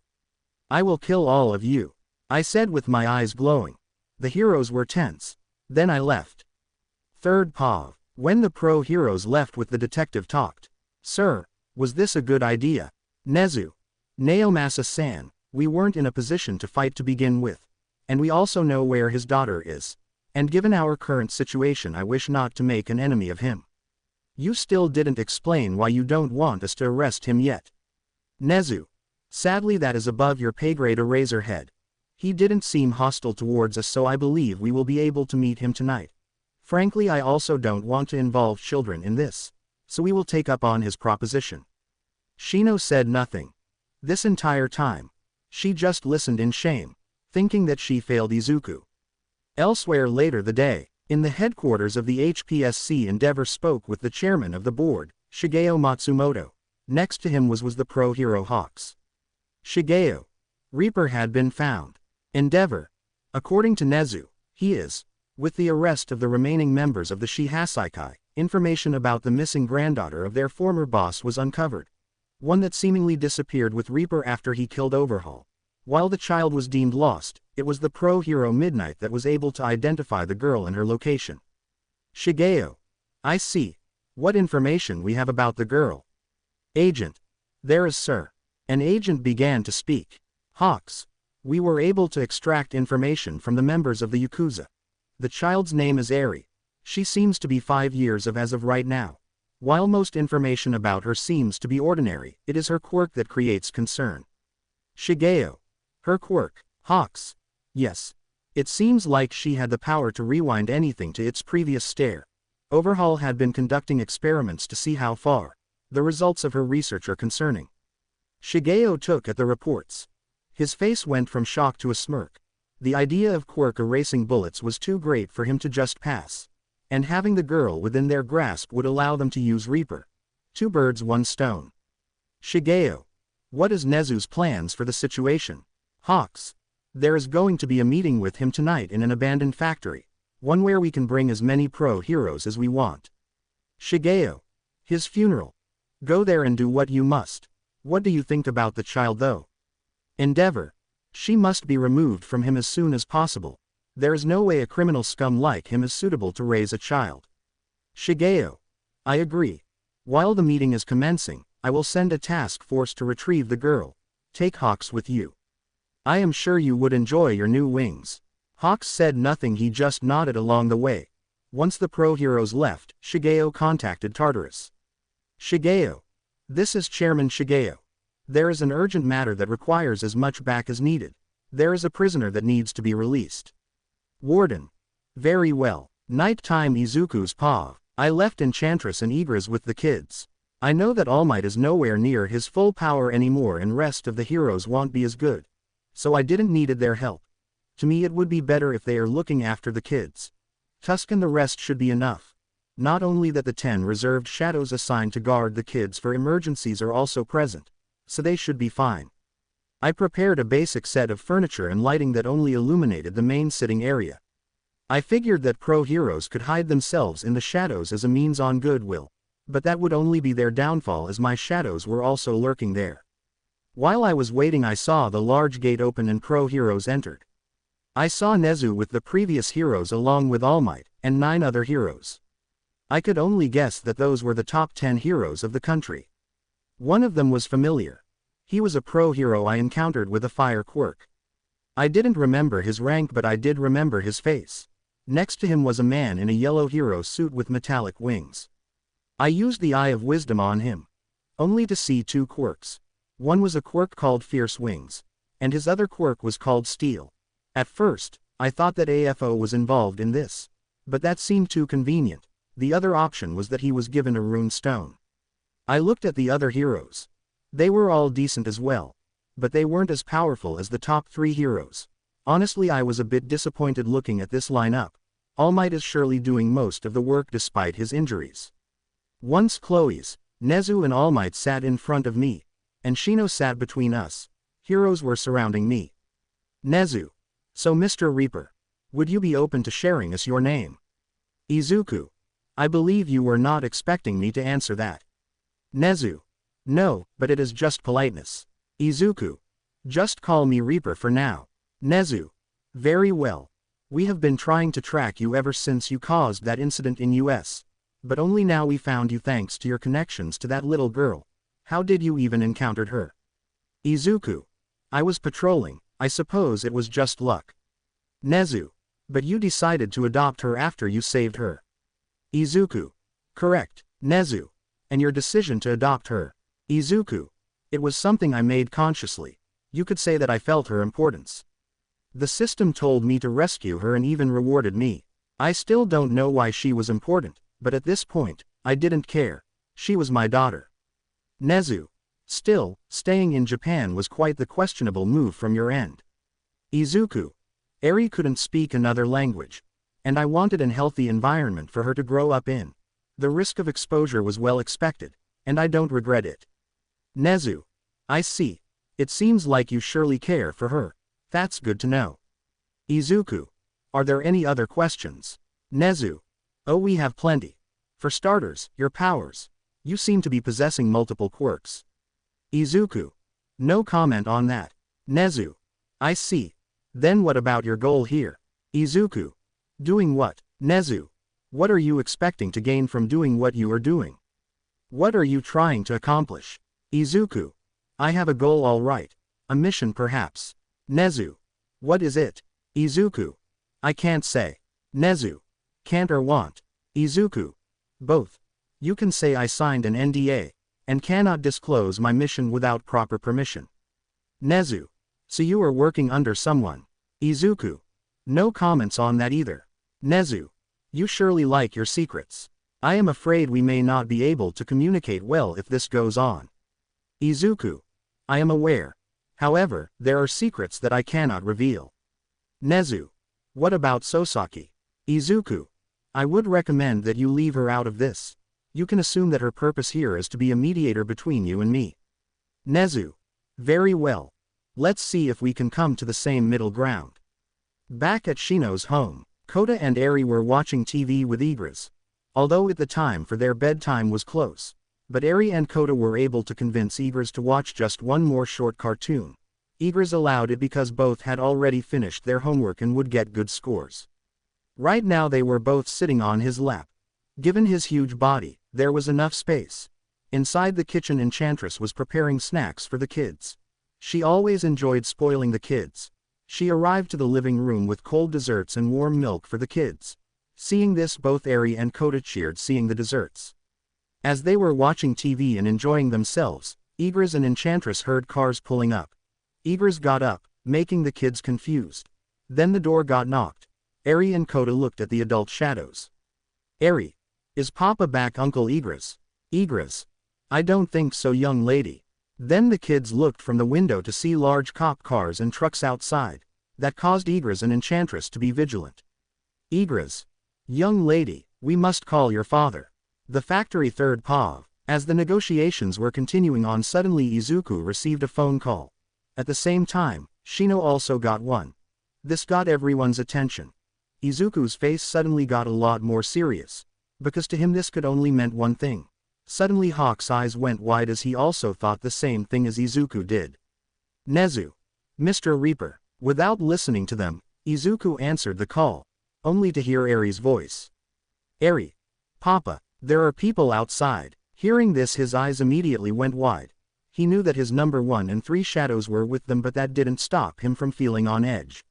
A: I will kill all of you. I said with my eyes glowing. The heroes were tense. Then I left. Third Pav. When the pro-heroes left with the detective talked. Sir, was this a good idea? Nezu. Naomasa-san, we weren't in a position to fight to begin with. And we also know where his daughter is. And given our current situation, I wish not to make an enemy of him. You still didn't explain why you don't want us to arrest him yet. Nezu. Sadly, that is above your pay grade, Eraserhead. He didn't seem hostile towards us, so I believe we will be able to meet him tonight. Frankly, I also don't want to involve children in this, so we will take up on his proposition. Shino said nothing. This entire time, she just listened in shame, thinking that she failed Izuku. Elsewhere later the day, in the headquarters of the HPSC, Endeavor spoke with the chairman of the board, Shigeo Matsumoto. Next to him was the pro-hero Hawks. Shigeo. Reaper had been found. Endeavor. According to Nezu, he is. With the arrest of the remaining members of the Shihasaikai, information about the missing granddaughter of their former boss was uncovered. One that seemingly disappeared with Reaper after he killed Overhaul. While the child was deemed lost, it was the pro-hero Midnight that was able to identify the girl and her location. Shigeo. I see. What information we have about the girl? Agent. There is, sir. An agent began to speak. Hawks. We were able to extract information from the members of the Yakuza. The child's name is Eri. She seems to be 5 years of as of right now. While most information about her seems to be ordinary, it is her quirk that creates concern. Shigeo. Her quirk. Hawks. Yes. It seems like she had the power to rewind anything to its previous state. Overhaul had been conducting experiments to see how far. The results of her research are concerning. Shigeo took at the reports. His face went from shock to a smirk. The idea of quirk erasing bullets was too great for him to just pass. And having the girl within their grasp would allow them to use Reaper. 2 birds, 1 stone. Shigeo. What is Nezu's plans for the situation? Hawks. There is going to be a meeting with him tonight in an abandoned factory. One where we can bring as many pro-heroes as we want. Shigeo. His funeral. Go there and do what you must. What do you think about the child though? Endeavor. She must be removed from him as soon as possible. There is no way a criminal scum like him is suitable to raise a child. Shigeo. I agree. While the meeting is commencing, I will send a task force to retrieve the girl. Take Hawks with you. I am sure you would enjoy your new wings. Hawks said nothing, he just nodded along the way. Once the pro-heroes left, Shigeo contacted Tartarus. Shigeo. This is Chairman Shigeo. There is an urgent matter that requires as much back as needed. There is a prisoner that needs to be released. Warden. Very well. Nighttime, Izuku's paw. I left Enchantress and Igris with the kids. I know that All Might is nowhere near his full power anymore and rest of the heroes won't be as good. So I didn't needed their help. To me it would be better if they are looking after the kids. Tusk and the rest should be enough. Not only that, the 10 reserved shadows assigned to guard the kids for emergencies are also present. So they should be fine. I prepared a basic set of furniture and lighting that only illuminated the main sitting area. I figured that pro-heroes could hide themselves in the shadows as a means on goodwill. But that would only be their downfall, as my shadows were also lurking there. While I was waiting, I saw the large gate open and pro-heroes entered. I saw Nezu with the previous heroes along with All Might, and 9 other heroes. I could only guess that those were the top 10 heroes of the country. One of them was familiar. He was a pro-hero I encountered with a fire quirk. I didn't remember his rank, but I did remember his face. Next to him was a man in a yellow hero suit with metallic wings. I used the Eye of Wisdom on him, only to see 2 quirks. One was a quirk called Fierce Wings, and his other quirk was called Steel. At first, I thought that AFO was involved in this, but that seemed too convenient. The other option was that he was given a rune stone. I looked at the other heroes. They were all decent as well, but they weren't as powerful as the top 3 heroes. Honestly, I was a bit disappointed looking at this lineup. All Might is surely doing most of the work despite his injuries. Once Chloe's, Nezu and All Might sat in front of me, and Shino sat between us. Heroes were surrounding me. Nezu. So Mr. Reaper, would you be open to sharing us your name? Izuku. I believe you were not expecting me to answer that. Nezu. No, but it is just politeness. Izuku. Just call me Reaper for now. Nezu. Very well. We have been trying to track you ever since you caused that incident in US. But only now we found you thanks to your connections to that little girl. How did you even encounter her? Izuku. I was patrolling, I suppose it was just luck. Nezu. But you decided to adopt her after you saved her. Izuku. Correct, Nezu. And your decision to adopt her. Izuku. It was something I made consciously. You could say that I felt her importance. The system told me to rescue her and even rewarded me. I still don't know why she was important, but at this point, I didn't care. She was my daughter. Nezu. Still, staying in Japan was quite the questionable move from your end. Izuku. Eri couldn't speak another language. And I wanted an healthy environment for her to grow up in. The risk of exposure was well expected, and I don't regret it. Nezu. I see. It seems like you surely care for her. That's good to know. Izuku. Are there any other questions? Nezu. Oh, we have plenty. For starters, your powers. You seem to be possessing multiple quirks. Izuku. No comment on that. Nezu. I see. Then what about your goal here? Izuku. Doing what? Nezu. What are you expecting to gain from doing what you are doing? What are you trying to accomplish? Izuku. I have a goal, all right. A mission perhaps. Nezu. What is it? Izuku. I can't say. Nezu. Can't or want? Izuku. Both. You can say I signed an NDA, and cannot disclose my mission without proper permission. Nezu. So you are working under someone. Izuku. No comments on that either. Nezu. You surely like your secrets. I am afraid we may not be able to communicate well if this goes on. Izuku. I am aware. However, there are secrets that I cannot reveal. Nezu. What about Sosaki? Izuku. I would recommend that you leave her out of this. You can assume that her purpose here is to be a mediator between you and me. Nezu. Very well. Let's see if we can come to the same middle ground. Back at Shino's home, Kota and Eri were watching TV with Igris. Although at the time for their bedtime was close. But Eri and Kota were able to convince Igris to watch just one more short cartoon. Igris allowed it because both had already finished their homework and would get good scores. Right now they were both sitting on his lap. Given his huge body, there was enough space. Inside the kitchen, Enchantress was preparing snacks for the kids. She always enjoyed spoiling the kids. She arrived to the living room with cold desserts and warm milk for the kids. Seeing this, both Eri and Kota cheered seeing the desserts. As they were watching TV and enjoying themselves, Igris and Enchantress heard cars pulling up. Igris got up, making the kids confused. Then the door got knocked. Eri and Kota looked at the adult shadows. Eri. Is Papa back, Uncle Igris? Igris. I don't think so, young lady. Then the kids looked from the window to see large cop cars and trucks outside. That caused Igris and Enchantress to be vigilant. Igris. Young lady, we must call your father. The factory third POV. As the negotiations were continuing on, suddenly Izuku received a phone call. At the same time, Shino also got one. This got everyone's attention. Izuku's face suddenly got a lot more serious. Because to him this could only meant one thing. Suddenly Hawk's eyes went wide as he also thought the same thing as Izuku did. Nezu. Mr. Reaper. Without listening to them, Izuku answered the call. Only to hear Eri's voice. Eri. Papa, there are people outside. Hearing this, his eyes immediately went wide. He knew that his number 1 and 3 shadows were with them, but that didn't stop him from feeling on edge.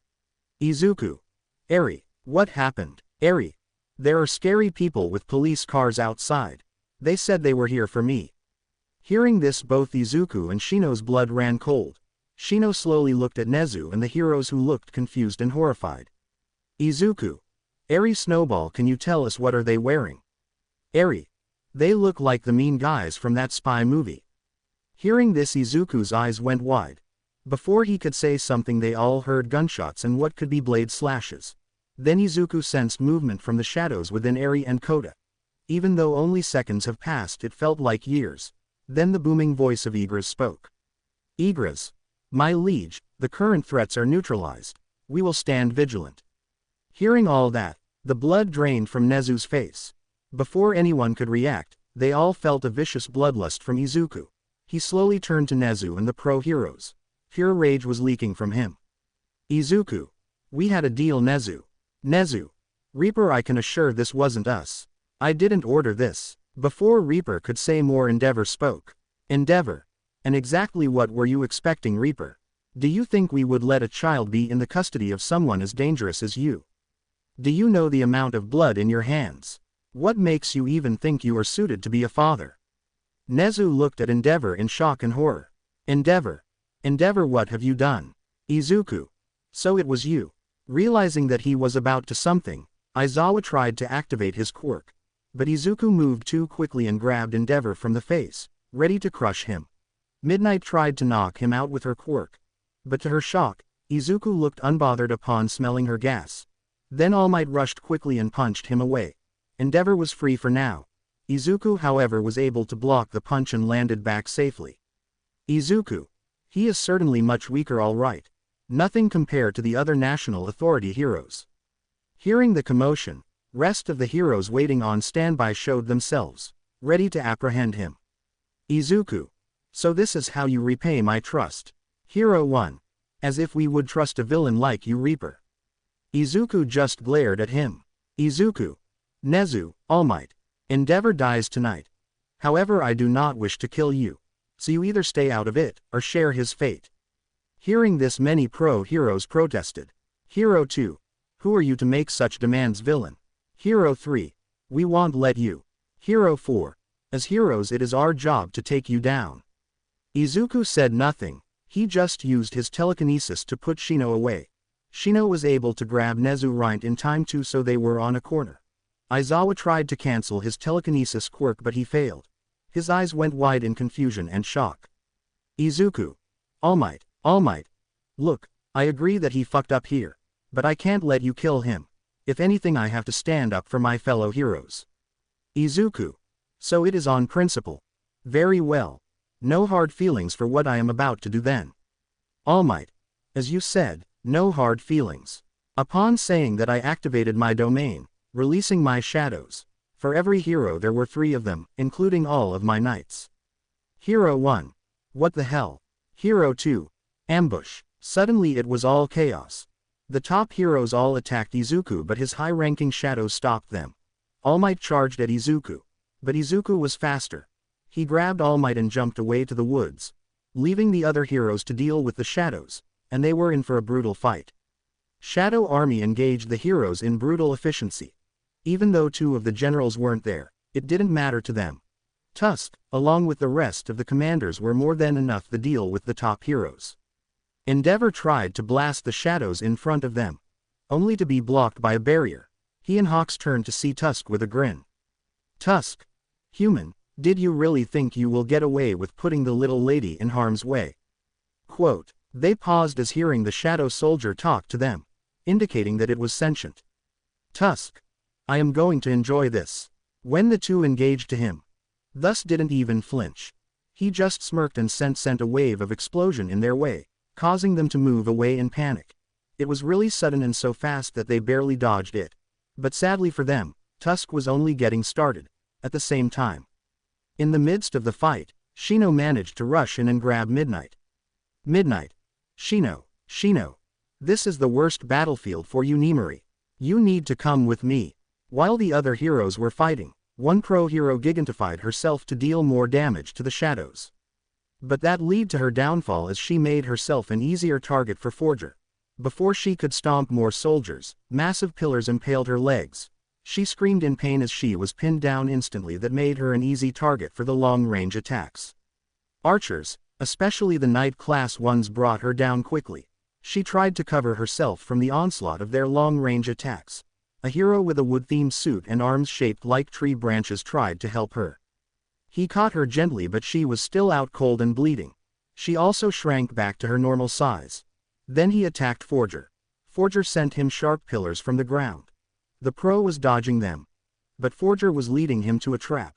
A: Izuku. Eri. What happened? Eri. There are scary people with police cars outside. They said they were here for me. Hearing this, both Izuku and Shino's blood ran cold. Shino slowly looked at Nezu and the heroes, who looked confused and horrified. Izuku. Eri. Snowball, can you tell us what are they wearing? Eri. They look like the mean guys from that spy movie. Hearing this, Izuku's eyes went wide. Before he could say something, they all heard gunshots and what could be blade slashes. Then Izuku sensed movement from the shadows within Eri and Kota. Even though only seconds have passed, it felt like years. Then the booming voice of Igris spoke. Igris. My liege, the current threats are neutralized. We will stand vigilant. Hearing all that, the blood drained from Nezu's face. Before anyone could react, they all felt a vicious bloodlust from Izuku. He slowly turned to Nezu and the pro-heroes. Pure rage was leaking from him. Izuku. We had a deal, Nezu. Nezu. Reaper, I can assure this wasn't us. I didn't order this. Before Reaper could say more, Endeavor spoke. Endeavor. And exactly what were you expecting, Reaper? Do you think we would let a child be in the custody of someone as dangerous as you? Do you know the amount of blood in your hands? What makes you even think you are suited to be a father? Nezu looked at Endeavor in shock and horror. Endeavor. Endeavor, what have you done? Izuku. So it was you. Realizing that he was about to something, Aizawa tried to activate his quirk. But Izuku moved too quickly and grabbed Endeavor from the face, ready to crush him. Midnight tried to knock him out with her quirk. But to her shock, Izuku looked unbothered upon smelling her gas. Then All Might rushed quickly and punched him away. Endeavor was free for now. Izuku, however, was able to block the punch and landed back safely. Izuku. He is certainly much weaker, all right. Nothing compared to the other National Authority heroes. Hearing the commotion, rest of the heroes waiting on standby showed themselves, ready to apprehend him. Izuku. So this is how you repay my trust. Hero 1. As if we would trust a villain like you, Reaper. Izuku just glared at him. Izuku. Nezu, All Might. Endeavor dies tonight. However, I do not wish to kill you. So you either stay out of it, or share his fate. Hearing this, many pro-heroes protested. Hero 2. Who are you to make such demands, villain? Hero 3. We won't let you. Hero 4. As heroes, it is our job to take you down. Izuku said nothing. He just used his telekinesis to put Shino away. Shino was able to grab Nezu right in time too, so they were on a corner. Aizawa tried to cancel his telekinesis quirk, but he failed. His eyes went wide in confusion and shock. Izuku. All Might. All Might. Look, I agree that he fucked up here. But I can't let you kill him. If anything, I have to stand up for my fellow heroes. Izuku. So it is on principle. Very well. No hard feelings for what I am about to do then. All Might. As you said, no hard feelings. Upon saying that, I activated my domain, releasing my shadows. For every hero there were 3 of them, including all of my knights. Hero 1. What the hell? Hero 2. Ambush. Suddenly it was all chaos. The top heroes all attacked Izuku, but his high-ranking shadows stopped them. All Might charged at Izuku. But Izuku was faster. He grabbed All Might and jumped away to the woods, leaving the other heroes to deal with the shadows, and they were in for a brutal fight. Shadow Army engaged the heroes in brutal efficiency. Even though 2 of the generals weren't there, it didn't matter to them. Tusk, along with the rest of the commanders, were more than enough to deal with the top heroes. Endeavor tried to blast the shadows in front of them, only to be blocked by a barrier. He and Hawks turned to see Tusk with a grin. Tusk. Human, did you really think you will get away with putting the little lady in harm's way? Quote. They paused as hearing the shadow soldier talk to them, indicating that it was sentient. Tusk. I am going to enjoy this. When the 2 engaged to him, thus didn't even flinch. He just smirked and sent a wave of explosion in their way, causing them to move away in panic. It was really sudden and so fast that they barely dodged it. But sadly for them, Tusk was only getting started. At the same time, in the midst of the fight, Shino managed to rush in and grab Midnight. Midnight. Shino. Shino. This is the worst battlefield for you, Nimari. You need to come with me. While the other heroes were fighting, one pro-hero gigantified herself to deal more damage to the shadows. But that led to her downfall, as she made herself an easier target for Forger. Before she could stomp more soldiers, massive pillars impaled her legs. She screamed in pain as she was pinned down instantly. That made her an easy target for the long-range attacks. Archers, especially the Knight class ones, brought her down quickly. She tried to cover herself from the onslaught of their long-range attacks. A hero with a wood-themed suit and arms shaped like tree branches tried to help her. He caught her gently, but she was still out cold and bleeding. She also shrank back to her normal size. Then he attacked Forger. Forger sent him sharp pillars from the ground. The pro was dodging them. But Forger was leading him to a trap.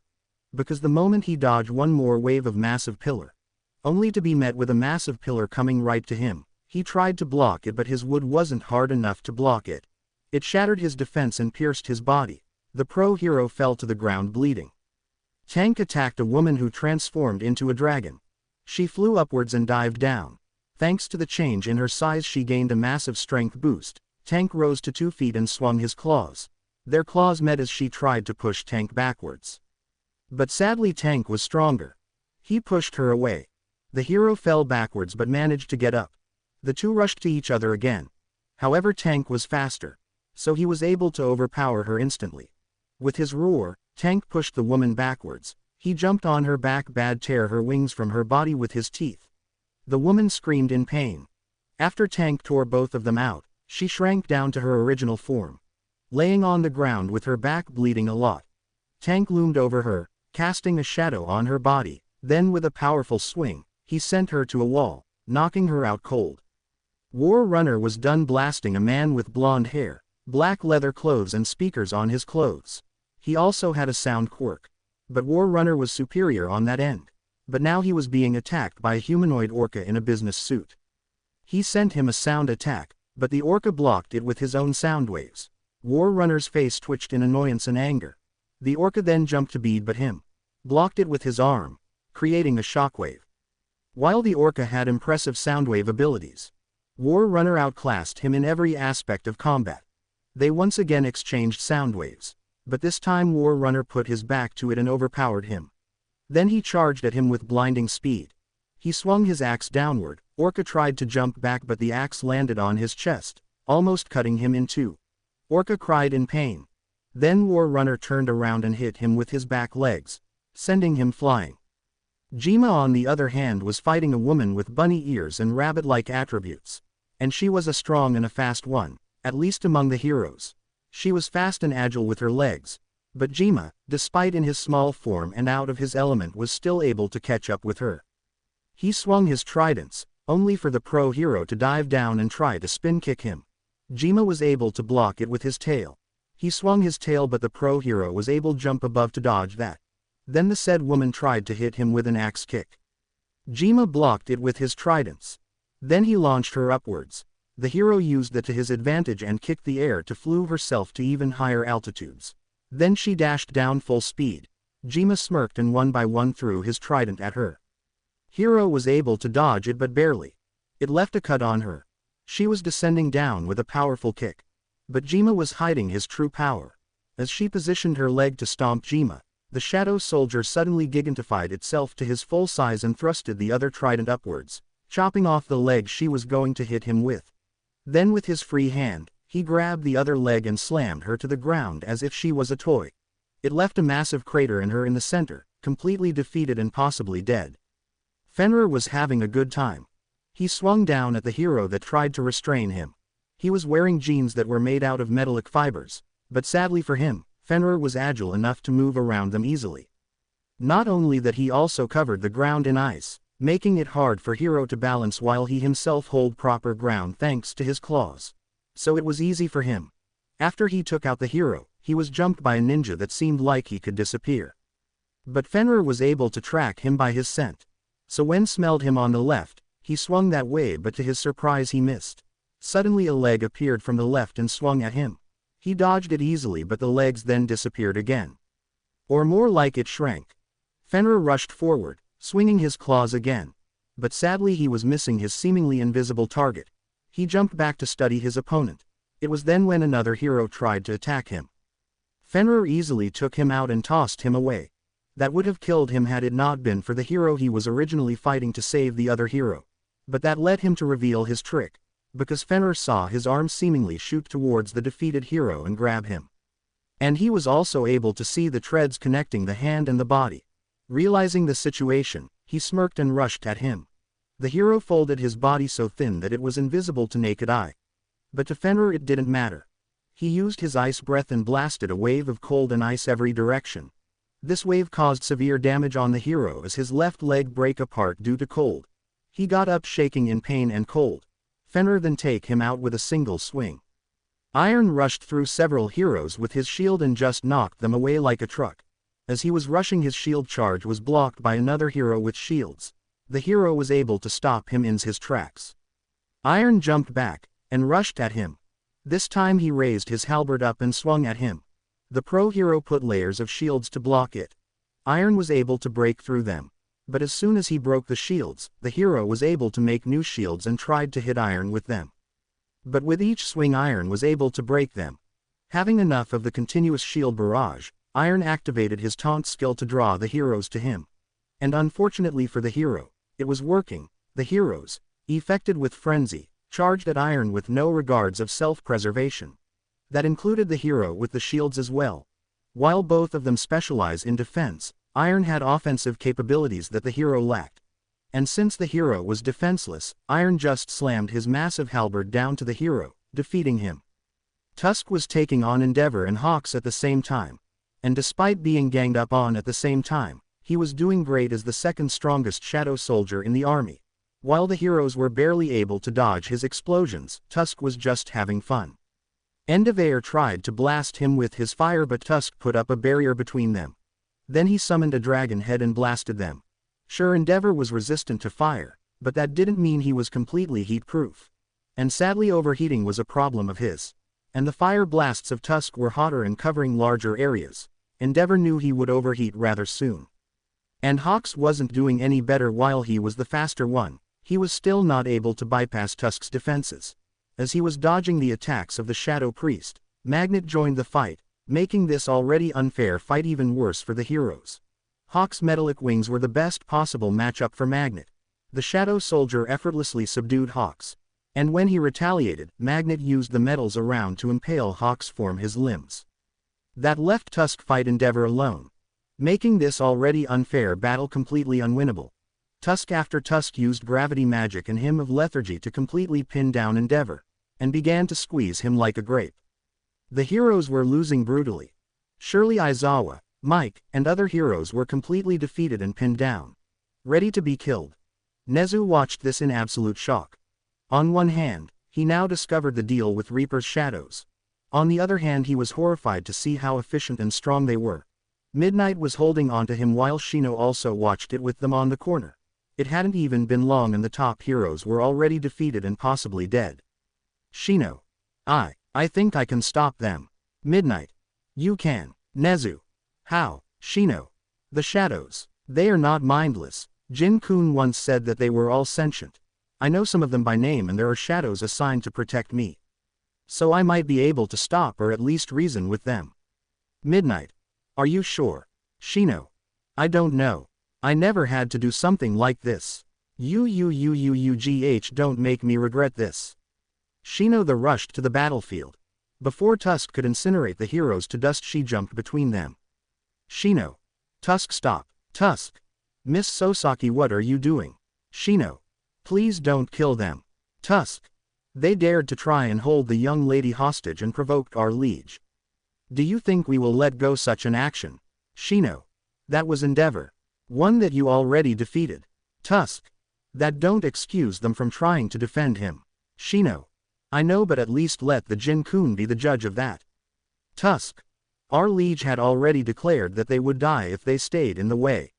A: Because the moment he dodged one more wave of massive pillar, only to be met with a massive pillar coming right to him, he tried to block it, but his wood wasn't hard enough to block it. It shattered his defense and pierced his body. The pro hero fell to the ground bleeding. Tank attacked a woman who transformed into a dragon. She flew upwards and dived down. Thanks to the change in her size, she gained a massive strength boost. Tank rose to 2 feet and swung his claws. Their claws met as she tried to push Tank backwards. But sadly Tank was stronger. He pushed her away. The hero fell backwards but managed to get up. The two rushed to each other again. However, Tank was faster, so he was able to overpower her instantly. With his roar, Tank pushed the woman backwards. He jumped on her back bad tear her wings from her body with his teeth. The woman screamed in pain. After Tank tore both of them out, she shrank down to her original form. Laying on the ground with her back bleeding a lot. Tank loomed over her, casting a shadow on her body, then with a powerful swing, he sent her to a wall, knocking her out cold. War Runner was done blasting a man with blonde hair, black leather clothes and speakers on his clothes. He also had a sound quirk. But War Runner was superior on that end. But now he was being attacked by a humanoid orca in a business suit. He sent him a sound attack, but the orca blocked it with his own sound waves. War Runner's face twitched in annoyance and anger. The orca then jumped to beat but him. Blocked it with his arm, creating a shockwave. While the orca had impressive soundwave abilities, War Runner outclassed him in every aspect of combat. They once again exchanged sound waves, but this time War Runner put his back to it and overpowered him. Then he charged at him with blinding speed. He swung his axe downward. Orca tried to jump back but the axe landed on his chest, almost cutting him in two. Orca cried in pain. Then War Runner turned around and hit him with his back legs, sending him flying. Jima on the other hand was fighting a woman with bunny ears and rabbit-like attributes. And she was a strong and a fast one, at least among the heroes. She was fast and agile with her legs. But Jima, despite in his small form and out of his element, was still able to catch up with her. He swung his tridents, only for the pro hero to dive down and try to spin kick him. Jima was able to block it with his tail. He swung his tail but the pro hero was able to jump above to dodge that. Then the said woman tried to hit him with an axe kick. Jima blocked it with his tridents. Then he launched her upwards. The hero used that to his advantage and kicked the air to flew herself to even higher altitudes. Then she dashed down full speed. Jima smirked and one by one threw his trident at her. Hero was able to dodge it but barely. It left a cut on her. She was descending down with a powerful kick. But Jima was hiding his true power. As she positioned her leg to stomp Jima, the shadow soldier suddenly gigantified itself to his full size and thrusted the other trident upwards, chopping off the leg she was going to hit him with. Then with his free hand, he grabbed the other leg and slammed her to the ground as if she was a toy. It left a massive crater in her in the center, completely defeated and possibly dead. Fenrir was having a good time. He swung down at the hero that tried to restrain him. He was wearing jeans that were made out of metallic fibers, but sadly for him, Fenrir was agile enough to move around them easily. Not only that, he also covered the ground in ice, making it hard for Hero to balance while he himself hold proper ground thanks to his claws. So it was easy for him. After he took out the hero, he was jumped by a ninja that seemed like he could disappear. But Fenrir was able to track him by his scent. So when smelled him on the left, he swung that way but to his surprise he missed. Suddenly a leg appeared from the left and swung at him. He dodged it easily but the legs then disappeared again. Or more like it shrank. Fenrir rushed forward, swinging his claws again. But sadly he was missing his seemingly invisible target. He jumped back to study his opponent. It was then when another hero tried to attack him. Fenrir easily took him out and tossed him away. That would have killed him had it not been for the hero he was originally fighting to save the other hero. But that led him to reveal his trick. Because Fenrir saw his arm seemingly shoot towards the defeated hero and grab him. And he was also able to see the threads connecting the hand and the body. Realizing the situation, he smirked and rushed at him. The hero folded his body so thin that it was invisible to naked eye. But to Fenrir it didn't matter. He used his ice breath and blasted a wave of cold and ice every direction. This wave caused severe damage on the hero as his left leg break apart due to cold. He got up shaking in pain and cold. Fenrir then take him out with a single swing. Iron rushed through several heroes with his shield and just knocked them away like a truck. As he was rushing, his shield charge was blocked by another hero with shields. The hero was able to stop him in his tracks. Iron jumped back and rushed at him. This time he raised his halberd up and swung at him. The pro hero put layers of shields to block it. Iron was able to break through them. But as soon as he broke the shields, the hero was able to make new shields and tried to hit Iron with them. But with each swing Iron was able to break them. Having enough of the continuous shield barrage, Iron activated his taunt skill to draw the heroes to him. And unfortunately for the hero, it was working. The heroes, affected with frenzy, charged at Iron with no regards of self-preservation. That included the hero with the shields as well. While both of them specialize in defense, Iron had offensive capabilities that the hero lacked. And since the hero was defenseless, Iron just slammed his massive halberd down to the hero, defeating him. Tusk was taking on Endeavor and Hawks at the same time. And despite being ganged up on at the same time, he was doing great as the second strongest shadow soldier in the army. While the heroes were barely able to dodge his explosions, Tusk was just having fun. Endeavor tried to blast him with his fire, but Tusk put up a barrier between them. Then he summoned a dragon head and blasted them. Sure, Endeavor was resistant to fire, but that didn't mean he was completely heat-proof. And sadly, overheating was a problem of his. And the fire blasts of Tusk were hotter and covering larger areas. Endeavor knew he would overheat rather soon. And Hawks wasn't doing any better. While he was the faster one, he was still not able to bypass Tusk's defenses. As he was dodging the attacks of the Shadow Priest, Magnet joined the fight, making this already unfair fight even worse for the heroes. Hawk's metallic wings were the best possible matchup for Magnet. The Shadow Soldier effortlessly subdued Hawks. And when he retaliated, Magnet used the metals around to impale Hawks from his limbs. That left Tusk fight Endeavor alone, making this already unfair battle completely unwinnable. Tusk after Tusk used gravity magic and Hymn of Lethargy to completely pin down Endeavor, and began to squeeze him like a grape. The heroes were losing brutally. Surely Aizawa, Mike, and other heroes were completely defeated and pinned down, ready to be killed. Nezu watched this in absolute shock. On one hand, he now discovered the deal with Reaper's shadows. On the other hand, he was horrified to see how efficient and strong they were. Midnight was holding onto him while Shino also watched it with them on the corner. It hadn't even been long and the top heroes were already defeated and possibly dead. Shino. I think I can stop them. Midnight. You can. Nezu. How? Shino. The shadows. They are not mindless. Jin-kun once said that they were all sentient. I know some of them by name and there are shadows assigned to protect me. So I might be able to stop or at least reason with them. Midnight. Are you sure? Shino. I don't know. I never had to do something like this. Don't make me regret this. Shino rushed to the battlefield. Before Tusk could incinerate the heroes to dust, she jumped between them. Shino. Tusk, stop. Tusk. Miss Sosaki, what are you doing? Shino. Please don't kill them. Tusk. They dared to try and hold the young lady hostage and provoked our liege. Do you think we will let go such an action? Shino. That was Endeavor. One that you already defeated. Tusk. That don't excuse them from trying to defend him. Shino. I know, but at least let the Jin-kun be the judge of that. Tusk. Our liege had already declared that they would die if they stayed in the way.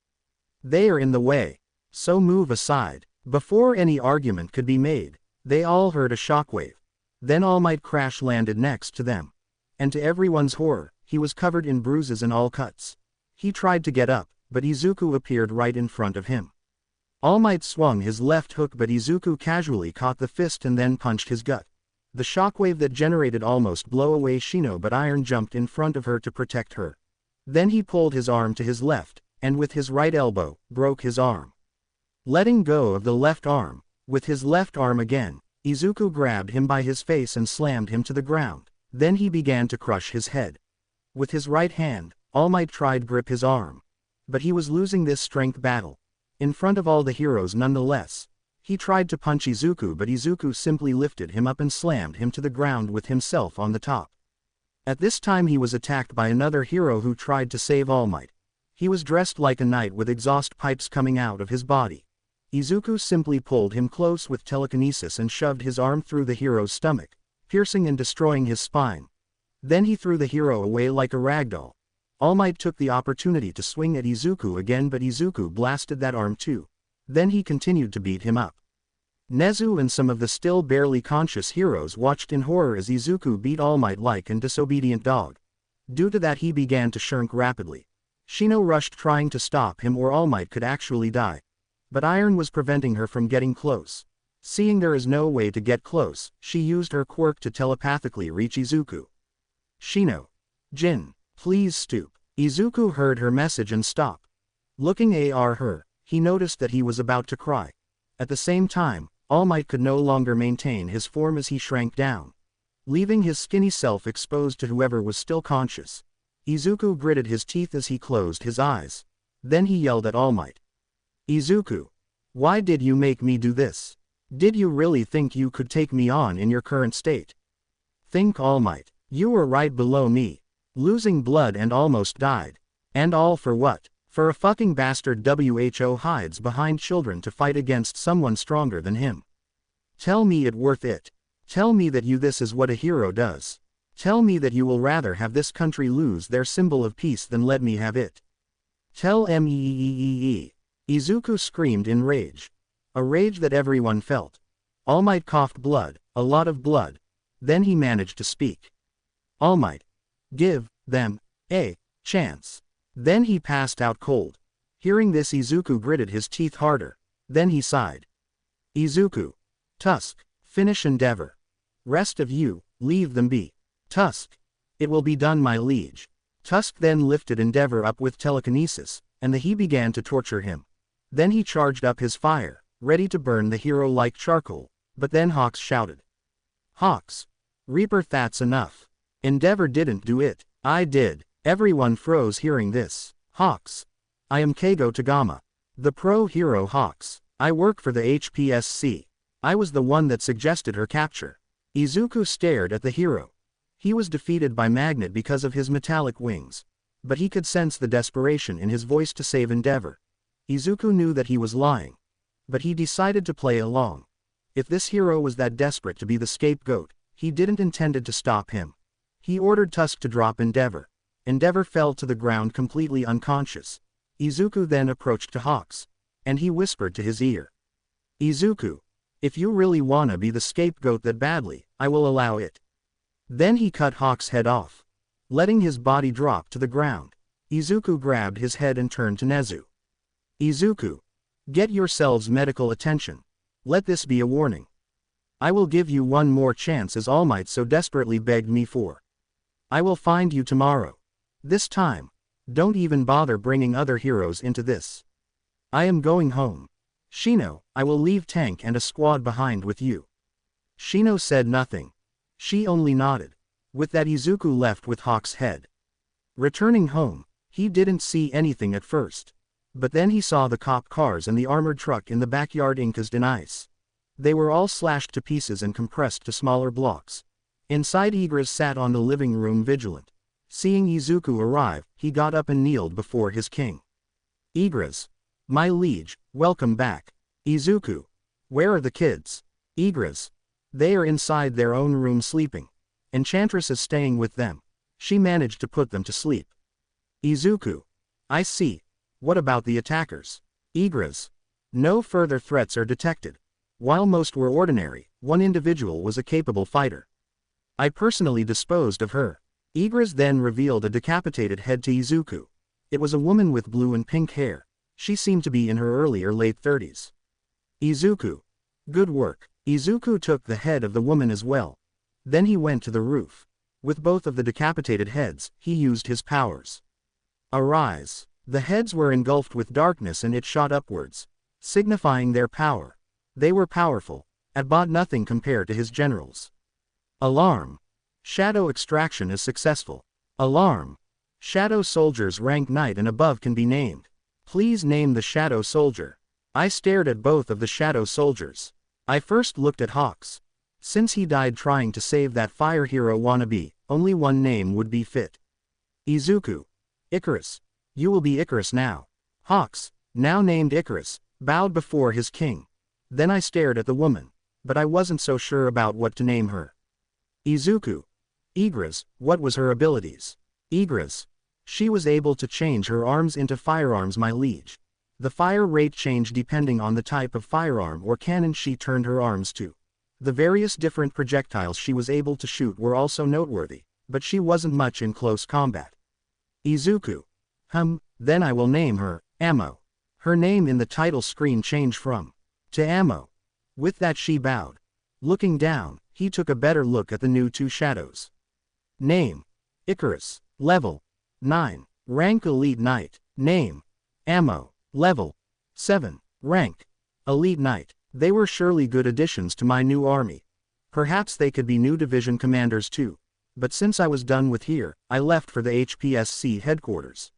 A: They are in the way. So move aside. Before any argument could be made, they all heard a shockwave. Then All Might crash landed next to them. And to everyone's horror, he was covered in bruises and all cuts. He tried to get up, but Izuku appeared right in front of him. All Might swung his left hook, but Izuku casually caught the fist and then punched his gut. The shockwave that generated almost blew away Shino, but Iron jumped in front of her to protect her. Then he pulled his arm to his left, and with his right elbow, broke his arm. Letting go of the left arm, with his left arm again, Izuku grabbed him by his face and slammed him to the ground. Then he began to crush his head. With his right hand, All Might tried to grip his arm. But he was losing this strength battle. In front of all the heroes nonetheless. He tried to punch Izuku, but Izuku simply lifted him up and slammed him to the ground with himself on the top. At this time he was attacked by another hero who tried to save All Might. He was dressed like a knight with exhaust pipes coming out of his body. Izuku simply pulled him close with telekinesis and shoved his arm through the hero's stomach, piercing and destroying his spine. Then he threw the hero away like a ragdoll. All Might took the opportunity to swing at Izuku again, but Izuku blasted that arm too. Then he continued to beat him up. Nezu and some of the still barely conscious heroes watched in horror as Izuku beat All Might like an disobedient dog. Due to that, he began to shrink rapidly. Shino rushed trying to stop him, or All Might could actually die. But Iron was preventing her from getting close. Seeing there is no way to get close, she used her quirk to telepathically reach Izuku. Shino. Jin, please stoop. Izuku heard her message and stopped. Looking at her, he noticed that he was about to cry. At the same time, All Might could no longer maintain his form as he shrank down, leaving his skinny self exposed to whoever was still conscious. Izuku gritted his teeth as he closed his eyes. Then he yelled at All Might. Izuku, why did you make me do this? Did you really think you could take me on in your current state? Think, All Might. You were right below me, losing blood and almost died. And all for what? For a fucking bastard who hides behind children to fight against someone stronger than him. Tell me it worth it. Tell me that this is what a hero does. Tell me that you will rather have this country lose their symbol of peace than let me have it. Tell me. Izuku screamed in rage. A rage that everyone felt. All Might coughed blood, a lot of blood. Then he managed to speak. All Might. Give them a chance. Then he passed out cold. Hearing this, Izuku gritted his teeth harder. Then he sighed. Izuku. Tusk. Finish endeavor. Rest of you, leave them be. Tusk. It will be done, my liege. Tusk then lifted Endeavor up with telekinesis, and he began to torture him. Then he charged up his fire, ready to burn the hero like charcoal, but then Hawks shouted. Hawks. Reaper, that's enough. Endeavor didn't do it. I did. Everyone froze hearing this. Hawks. I am Keigo Tagama. The pro hero Hawks. I work for the HPSC. I was the one that suggested her capture. Izuku stared at the hero. He was defeated by Magnet because of his metallic wings. But he could sense the desperation in his voice to save Endeavor. Izuku knew that he was lying. But he decided to play along. If this hero was that desperate to be the scapegoat, he didn't intend to stop him. He ordered Tusk to drop Endeavor. Endeavor fell to the ground completely unconscious. Izuku then approached to Hawks. And he whispered to his ear. Izuku. If you really wanna be the scapegoat that badly, I will allow it. Then he cut Hawks' head off, letting his body drop to the ground. Izuku grabbed his head and turned to Nezu. Izuku. Get yourselves medical attention. Let this be a warning. I will give you one more chance as All Might so desperately begged me for. I will find you tomorrow. This time, don't even bother bringing other heroes into this. I am going home. Shino, I will leave Tank and a squad behind with you. Shino said nothing. She only nodded. With that, Izuku left with Hawk's head. Returning home, he didn't see anything at first. But then he saw the cop cars and the armored truck in the backyard encased in ice. They were all slashed to pieces and compressed to smaller blocks. Inside, Igris sat on the living room vigilant. Seeing Izuku arrive, he got up and kneeled before his king. Igris. My liege, welcome back. Izuku. Where are the kids? Igris. They are inside their own room sleeping. Enchantress is staying with them. She managed to put them to sleep. Izuku. I see. What about the attackers? Igris. No further threats are detected. While most were ordinary, one individual was a capable fighter. I personally disposed of her. Igris then revealed a decapitated head to Izuku. It was a woman with blue and pink hair. She seemed to be in her early or late 30s. Izuku. Good work. Izuku took the head of the woman as well. Then he went to the roof. With both of the decapitated heads, he used his powers. Arise. The heads were engulfed with darkness and it shot upwards, signifying their power. They were powerful, but nothing compared to his generals. Alarm. Shadow extraction is successful. Alarm. Shadow soldiers rank Knight and above can be named. Please name the Shadow Soldier. I stared at both of the Shadow Soldiers. I first looked at Hawks. Since he died trying to save that fire hero wannabe, only one name would be fit. Izuku. Icarus. You will be Icarus now. Hawks, now named Icarus, bowed before his king. Then I stared at the woman, but I wasn't so sure about what to name her. Izuku. Igris, what was her abilities? Igris. She was able to change her arms into firearms, my liege. The fire rate changed depending on the type of firearm or cannon she turned her arms to. The various different projectiles she was able to shoot were also noteworthy, but she wasn't much in close combat. Izuku. Then I will name her, Ammo. Her name in the title screen changed from to Ammo. With that she bowed. Looking down, he took a better look at the new two shadows. Name. Icarus. Level 9. Rank Elite Knight. Name. Ammo. Level 7. Rank Elite Knight. They were surely good additions to my new army. Perhaps they could be new division commanders too. But since I was done with here, I left for the HPSC headquarters.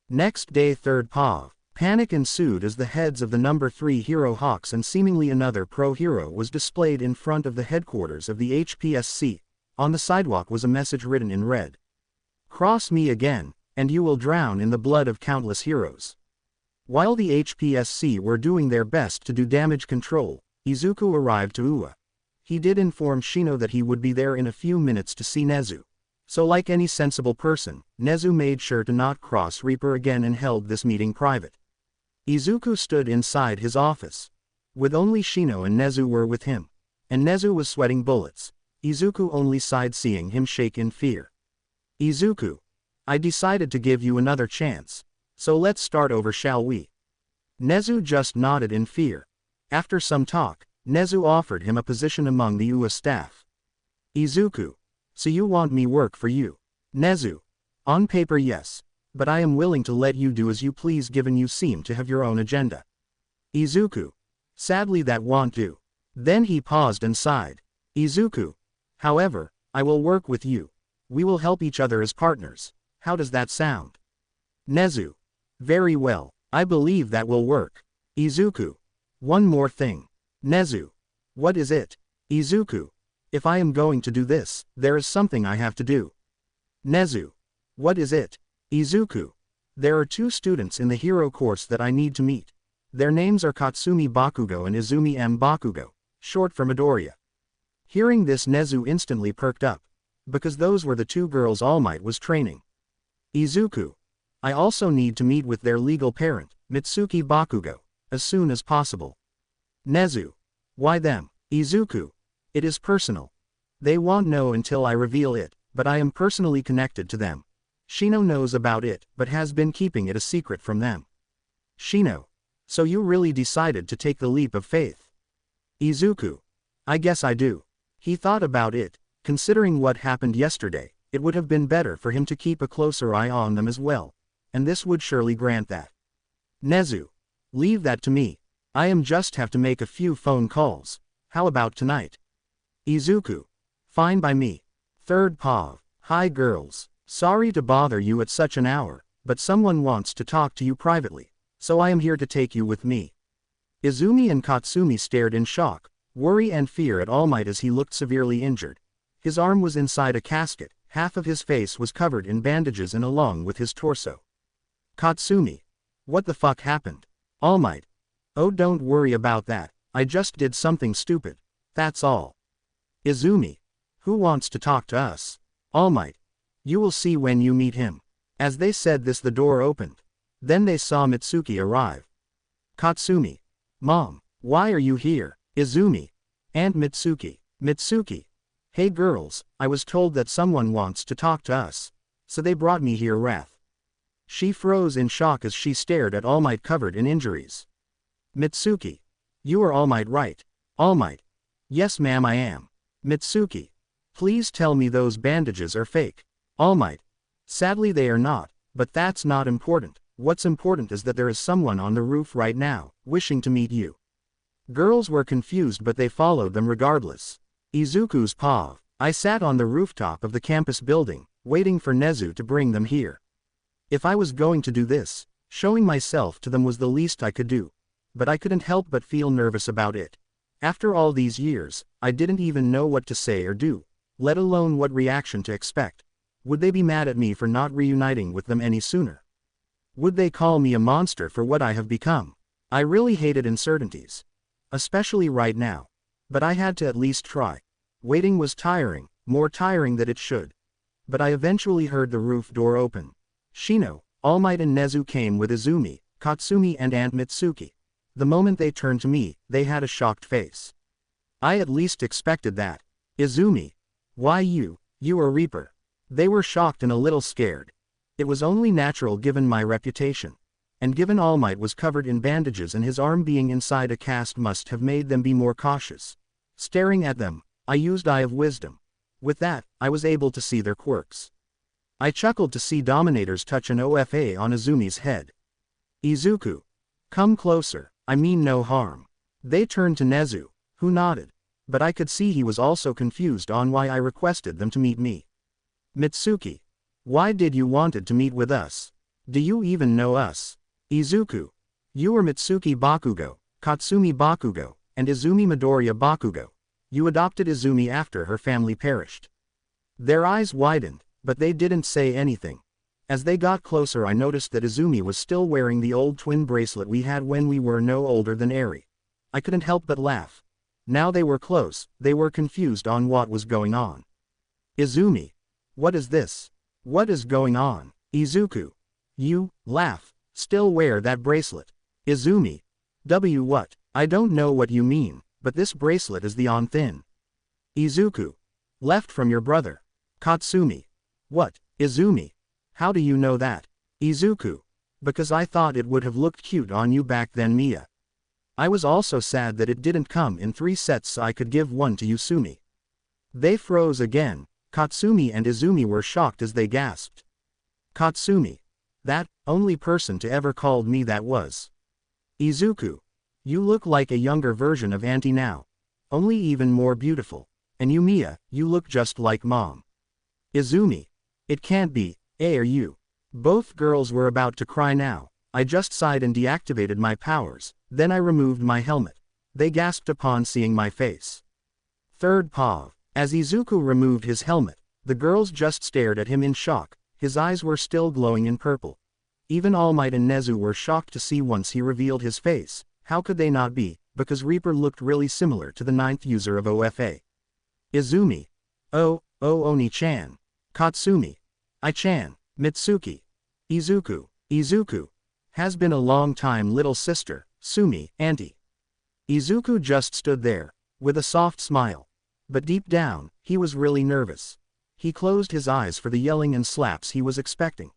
A: Next day, 3rd POV. Panic ensued as the heads of the number 3 hero Hawks and seemingly another pro-hero was displayed in front of the headquarters of the HPSC. On the sidewalk was a message written in red. Cross me again, and you will drown in the blood of countless heroes. While the HPSC were doing their best to do damage control, Izuku arrived to Ua. He did inform Shino that he would be there in a few minutes to see Nezu. So like any sensible person, Nezu made sure to not cross Reaper again and held this meeting private. Izuku stood inside his office. With only Shino and Nezu were with him. And Nezu was sweating bullets. Izuku only sighed seeing him shake in fear. Izuku. I decided to give you another chance. So let's start over, shall we? Nezu just nodded in fear. After some talk, Nezu offered him a position among the UA staff. Izuku. So you want me work for you? Nezu. On paper yes. But I am willing to let you do as you please given you seem to have your own agenda. Izuku. Sadly that won't do. Then he paused and sighed. Izuku. However, I will work with you. We will help each other as partners. How does that sound? Nezu. Very well, I believe that will work. Izuku. One more thing. Nezu. What is it? Izuku. If I am going to do this, there is something I have to do. Nezu. What is it? Izuku. There are 2 students in the hero course that I need to meet. Their names are Katsumi Bakugo and Izumi M. Bakugo, short for Midoriya. Hearing this, Nezu instantly perked up. Because those were the 2 girls All Might was training. Izuku. I also need to meet with their legal parent, Mitsuki Bakugo, as soon as possible. Nezu. Why them? Izuku. It is personal. They won't know until I reveal it, but I am personally connected to them. Shino knows about it, but has been keeping it a secret from them. Shino. So you really decided to take the leap of faith? Izuku. I guess I do. He thought about it. Considering what happened yesterday, it would have been better for him to keep a closer eye on them as well. And this would surely grant that. Nezu. Leave that to me. I just have to make a few phone calls. How about tonight? Izuku. Fine by me. 3rd POV. Hi girls. Sorry to bother you at such an hour, but someone wants to talk to you privately, so I am here to take you with me. Izumi and Katsumi stared in shock, worry and fear at All Might as he looked severely injured. His arm was inside a casket, half of his face was covered in bandages and along with his torso. Katsumi. What the fuck happened? All Might. Oh, don't worry about that, I just did something stupid. That's all. Izumi. Who wants to talk to us? All Might. You will see when you meet him. As they said this, the door opened. Then they saw Mitsuki arrive. Katsumi. Mom, why are you here? Izumi. And Mitsuki. Mitsuki. Hey girls, I was told that someone wants to talk to us. So they brought me here. Wrath. She froze in shock as she stared at All Might covered in injuries. Mitsuki. You are All Might, right? All Might. Yes ma'am, I am. Mitsuki. Please tell me those bandages are fake. All Might. Sadly they are not, but that's not important. What's important is that there is someone on the roof right now, wishing to meet you. Girls were confused but they followed them regardless. Izuku's POV. I sat on the rooftop of the campus building, waiting for Nezu to bring them here. If I was going to do this, showing myself to them was the least I could do. But I couldn't help but feel nervous about it. After all these years, I didn't even know what to say or do, let alone what reaction to expect. Would they be mad at me for not reuniting with them any sooner? Would they call me a monster for what I have become? I really hated uncertainties. Especially right now. But I had to at least try. Waiting was tiring, more tiring than it should. But I eventually heard the roof door open. Shino, All Might and Nezu came with Izumi, Katsumi and Aunt Mitsuki. The moment they turned to me, they had a shocked face. I at least expected that. Izumi. Why you a Reaper. They were shocked and a little scared. It was only natural given my reputation. And given All Might was covered in bandages and his arm being inside a cast must have made them be more cautious. Staring at them, I used Eye of Wisdom. With that, I was able to see their quirks. I chuckled to see Dominators touch an OFA on Izumi's head. Izuku. Come closer, I mean no harm. They turned to Nezu, who nodded. But I could see he was also confused on why I requested them to meet me. Mitsuki. Why did you wanted to meet with us? Do you even know us? Izuku. You are Mitsuki Bakugo, Katsumi Bakugo, and Izumi Midoriya Bakugo. You adopted Izumi after her family perished. Their eyes widened, but they didn't say anything. As they got closer, I noticed that Izumi was still wearing the old twin bracelet we had when we were no older than Eri. I couldn't help but laugh. Now they were close, they were confused on what was going on. Izumi. What is this? What is going on? Izuku. You, laugh, still wear that bracelet. Izumi. What? I don't know what you mean, but this bracelet is the on thin. Izuku. Left from your brother. Katsumi. What? Izumi. How do you know that? Izuku. Because I thought it would have looked cute on you back then, Mia. I was also sad that it didn't come in 3 sets so I could give one to Yusumi. They froze again. Katsumi and Izumi were shocked as they gasped. Katsumi. That, only person to ever called me that was. Izuku. You look like a younger version of Auntie now. Only even more beautiful. And you, Mia, you look just like Mom. Izumi. It can't be, are you? Both girls were about to cry now. I just sighed and deactivated my powers, then I removed my helmet. They gasped upon seeing my face. Third POV. As Izuku removed his helmet, the girls just stared at him in shock. His eyes were still glowing in purple. Even All Might and Nezu were shocked to see once he revealed his face. How could they not be, because Reaper looked really similar to the 9th user of OFA. Izumi. Oh, Oni-chan. Katsumi. I-chan. Mitsuki. Izuku. Izuku. Has been a long time, little sister. Sumi, auntie. Izuku just stood there, with a soft smile. But deep down, he was really nervous. He closed his eyes for the yelling and slaps he was expecting.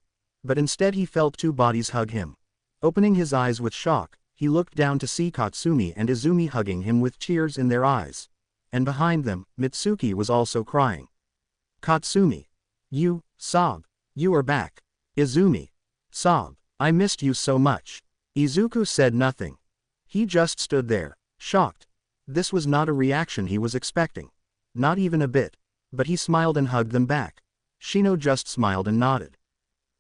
A: But instead he felt 2 bodies hug him. Opening his eyes with shock, he looked down to see Katsumi and Izumi hugging him with tears in their eyes. And behind them, Mitsuki was also crying. Katsumi. You, sob. You are back. Izumi. Sob. I missed you so much. Izuku said nothing. He just stood there, shocked. This was not a reaction he was expecting. Not even a bit. But he smiled and hugged them back. Shino just smiled and nodded.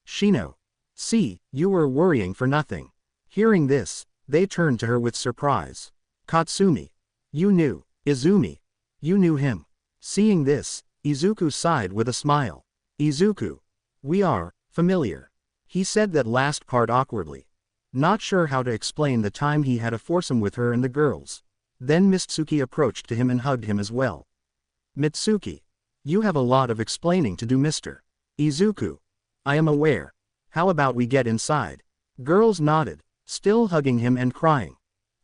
A: Shino. See, you were worrying for nothing. Hearing this, they turned to her with surprise. Katsumi. You knew. Izumi. You knew him. Seeing this, Izuku sighed with a smile. Izuku. We are familiar. He said that last part awkwardly. Not sure how to explain the time he had a foursome with her and the girls. Then Mitsuki approached to him and hugged him as well. Mitsuki. You have a lot of explaining to do, Mr. Izuku. I am aware. How about we get inside? Girls nodded, still hugging him and crying.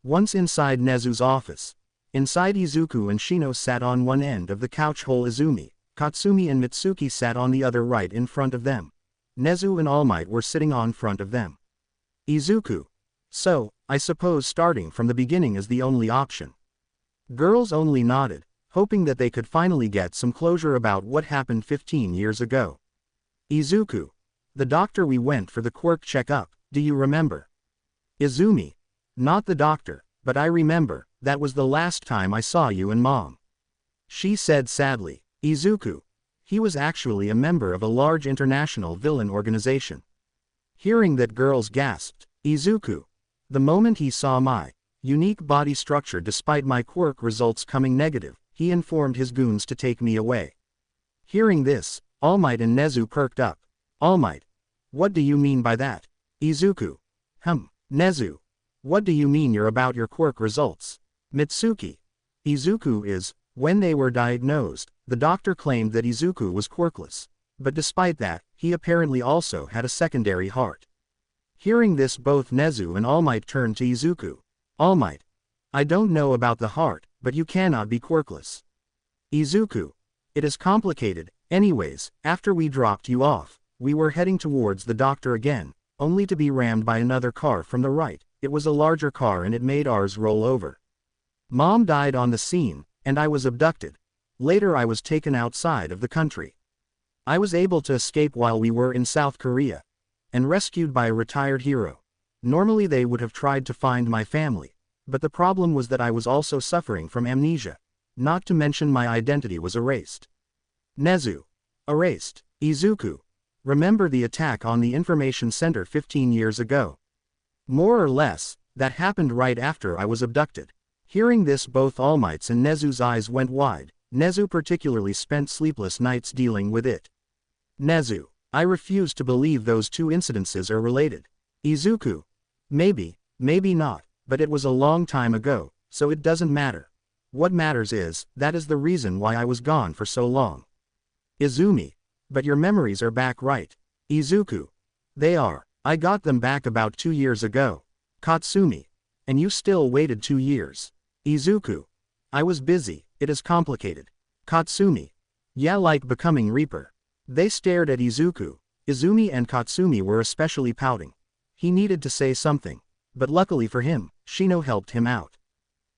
A: Once inside Nezu's office. Inside, Izuku and Shino sat on one end of the couch, while Izumi, Katsumi and Mitsuki sat on the other right in front of them. Nezu and All Might were sitting on front of them. Izuku. So, I suppose starting from the beginning is the only option. Girls only nodded, hoping that they could finally get some closure about what happened 15 years ago. Izuku. The doctor we went for the quirk checkup, do you remember? Izumi. Not the doctor, but I remember, that was the last time I saw you and Mom. She said sadly. Izuku. He was actually a member of a large international villain organization. Hearing that, girls gasped. Izuku. The moment he saw my unique body structure despite my quirk results coming negative, he informed his goons to take me away. Hearing this, All Might and Nezu perked up. All Might. What do you mean by that? Izuku. Nezu. What do you mean you're about your quirk results? Mitsuki. Izuku is, when they were diagnosed, the doctor claimed that Izuku was quirkless. But despite that, he apparently also had a secondary heart. Hearing this, both Nezu and All Might turned to Izuku. All Might. I don't know about the heart, but you cannot be quirkless. Izuku. It is complicated. Anyways, after we dropped you off, we were heading towards the doctor again, only to be rammed by another car from the right. It was a larger car and it made ours roll over. Mom died on the scene, and I was abducted. Later I was taken outside of the country. I was able to escape while we were in South Korea. And rescued by a retired hero. Normally they would have tried to find my family. But the problem was that I was also suffering from amnesia. Not to mention my identity was erased. Nezu. Erased. Izuku. Remember the attack on the information center 15 years ago? More or less, that happened right after I was abducted. Hearing this, both All Might's and Nezu's eyes went wide. Nezu particularly spent sleepless nights dealing with it. Nezu. I refuse to believe those two incidences are related. Izuku. Maybe, maybe not, but it was a long time ago, so it doesn't matter. What matters is, that is the reason why I was gone for so long. Izumi. But your memories are back, right? Izuku. They are. I got them back about 2 years ago. Katsumi. And you still waited 2 years. Izuku. I was busy, it is complicated. Katsumi. Yeah, like becoming Reaper. They stared at Izuku. Izumi and Katsumi were especially pouting. He needed to say something. But luckily for him, Shino helped him out.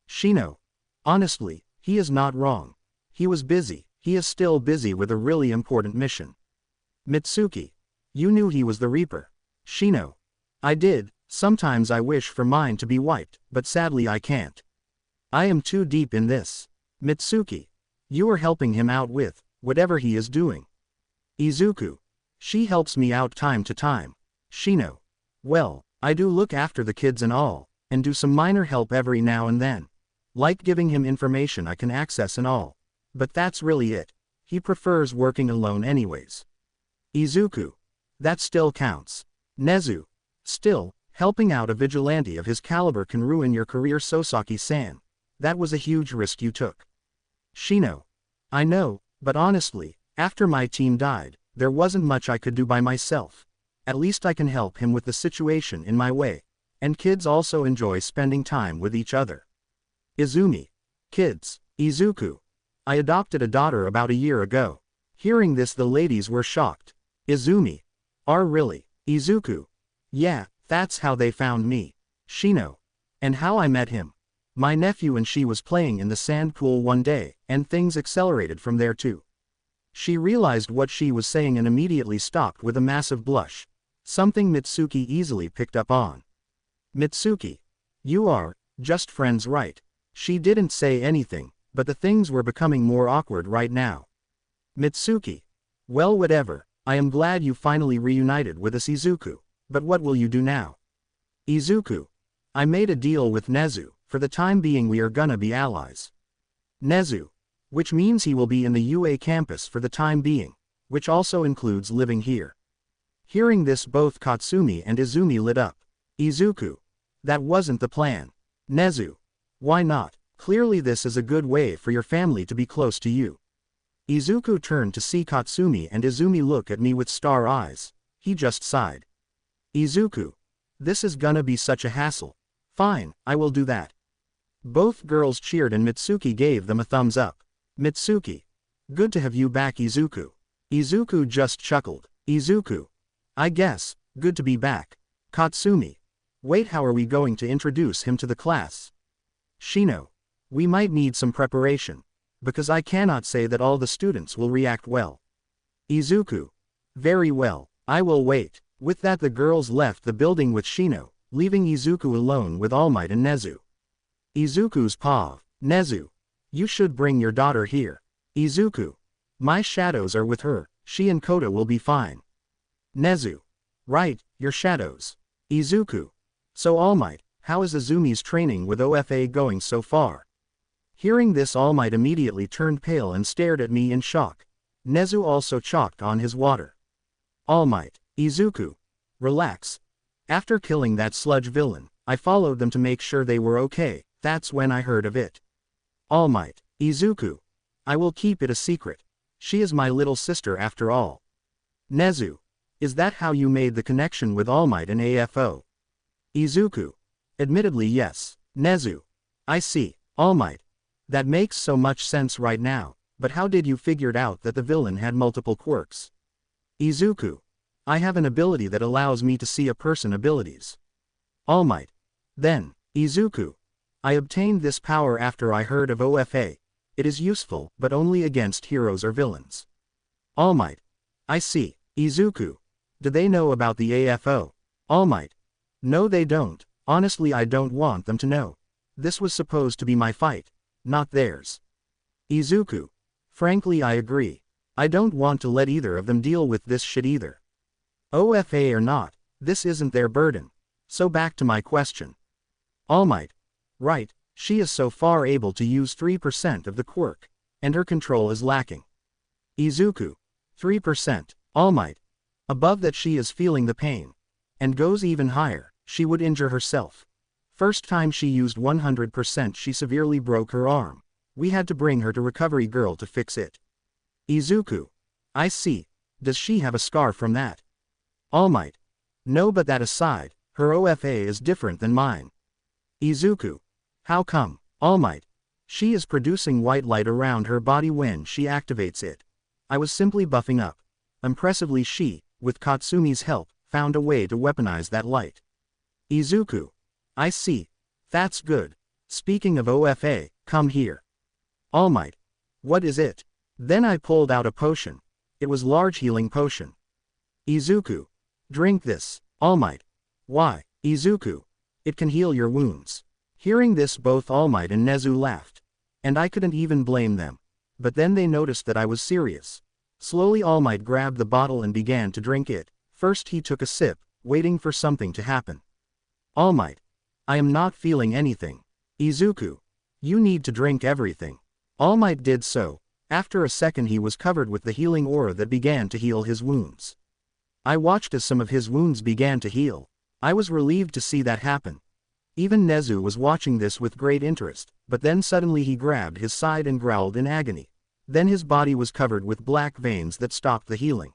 A: Shino. Honestly, he is not wrong. He was busy, he is still busy with a really important mission. Mitsuki. You knew he was the Reaper. Shino. I did, sometimes I wish for mine to be wiped, but sadly I can't. I am too deep in this. Mitsuki. You are helping him out with whatever he is doing. Izuku. She helps me out time to time. Shino. Well, I do look after the kids and all, and do some minor help every now and then. Like giving him information I can access and all. But that's really it. He prefers working alone anyways. Izuku. That still counts. Nezu. Still, helping out a vigilante of his caliber can ruin your career, Sosaki-san. That was a huge risk you took. Shino. I know, but honestly, after my team died, there wasn't much I could do by myself. At least I can help him with the situation in my way. And kids also enjoy spending time with each other. Izumi. Kids. Izuku. I adopted a daughter about a year ago. Hearing this, the ladies were shocked. Izumi. Are really? Izuku. Yeah, that's how they found me. Shino. And how I met him. My nephew and she was playing in the sand pool one day, and things accelerated from there too. She realized what she was saying and immediately stopped with a massive blush. Something Mitsuki easily picked up on. Mitsuki. You are just friends, right? She didn't say anything, but the things were becoming more awkward right now. Mitsuki. Well, whatever, I am glad you finally reunited with us, Izuku, but what will you do now? Izuku. I made a deal with Nezu, for the time being we are gonna be allies. Nezu. Which means he will be in the UA campus for the time being, which also includes living here. Hearing this, both Katsumi and Izumi lit up. Izuku. That wasn't the plan. Nezu. Why not? Clearly this is a good way for your family to be close to you. Izuku turned to see Katsumi and Izumi look at me with star eyes. He just sighed. Izuku. This is gonna be such a hassle. Fine, I will do that. Both girls cheered and Mitsuki gave them a thumbs up. Mitsuki. Good to have you back, Izuku. Izuku just chuckled. Izuku. I guess, good to be back. Katsumi. Wait, how are we going to introduce him to the class? Shino. We might need some preparation. Because I cannot say that all the students will react well. Izuku. Very well, I will wait. With that, the girls left the building with Shino, leaving Izuku alone with All Might and Nezu. Izuku's paw. Nezu. You should bring your daughter here. Izuku. My shadows are with her, she and Kota will be fine. Nezu. Right, your shadows. Izuku. So All Might, how is Izumi's training with OFA going so far? Hearing this, All Might immediately turned pale and stared at me in shock. Nezu also chalked on his water. All Might. Izuku. Relax. After killing that sludge villain, I followed them to make sure they were okay, that's when I heard of it. All Might. Izuku. I will keep it a secret. She is my little sister after all. Nezu. Is that how you made the connection with All Might and AFO? Izuku. Admittedly yes. Nezu. I see. All Might. That makes so much sense right now, but how did you figure out that the villain had multiple quirks? Izuku. I have an ability that allows me to see a person's abilities. All Might. Then, Izuku. I obtained this power after I heard of OFA. It is useful, but only against heroes or villains. All Might. I see. Izuku. Do they know about the AFO? All Might. No they don't. Honestly I don't want them to know. This was supposed to be my fight, not theirs. Izuku. Frankly I agree. I don't want to let either of them deal with this shit either. OFA or not, this isn't their burden. So back to my question. All Might. Right, she is so far able to use 3% of the quirk, and her control is lacking. Izuku. 3%. All Might. Above that she is feeling the pain. And goes even higher, she would injure herself. First time she used 100% she severely broke her arm. We had to bring her to Recovery Girl to fix it. Izuku. I see. Does she have a scar from that? All Might. No but that aside, her OFA is different than mine. Izuku. How come? All Might. She is producing white light around her body when she activates it. I was simply buffing up. Impressively she, with Katsumi's help, found a way to weaponize that light. Izuku. I see. That's good. Speaking of OFA, come here. All Might. What is it? Then I pulled out a potion. It was large healing potion. Izuku. Drink this. All Might. Why? Izuku. It can heal your wounds. Hearing this both All Might and Nezu laughed. And I couldn't even blame them. But then they noticed that I was serious. Slowly All Might grabbed the bottle and began to drink it. First he took a sip, waiting for something to happen. All Might. I am not feeling anything. Izuku. You need to drink everything. All Might did so. After a second he was covered with the healing aura that began to heal his wounds. I watched as some of his wounds began to heal. I was relieved to see that happen. Even Nezu was watching this with great interest, but then suddenly he grabbed his side and growled in agony. Then his body was covered with black veins that stopped the healing.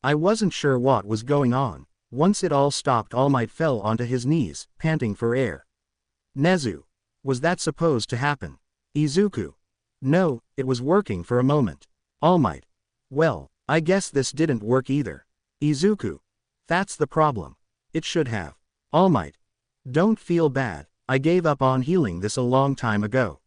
A: I wasn't sure what was going on. Once it all stopped All Might fell onto his knees, panting for air. Nezu. Was that supposed to happen? Izuku. No, it was working for a moment. All Might. Well, I guess this didn't work either. Izuku. That's the problem. It should have. All Might. Don't feel bad, I gave up on healing this a long time ago.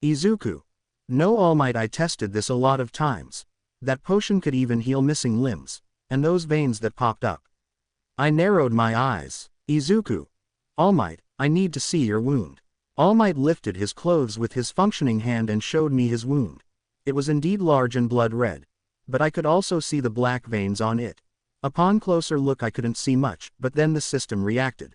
A: Izuku. No All Might, I tested this a lot of times. That potion could even heal missing limbs, and those veins that popped up. I narrowed my eyes. Izuku. All Might, I need to see your wound. All Might lifted his clothes with his functioning hand and showed me his wound. It was indeed large and blood red. But I could also see the black veins on it. Upon closer look I couldn't see much, but then the system reacted.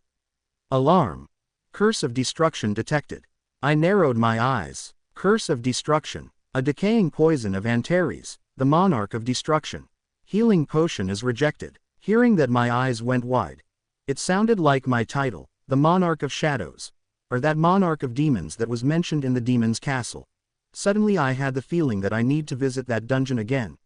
A: Alarm. Curse of destruction detected. I narrowed my eyes. Curse of destruction. A decaying poison of Antares, the monarch of destruction. Healing potion is rejected. Hearing that my eyes went wide. It sounded like my title, the monarch of shadows. Or that monarch of demons that was mentioned in the demon's castle. Suddenly I had the feeling that I need to visit that dungeon again.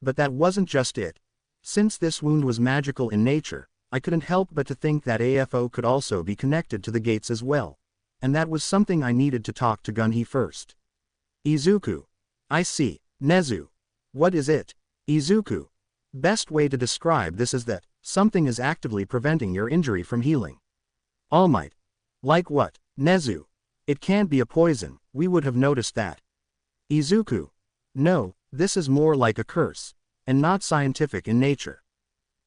A: But that wasn't just it. Since this wound was magical in nature, I couldn't help but to think that AFO could also be connected to the gates as well. And that was something I needed to talk to Gunhi first. Izuku. I see. Nezu. What is it? Izuku. Best way to describe this is that something is actively preventing your injury from healing. All Might. Like what? Nezu. It can't be a poison, we would have noticed that. Izuku. No, this is more like a curse, and not scientific in nature.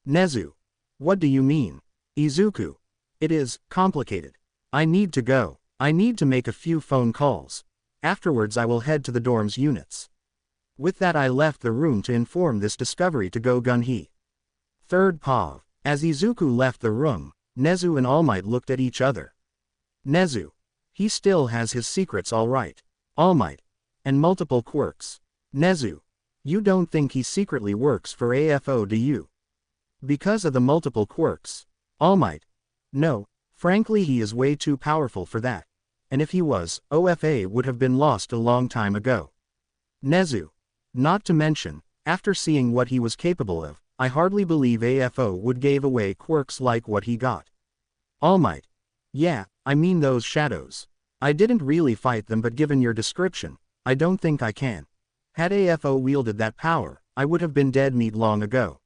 A: Nezu. What do you mean? Izuku. It is complicated. I need to go. I need to make a few phone calls. Afterwards I will head to the dorm's units. With that I left the room to inform this discovery to Go Gunhi. Third POV. As Izuku left the room, Nezu and All Might looked at each other. Nezu. He still has his secrets all right. All Might. And multiple quirks. Nezu. You don't think he secretly works for AFO, do you? Because of the multiple quirks. All Might. No, frankly he is way too powerful for that. And if he was, OFA would have been lost a long time ago. Nezu. Not to mention, after seeing what he was capable of, I hardly believe AFO would give away quirks like what he got. All Might. Yeah, I mean those shadows. I didn't really fight them, but given your description, I don't think I can. Had AFO wielded that power, I would have been dead meat long ago.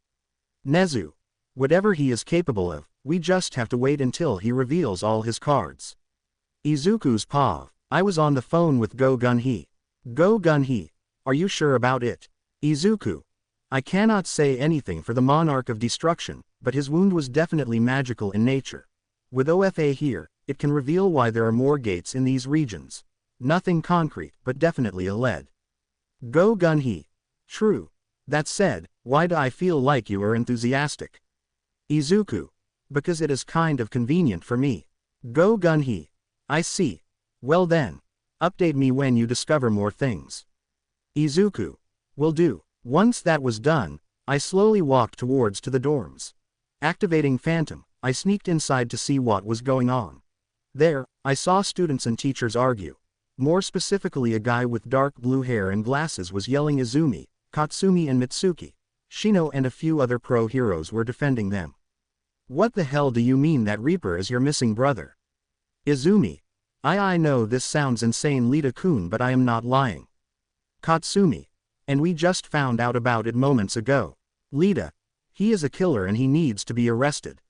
A: Nezu. Whatever he is capable of, we just have to wait until he reveals all his cards. Izuku's POV. I was on the phone with Go Gunhi. Go Gunhi. Are you sure about it? Izuku. I cannot say anything for the Monarch of Destruction, but his wound was definitely magical in nature. With OFA here, it can reveal why there are more gates in these regions. Nothing concrete, but definitely a lead. Go Gunhee. True. That said, why do I feel like you are enthusiastic? Izuku. Because it is kind of convenient for me. Go Gunhee. I see. Well then. Update me when you discover more things. Izuku. Will do. Once that was done, I slowly walked towards to the dorms. Activating Phantom, I sneaked inside to see what was going on. There, I saw students and teachers argue. More specifically, a guy with dark blue hair and glasses was yelling Izumi, Katsumi and Mitsuki. Shino and a few other pro heroes were defending them. What the hell do you mean that Reaper is your missing brother? Izumi. I know this sounds insane, Lita-kun, but I am not lying. Katsumi. And we just found out about it moments ago. Lita. He is a killer and he needs to be arrested.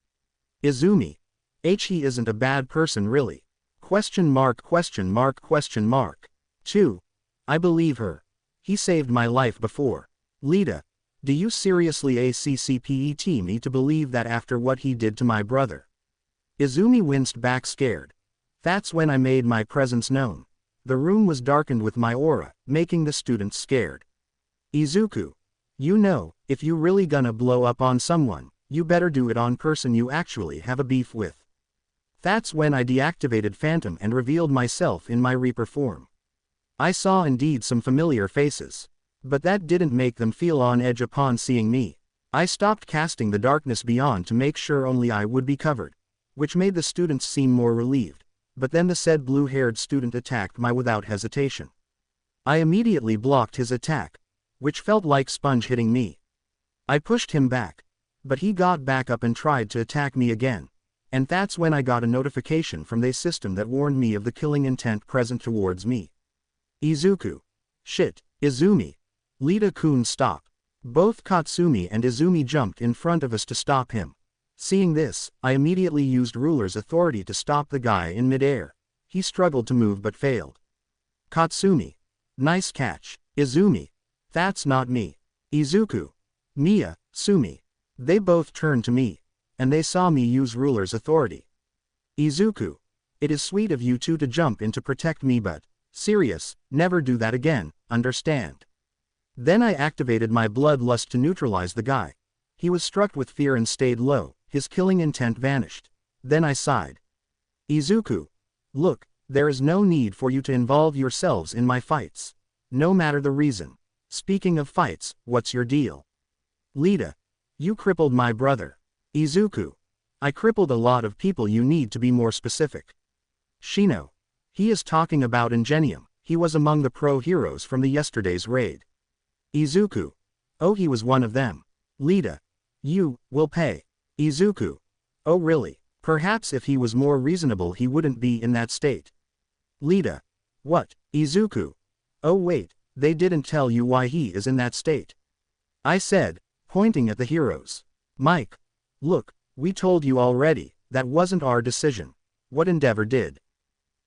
A: Izumi. He isn't a bad person really. Question mark question mark question mark. 2. I believe her. He saved my life before. Lita. Do you seriously ACCPET me to believe that after what he did to my brother? Izumi winced back scared. That's when I made my presence known. The room was darkened with my aura, making the students scared. Izuku. You know, if you really gonna blow up on someone, you better do it on person you actually have a beef with. That's when I deactivated Phantom and revealed myself in my Reaper form. I saw indeed some familiar faces. But that didn't make them feel on edge upon seeing me. I stopped casting the darkness beyond to make sure only I would be covered, which made the students seem more relieved. But then the said blue-haired student attacked me without hesitation. I immediately blocked his attack, which felt like sponge hitting me. I pushed him back, but he got back up and tried to attack me again. And that's when I got a notification from the system that warned me of the killing intent present towards me. Izuku. Shit, Izumi. Lita-kun, stop. Both Katsumi and Izumi jumped in front of us to stop him. Seeing this, I immediately used ruler's authority to stop the guy in midair. He struggled to move but failed. Katsumi. Nice catch. Izumi. That's not me. Izuku. Mia, Sumi. They both turned to me, and they saw me use ruler's authority. Izuku. It is sweet of you two to jump in to protect me, but, serious, never do that again, understand? Then I activated my bloodlust to neutralize the guy. He was struck with fear and stayed low, his killing intent vanished. Then I sighed. Izuku. Look, there is no need for you to involve yourselves in my fights. No matter the reason. Speaking of fights, what's your deal? Lita. You crippled my brother. Izuku. I crippled a lot of people, you need to be more specific. Shino. He is talking about Ingenium, he was among the pro heroes from the yesterday's raid. Izuku. Oh, he was one of them. Lita. You will pay. Izuku. Oh really? Perhaps if he was more reasonable he wouldn't be in that state. Lita. What? Izuku. Oh wait, they didn't tell you why he is in that state. I said, pointing at the heroes. Mike. Look, we told you already, that wasn't our decision. What Endeavor did.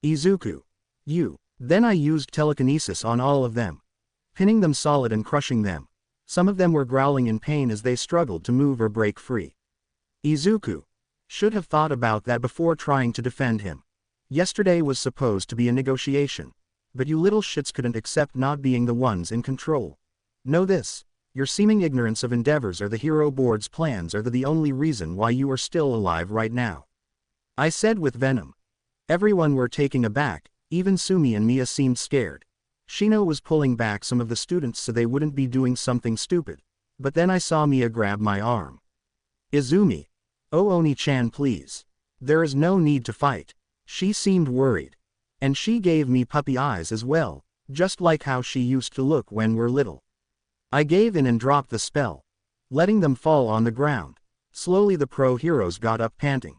A: Izuku. You. Then I used telekinesis on all of them, pinning them solid and crushing them. Some of them were growling in pain as they struggled to move or break free. Izuku. Should have thought about that before trying to defend him. Yesterday was supposed to be a negotiation. But you little shits couldn't accept not being the ones in control. Know this. Your seeming ignorance of Endeavors or the Hero Board's plans are the only reason why you are still alive right now. I said with venom. Everyone were taken aback, even Sumi and Mia seemed scared. Shino was pulling back some of the students so they wouldn't be doing something stupid. But then I saw Mia grab my arm. Izumi. Oh Oni-chan please. There is no need to fight. She seemed worried. And she gave me puppy eyes as well, just like how she used to look when we're little. I gave in and dropped the spell, letting them fall on the ground. Slowly the pro heroes got up panting.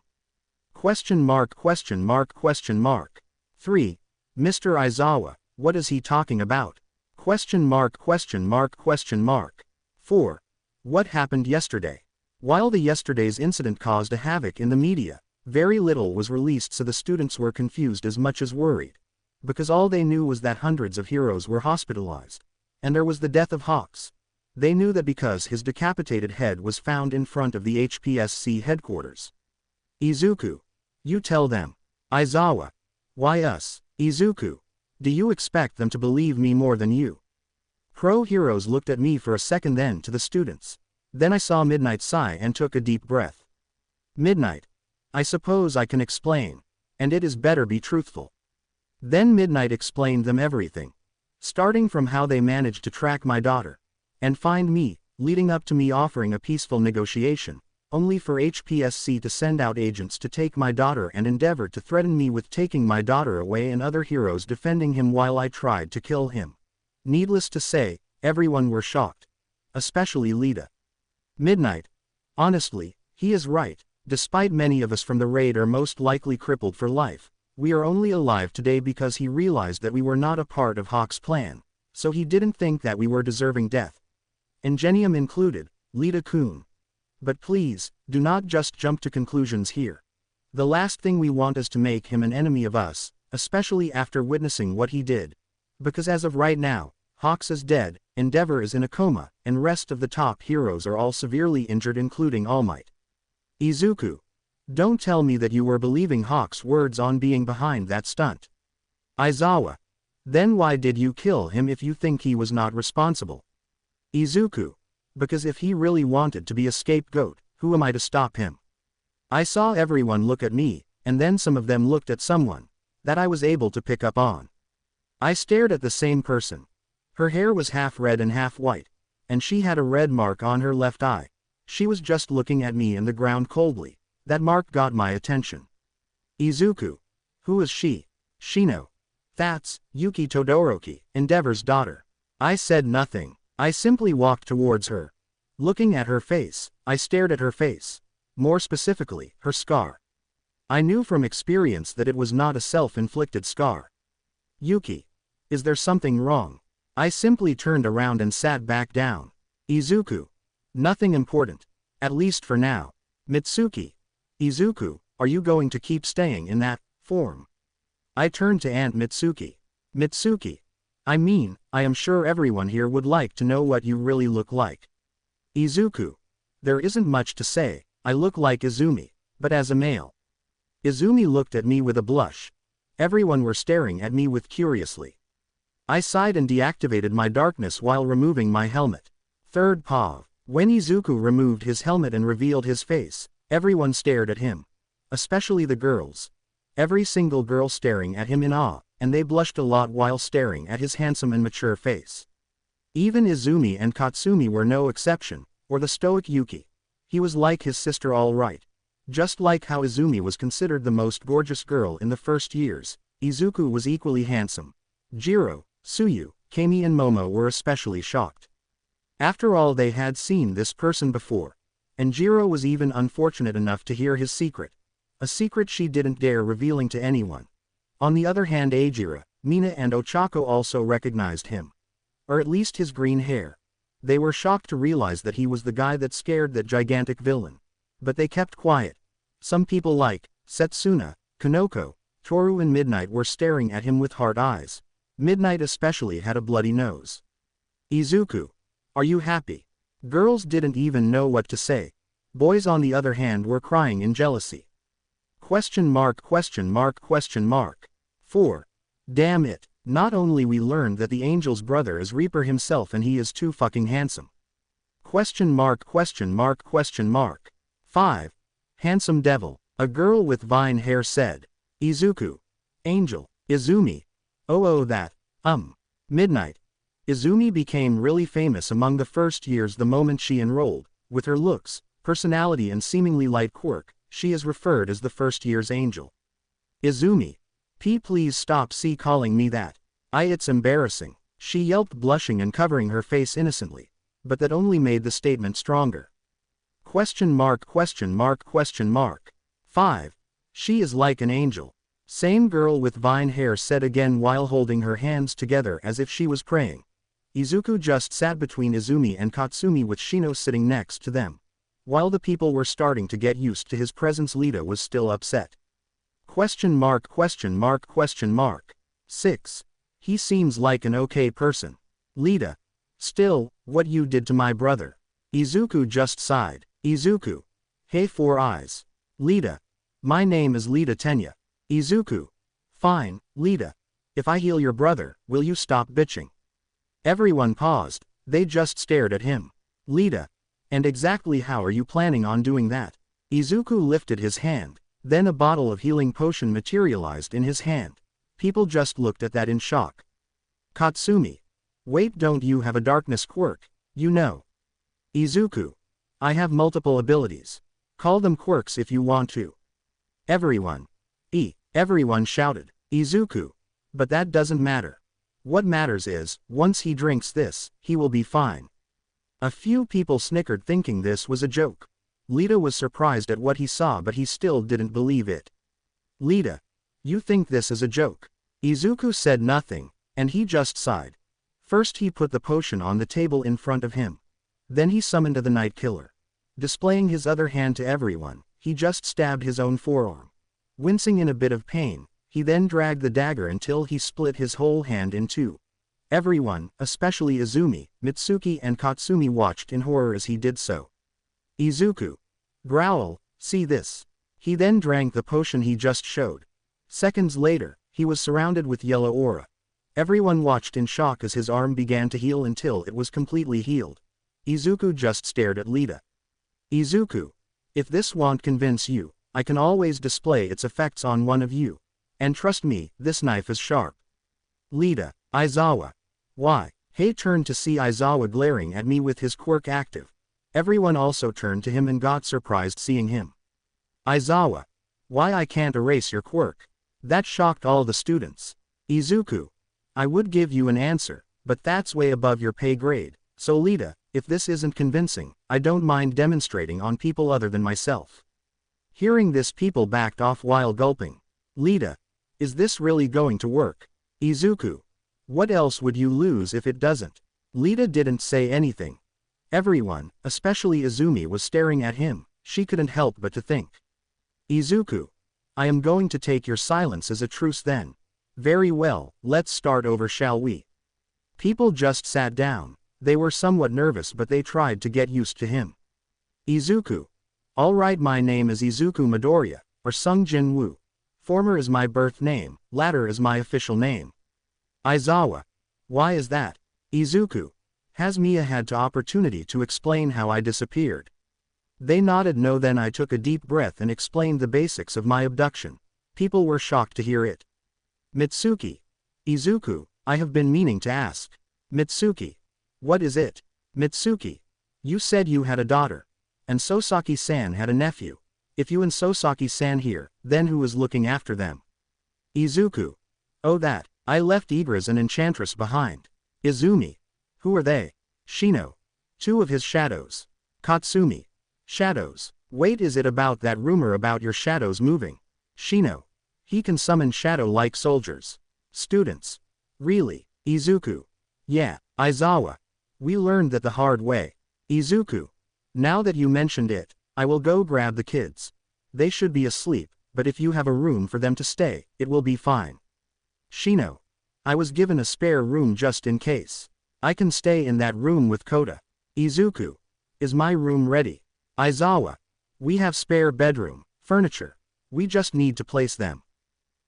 A: Question mark question mark question mark. 3. Mr. Aizawa, what is he talking about? Question mark question mark question mark. 4. What happened yesterday? While the yesterday's incident caused a havoc in the media, very little was released so the students were confused as much as worried. Because all they knew was that hundreds of heroes were hospitalized. And there was the death of Hawks. They knew that because his decapitated head was found in front of the HPSC headquarters. Izuku. You tell them. Aizawa. Why us? Izuku. Do you expect them to believe me more than you? Pro heroes looked at me for a second, then to the students. Then I saw Midnight sigh and took a deep breath. Midnight. I suppose I can explain. And it is better be truthful. Then Midnight explained them everything. Starting from how they managed to track my daughter. And find me, leading up to me offering a peaceful negotiation, only for HPSC to send out agents to take my daughter and endeavor to threaten me with taking my daughter away, and other heroes defending him while I tried to kill him. Needless to say, everyone were shocked. Especially Lita. Midnight. Honestly, he is right. Despite many of us from the raid are most likely crippled for life, we are only alive today because he realized that we were not a part of Hawk's plan, so he didn't think that we were deserving death. Ingenium included, Lita-kun. But please, do not just jump to conclusions here. The last thing we want is to make him an enemy of us, especially after witnessing what he did. Because as of right now, Hawks is dead, Endeavor is in a coma, and rest of the top heroes are all severely injured, including All Might. Izuku. Don't tell me that you were believing Hawk's words on being behind that stunt. Aizawa. Then why did you kill him if you think he was not responsible? Izuku. Because if he really wanted to be a scapegoat, who am I to stop him? I saw everyone look at me, and then some of them looked at someone that I was able to pick up on. I stared at the same person. Her hair was half red and half white, and she had a red mark on her left eye. She was just looking at me and the ground coldly. That mark got my attention. Izuku. Who is she? Shino. That's Yuki Todoroki, Endeavor's daughter. I said nothing. I simply walked towards her. Looking at her face, I stared at her face. More specifically, her scar. I knew from experience that it was not a self-inflicted scar. Yuki. Is there something wrong? I simply turned around and sat back down. Izuku. Nothing important. At least for now. Mitsuki. Izuku, are you going to keep staying in that form? I turned to Aunt Mitsuki. Mitsuki. I mean, I am sure everyone here would like to know what you really look like. Izuku. There isn't much to say. I look like Izumi, but as a male. Izumi looked at me with a blush. Everyone were staring at me with curiously. I sighed and deactivated my darkness while removing my helmet. Third POV. When Izuku removed his helmet and revealed his face, everyone stared at him. Especially the girls. Every single girl staring at him in awe, and they blushed a lot while staring at his handsome and mature face. Even Izumi and Katsumi were no exception, or the stoic Yuki. He was like his sister, all right. Just like how Izumi was considered the most gorgeous girl in the first years, Izuku was equally handsome. Jiro, Tsuyu, Kami and Momo were especially shocked. After all, they had seen this person before. And Jiro was even unfortunate enough to hear his secret. A secret she didn't dare revealing to anyone. On the other hand, Ajira, Mina and Ochako also recognized him. Or at least his green hair. They were shocked to realize that he was the guy that scared that gigantic villain. But they kept quiet. Some people like Setsuna, Kanoko, Toru and Midnight were staring at him with hard eyes. Midnight especially had a bloody nose. Izuku. Are you happy? Girls didn't even know what to say. Boys on the other hand were crying in jealousy. Question mark, question mark, question mark. 4. Damn it. Not only we learned that the angel's brother is Reaper himself and he is too fucking handsome. Question mark, question mark, question mark. 5. Handsome devil. A girl with vine hair said. Izuku. Angel. Izumi. Oh that. Midnight. Izumi became really famous among the first years the moment she enrolled. With her looks, personality and seemingly light quirk, she is referred as the first year's angel. Izumi. Please stop calling me that. It's embarrassing. She yelped, blushing and covering her face innocently. But that only made the statement stronger. Question mark, question mark, question mark. 5. She is like an angel. Same girl with vine hair said again while holding her hands together as if she was praying. Izuku just sat between Izumi and Katsumi with Shino sitting next to them. While the people were starting to get used to his presence, Lita was still upset. Question mark, question mark, question mark. 6. He seems like an okay person. Lita. Still, what you did to my brother. Izuku just sighed. Izuku. Hey, Four Eyes. Lita. My name is Lita Tenya. Izuku. Fine, Lita. If I heal your brother, will you stop bitching? Everyone paused. They just stared at him. Lita. And exactly how are you planning on doing that? Izuku lifted his hand. Then a bottle of healing potion materialized in his hand. People just looked at that in shock. Katsumi. Wait, don't you have a darkness quirk? You know. Izuku. I have multiple abilities. Call them quirks if you want to. Everyone. Everyone shouted. Izuku. But that doesn't matter. What matters is, once he drinks this, he will be fine. A few people snickered thinking this was a joke. Lita was surprised at what he saw, but he still didn't believe it. Lita. You think this is a joke? Izuku said nothing, and he just sighed. First he put the potion on the table in front of him. Then he summoned the Night Killer. Displaying his other hand to everyone, he just stabbed his own forearm. Wincing in a bit of pain, he then dragged the dagger until he split his whole hand in two. Everyone, especially Izumi, Mitsuki and Katsumi, watched in horror as he did so. Izuku. Growl, see this. He then drank the potion he just showed. Seconds later, he was surrounded with yellow aura. Everyone watched in shock as his arm began to heal until it was completely healed. Izuku just stared at Lita. Izuku. If this won't convince you, I can always display its effects on one of you. And trust me, this knife is sharp. Lita. Aizawa. Why? Hei turned to see Aizawa glaring at me with his quirk active. Everyone also turned to him and got surprised seeing him. Aizawa. Why I can't erase your quirk? That shocked all the students. Izuku. I would give you an answer, but that's way above your pay grade. So Lita, if this isn't convincing, I don't mind demonstrating on people other than myself. Hearing this, people backed off while gulping. Lita. Is this really going to work? Izuku. What else would you lose if it doesn't? Lita didn't say anything. Everyone, especially Izumi, was staring at him. She couldn't help but to think. Izuku. I am going to take your silence as a truce then. Very well, let's start over, shall we? People just sat down. They were somewhat nervous, but they tried to get used to him. Izuku. Alright, my name is Izuku Midoriya, or Sung Jin Woo. Former is my birth name, latter is my official name. Aizawa. Why is that? Izuku. Has Mia had the opportunity to explain how I disappeared? They nodded no. Then I took a deep breath and explained the basics of my abduction. People were shocked to hear it. Mitsuki. Izuku, I have been meaning to ask. Mitsuki. What is it? Mitsuki. You said you had a daughter. And Sosaki-san had a nephew. If you and Sosaki-san here, then who is looking after them? Izuku. Oh, that. I left Igras and Enchantress behind. Izumi. Who are they? Shino. Two of his shadows. Katsumi. Shadows. Wait, is it about that rumor about your shadows moving? Shino. He can summon shadow-like soldiers. Students. Really? Izuku. Yeah. Aizawa. We learned that the hard way. Izuku. Now that you mentioned it, I will go grab the kids. They should be asleep, but if you have a room for them to stay, it will be fine. Shino. I was given a spare room just in case. I can stay in that room with Kota. Izuku. Is my room ready? Aizawa. We have spare bedroom, furniture. We just need to place them.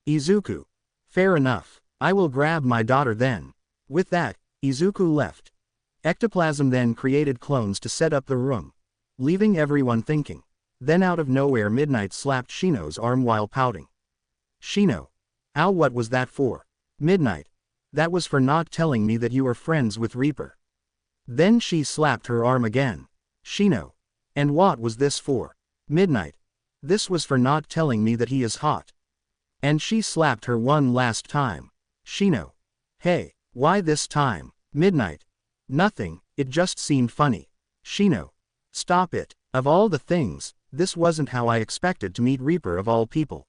A: Izuku. Fair enough. I will grab my daughter then. With that, Izuku left. Ectoplasm then created clones to set up the room, leaving everyone thinking. Then out of nowhere, Midnight slapped Shino's arm while pouting. Shino. Ow, what was that for? Midnight. That was for not telling me that you are friends with Reaper. Then she slapped her arm again. Shino. And what was this for? Midnight. This was for not telling me that he is hot. And she slapped her one last time. Shino. Hey, why this time? Midnight. Nothing, it just seemed funny. Shino. Stop it. Of all the things, this wasn't how I expected to meet Reaper of all people.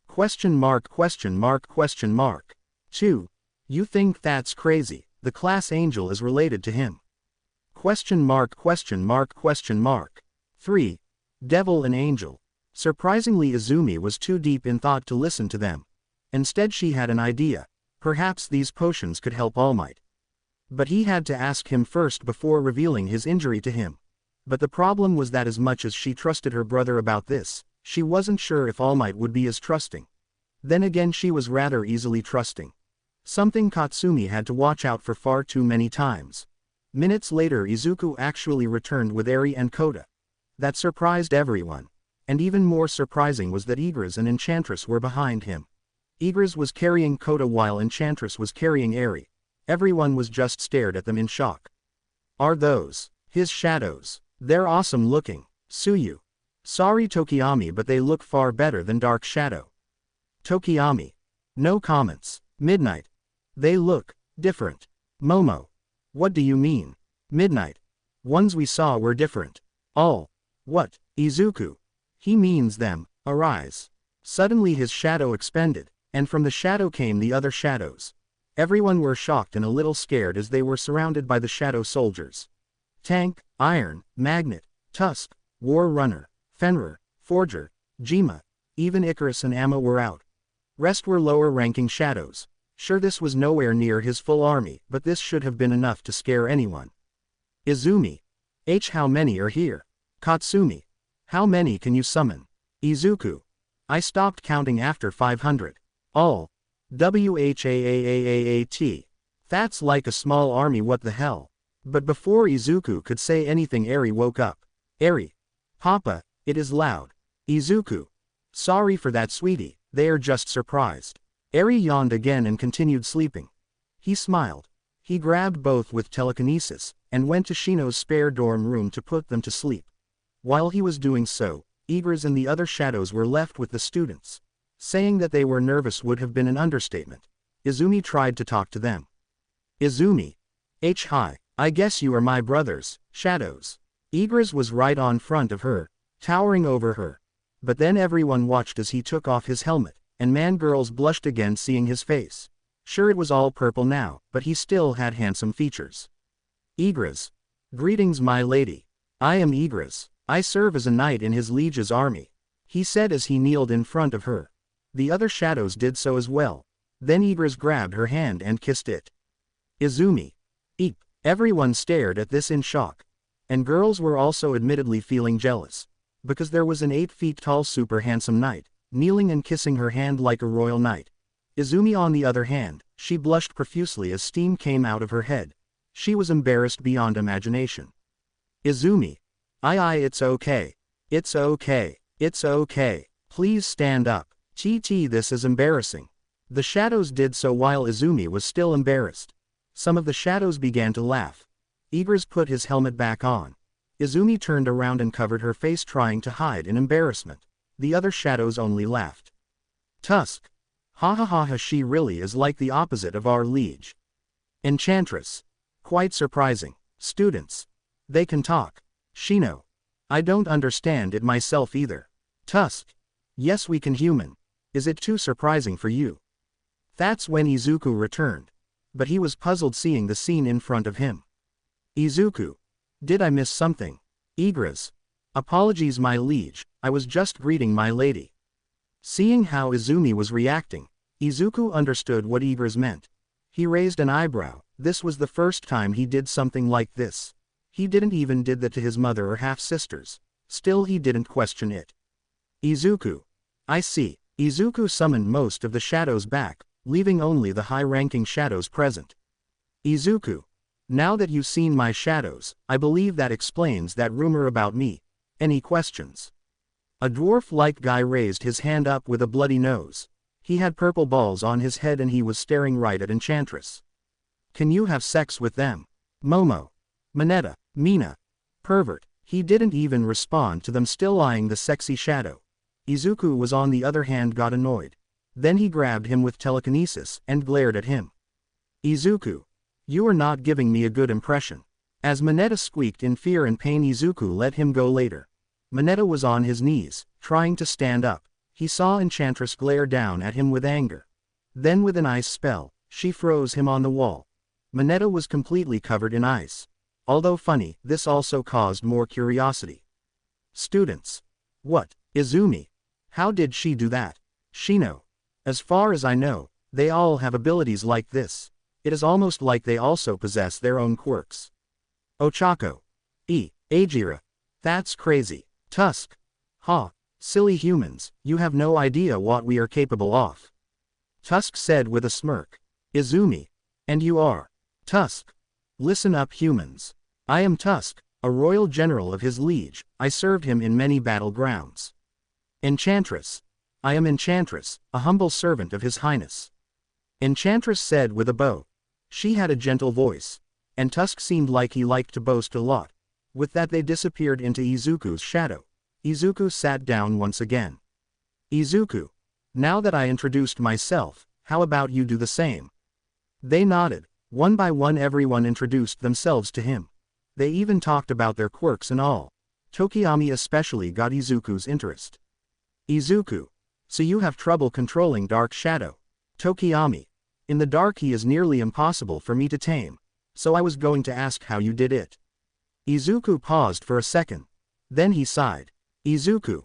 A: Question mark, question mark, question mark. 2. You think that's crazy, the class angel is related to him. Question mark, question mark, question mark. 3. Devil and angel. Surprisingly, Izumi was too deep in thought to listen to them. Instead she had an idea. Perhaps these potions could help All Might. But he had to ask him first before revealing his injury to him. But the problem was that as much as she trusted her brother about this, she wasn't sure if All Might would be as trusting. Then again, she was rather easily trusting. Something Katsumi had to watch out for far too many times. Minutes later, Izuku actually returned with Eri and Kota. That surprised everyone. And even more surprising was that Igris and Enchantress were behind him. Igris was carrying Kota while Enchantress was carrying Eri. Everyone was just stared at them in shock. Are those his shadows? They're awesome looking. Tsuyu. Sorry Tokiyami, but they look far better than Dark Shadow. Tokiyami. No comments. Midnight. They look different. Momo. What do you mean? Midnight. Ones we saw were different. All. What? Izuku. He means them. Arise. Suddenly his shadow expanded, and from the shadow came the other shadows. Everyone were shocked and a little scared as they were surrounded by the shadow soldiers. Tank, Iron, Magnet, Tusk, War Runner, Fenrir, Forger, Jima, even Icarus and Amma were out. Rest were lower-ranking shadows. Sure, this was nowhere near his full army, but this should have been enough to scare anyone. Izumi. How many are here? Katsumi. How many can you summon? Izuku. I stopped counting after 500. All. Whaat. That's like a small army, what the hell? But before Izuku could say anything, Eri woke up. Eri. Papa, it is loud. Izuku. Sorry for that, sweetie, they are just surprised. Eri yawned again and continued sleeping. He smiled. He grabbed both with telekinesis, and went to Shino's spare dorm room to put them to sleep. While he was doing so, Igris and the other shadows were left with the students. Saying that they were nervous would have been an understatement. Izumi tried to talk to them. Izumi. Hi, I guess you are my brothers, shadows. Igris was right on front of her, towering over her. But then everyone watched as he took off his helmet, and man-girls blushed again seeing his face. Sure, it was all purple now, but he still had handsome features. Igris. Greetings, my lady. I am Igris. I serve as a knight in his liege's army, he said as he kneeled in front of her. The other shadows did so as well. Then Igris grabbed her hand and kissed it. Izumi. Eep. Everyone stared at this in shock. And girls were also admittedly feeling jealous. Because there was an 8 feet tall super handsome knight, kneeling and kissing her hand like a royal knight. Izumi, on the other hand, she blushed profusely as steam came out of her head. She was embarrassed beyond imagination. Izumi. It's okay. It's okay. It's okay. Please stand up. This is embarrassing. The shadows did so while Izumi was still embarrassed. Some of the shadows began to laugh. Igris put his helmet back on. Izumi turned around and covered her face, trying to hide in embarrassment. The other shadows only laughed. Tusk. Ha ha ha ha, she really is like the opposite of our liege. Enchantress. Quite surprising. Students. They can talk. Shino. I don't understand it myself either. Tusk. Yes, we can human. Is it too surprising for you? That's when Izuku returned. But he was puzzled seeing the scene in front of him. Izuku. Did I miss something? Igris. Apologies, my liege, I was just greeting my lady. Seeing how Izumi was reacting, Izuku understood what Igris meant. He raised an eyebrow. This was the first time he did something like this. He didn't even did that to his mother or half-sisters. Still, he didn't question it. Izuku. I see. Izuku summoned most of the shadows back, leaving only the high-ranking shadows present. Izuku. Now that you've seen my shadows, I believe that explains that rumor about me. Any questions? A dwarf-like guy raised his hand up with a bloody nose. He had purple balls on his head and he was staring right at Enchantress. Can you have sex with them? Momo. Mineta. Mina. Pervert. He didn't even respond to them, still eyeing the sexy shadow. Izuku was on the other hand got annoyed. Then he grabbed him with telekinesis and glared at him. Izuku. You are not giving me a good impression. As Mineta squeaked in fear and pain, Izuku let him go later. Mineta was on his knees, trying to stand up. He saw Enchantress glare down at him with anger. Then with an ice spell, she froze him on the wall. Mineta was completely covered in ice. Although funny, this also caused more curiosity. Students. What? Izumi. How did she do that? Shino. As far as I know, they all have abilities like this. It is almost like they also possess their own quirks. Ochako. Ajira. That's crazy. Tusk. Ha. Silly humans, you have no idea what we are capable of. Tusk said with a smirk. Izumi. And you are. Tusk. Listen up, humans. I am Tusk, a royal general of his liege. I served him in many battlegrounds. Enchantress. I am Enchantress, a humble servant of his highness. Enchantress said with a bow. She had a gentle voice. And Tusk seemed like he liked to boast a lot. With that they disappeared into Izuku's shadow. Izuku sat down once again. Izuku. Now that I introduced myself, how about you do the same? They nodded. One by one everyone introduced themselves to him. They even talked about their quirks and all. Tokiyami especially got Izuku's interest. Izuku. So you have trouble controlling Dark Shadow. Tokiyami. In the dark he is nearly impossible for me to tame. So I was going to ask how you did it. Izuku paused for a second. Then he sighed. Izuku.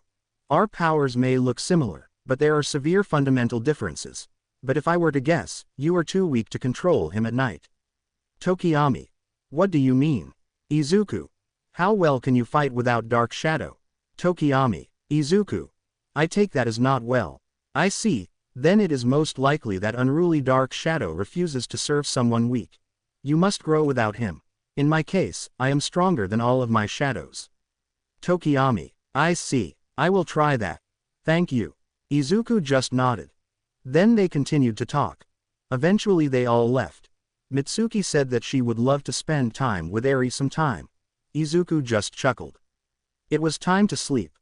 A: Our powers may look similar, but there are severe fundamental differences. But if I were to guess, you are too weak to control him at night. Tokiyami. What do you mean? Izuku. How well can you fight without Dark Shadow? Tokiyami. Izuku. I take that as not well. I see. Then it is most likely that unruly Dark Shadow refuses to serve someone weak. You must grow without him. In my case, I am stronger than all of my shadows. Tokiyami. I see. I will try that. Thank you. Izuku just nodded. Then they continued to talk. Eventually they all left. Mitsuki said that she would love to spend time with Eri sometime. Izuku just chuckled. It was time to sleep.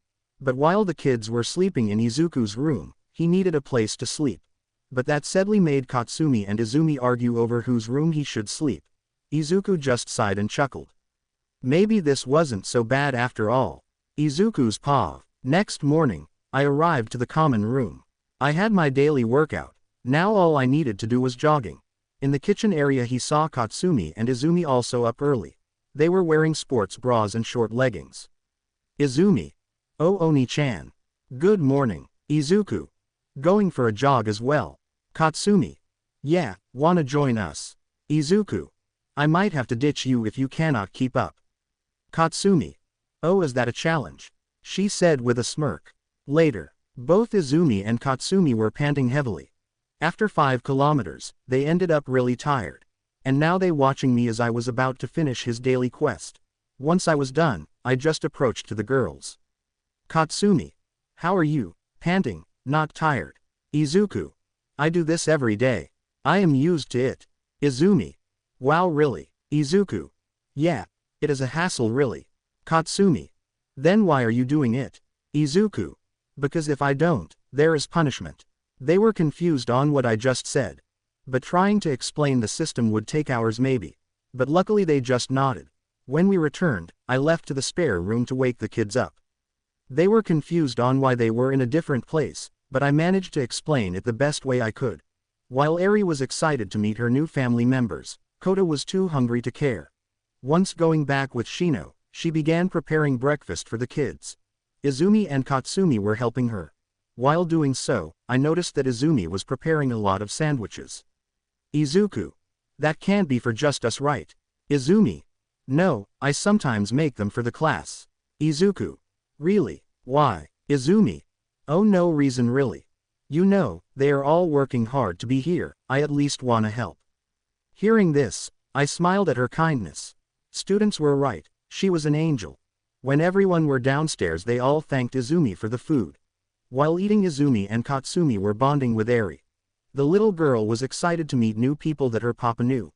A: But while the kids were sleeping in Izuku's room, he needed a place to sleep. But that sadly made Katsumi and Izumi argue over whose room he should sleep. Izuku just sighed and chuckled. Maybe this wasn't so bad after all. Izuku's paw. Next morning, I arrived to the common room. I had my daily workout. Now all I needed to do was jogging. In the kitchen area he saw Katsumi and Izumi also up early. They were wearing sports bras and short leggings. Izumi. Oh Oni-chan. Good morning. Izuku. Going for a jog as well. Katsumi. Yeah, wanna join us? Izuku. I might have to ditch you if you cannot keep up. Katsumi. Oh, is that a challenge? She said with a smirk. Later, both Izumi and Katsumi were panting heavily. After 5 kilometers, they ended up really tired. And now they watching me as I was about to finish his daily quest. Once I was done, I just approached to the girls. Katsumi. How are you? Panting, not tired. Izuku. I do this every day. I am used to it. Izumi. Wow, really? Izuku. Yeah, it is a hassle really. Katsumi. Then why are you doing it? Izuku. Because if I don't, there is punishment. They were confused on what I just said. But trying to explain the system would take hours maybe. But luckily they just nodded. When we returned, I left to the spare room to wake the kids up. They were confused on why they were in a different place, but I managed to explain it the best way I could. While Eri was excited to meet her new family members, Kota was too hungry to care. Once going back with Shino, she began preparing breakfast for the kids. Izumi and Katsumi were helping her. While doing so, I noticed that Izumi was preparing a lot of sandwiches. Izuku. That can't be for just us, right? Izumi. No, I sometimes make them for the class. Izuku. Really? Why? Izumi. Oh, no reason really. You know, they are all working hard to be here, I at least wanna help. Hearing this, I smiled at her kindness. Students were right, she was an angel. When everyone were downstairs they all thanked Izumi for the food. While eating, Izumi and Katsumi were bonding with Eri. The little girl was excited to meet new people that her papa knew.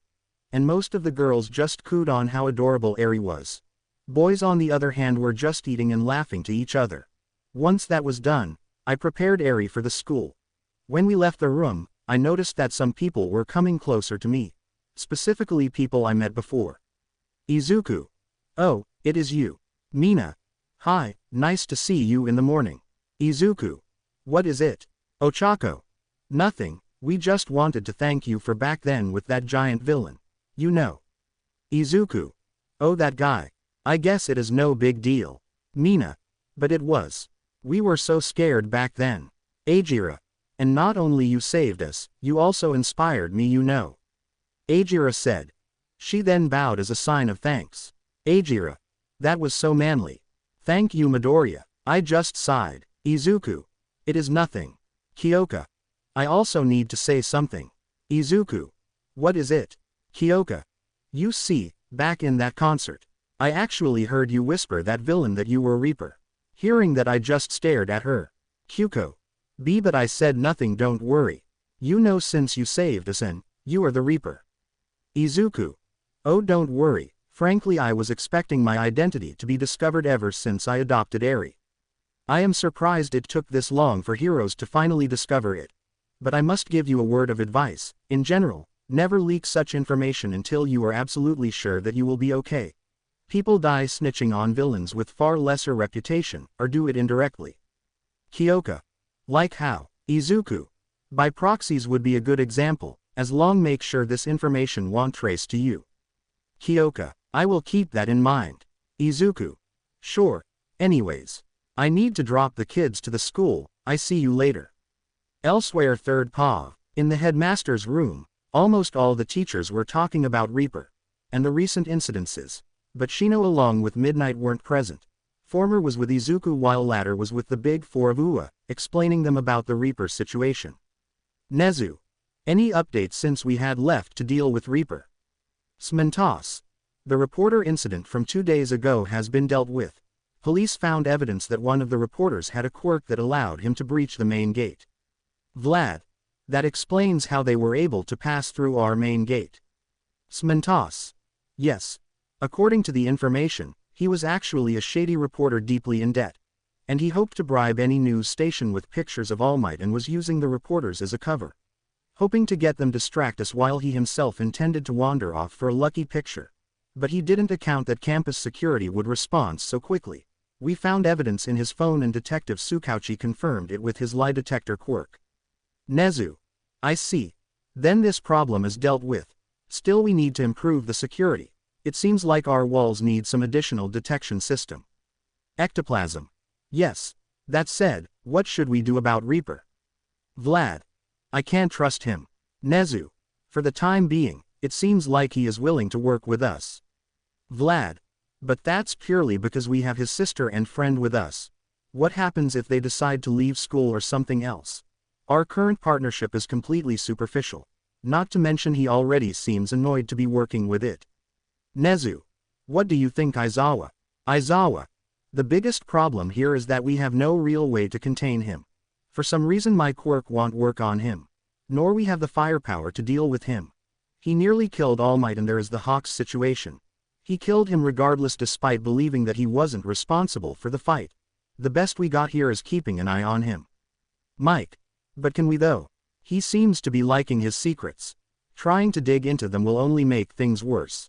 A: And most of the girls just cooed on how adorable Eri was. Boys on the other hand were just eating and laughing to each other. Once that was done, I prepared Eri for the school. When we left the room, I noticed that some people were coming closer to me. Specifically people I met before. Izuku. Oh, it is you. Mina. Hi, nice to see you in the morning. Izuku. What is it? Ochako. Nothing, we just wanted to thank you for back then with that giant villain. You know. Izuku. Oh, that guy. I guess it is no big deal. Mina. But it was. We were so scared back then. Ajira. And not only you saved us, you also inspired me, you know. Ajira said. She then bowed as a sign of thanks. Ajira. That was so manly. Thank you Midoriya. I just sighed. Izuku. It is nothing. Kyoka. I also need to say something. Izuku. What is it? Kyoka. You see, back in that concert, I actually heard you whisper that villain that you were Reaper. Hearing that I just stared at her. Kyuko. But I said nothing, don't worry. You know since you saved us and you are the Reaper. Izuku. Oh don't worry, frankly I was expecting my identity to be discovered ever since I adopted Eri. I am surprised it took this long for heroes to finally discover it. But I must give you a word of advice, in general, never leak such information until you are absolutely sure that you will be okay. People die snitching on villains with far lesser reputation, or do it indirectly. Kyoka. Like how? Izuku. By proxies would be a good example, as long make sure this information won't trace to you. Kyoka. I will keep that in mind. Izuku. Sure. Anyways. I need to drop the kids to the school, I see you later. Elsewhere third POV. In the headmaster's room, almost all the teachers were talking about Reaper and the recent incidences, but Shino along with Midnight weren't present. Former was with Izuku while latter was with the big four of Ua, explaining them about the Reaper situation. Nezu. Any updates since we had left to deal with Reaper? Smentos. The reporter incident from 2 days ago has been dealt with. Police found evidence that one of the reporters had a quirk that allowed him to breach the main gate. Vlad. That explains how they were able to pass through our main gate. Smentos. Yes. According to the information, he was actually a shady reporter deeply in debt. And he hoped to bribe any news station with pictures of All Might and was using the reporters as a cover. Hoping to get them distract us while he himself intended to wander off for a lucky picture. But he didn't account that campus security would respond so quickly. We found evidence in his phone and Detective Tsukauchi confirmed it with his lie detector quirk. Nezu. I see. Then this problem is dealt with. Still we need to improve the security. It seems like our walls need some additional detection system. Ectoplasm. Yes. That said, what should we do about Reaper? Vlad. I can't trust him. Nezu. For the time being, it seems like he is willing to work with us. Vlad. But that's purely because we have his sister and friend with us. What happens if they decide to leave school or something else? Our current partnership is completely superficial. Not to mention he already seems annoyed to be working with it. Nezu. What do you think Aizawa? Aizawa. The biggest problem here is that we have no real way to contain him. For some reason my quirk won't work on him. Nor we have the firepower to deal with him. He nearly killed All Might and there is the Hawks situation. He killed him regardless despite believing that he wasn't responsible for the fight. The best we got here is keeping an eye on him. Mike. But can we though? He seems to be liking his secrets. Trying to dig into them will only make things worse.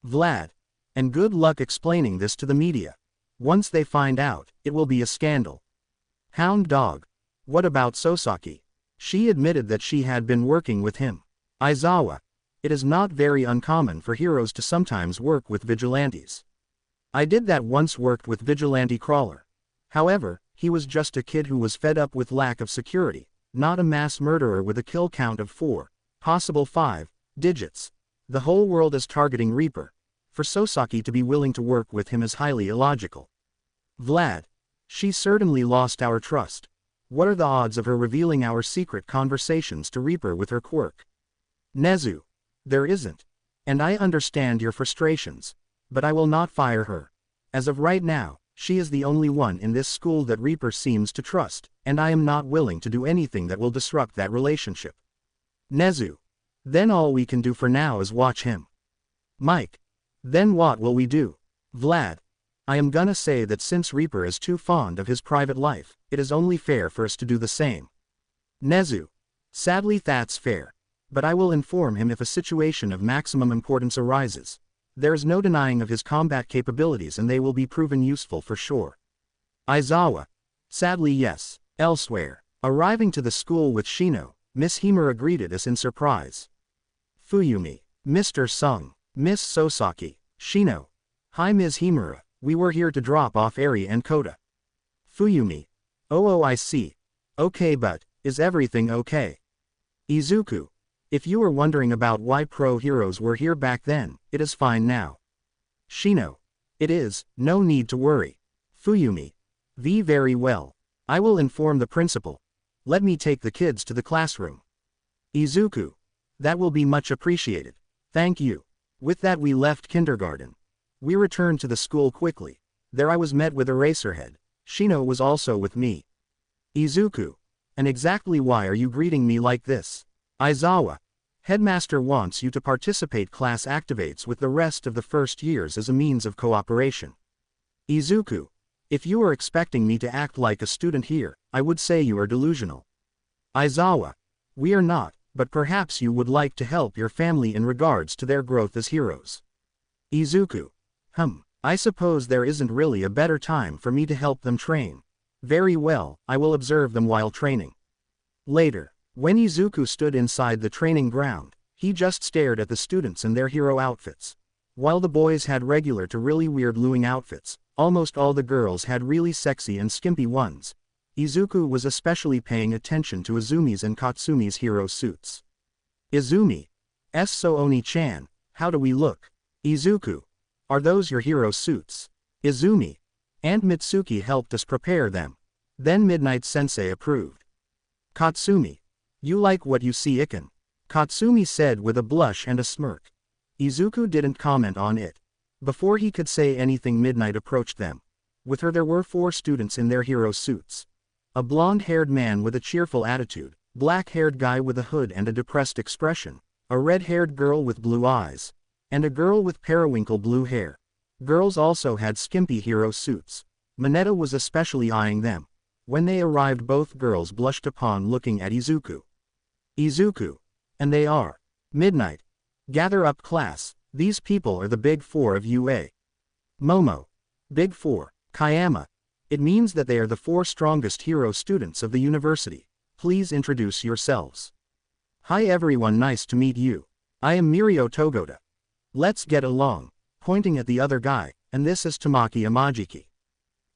A: Vlad. And good luck explaining this to the media. Once they find out, it will be a scandal. Hound Dog. What about Sosaki? She admitted that she had been working with him. Aizawa. It is not very uncommon for heroes to sometimes work with vigilantes. I did that once, worked with Vigilante Crawler. However, he was just a kid who was fed up with lack of security, not a mass murderer with a kill count of 4, possible 5, digits. The whole world is targeting Reaper. For Sosaki to be willing to work with him is highly illogical. Vlad. She certainly lost our trust. What are the odds of her revealing our secret conversations to Reaper with her quirk? Nezu. There isn't. And I understand your frustrations. But I will not fire her. As of right now, she is the only one in this school that Reaper seems to trust, and I am not willing to do anything that will disrupt that relationship. Nezu. Then all we can do for now is watch him. Mike. Then what will we do? Vlad. I am gonna say that since Reaper is too fond of his private life, it is only fair for us to do the same. Nezu. Sadly that's fair. But I will inform him if a situation of maximum importance arises. There is no denying of his combat capabilities and they will be proven useful for sure. Aizawa. Sadly yes. Elsewhere. Arriving to the school with Shino, Miss Himura greeted us in surprise. Fuyumi. Mr. Sung. Miss Sosaki. Shino. Hi Ms. Himura, we were here to drop off Eri and Kota. Fuyumi. Oh I see. Okay, but is everything okay? Izuku. If you were wondering about why pro heroes were here back then, it is fine now. Shino. It is, no need to worry. Fuyumi. Very well. I will inform the principal. Let me take the kids to the classroom. Izuku. That will be much appreciated. Thank you. With that we left kindergarten. We returned to the school quickly. There I was met with Eraserhead. Shino was also with me. Izuku. And exactly why are you greeting me like this? Aizawa. Headmaster wants you to participate. Class activates with the rest of the first years as a means of cooperation. Izuku. If you are expecting me to act like a student here, I would say you are delusional. Aizawa. We are not, but perhaps you would like to help your family in regards to their growth as heroes. Izuku. I suppose there isn't really a better time for me to help them train. Very well, I will observe them while training. Later, when Izuku stood inside the training ground, he just stared at the students in their hero outfits. While the boys had regular to really weird-looking outfits, almost all the girls had really sexy and skimpy ones. Izuku was especially paying attention to Izumi's and Katsumi's hero suits. Izumi. So Oni-chan, how do we look? Izuku. Are those your hero suits? Izumi. Aunt Mitsuki helped us prepare them. Then Midnight Sensei approved. Katsumi. You like what you see, Iken? Katsumi said with a blush and a smirk. Izuku didn't comment on it. Before he could say anything, Midnight approached them. With her there were 4 students in their hero suits. A blonde-haired man with a cheerful attitude, black-haired guy with a hood and a depressed expression, a red-haired girl with blue eyes, and a girl with periwinkle blue hair. Girls also had skimpy hero suits. Mineta was especially eyeing them. When they arrived, both girls blushed upon looking at Izuku. Izuku. And they are. Midnight. Gather up, class. These people are the Big Four of UA. Momo. Big Four. Kayama. It means that they are the 4 strongest hero students of the university. Please introduce yourselves. Hi everyone, nice to meet you. I am Mirio Togoda. Let's get along. Pointing at the other guy, and this is Tamaki Amajiki.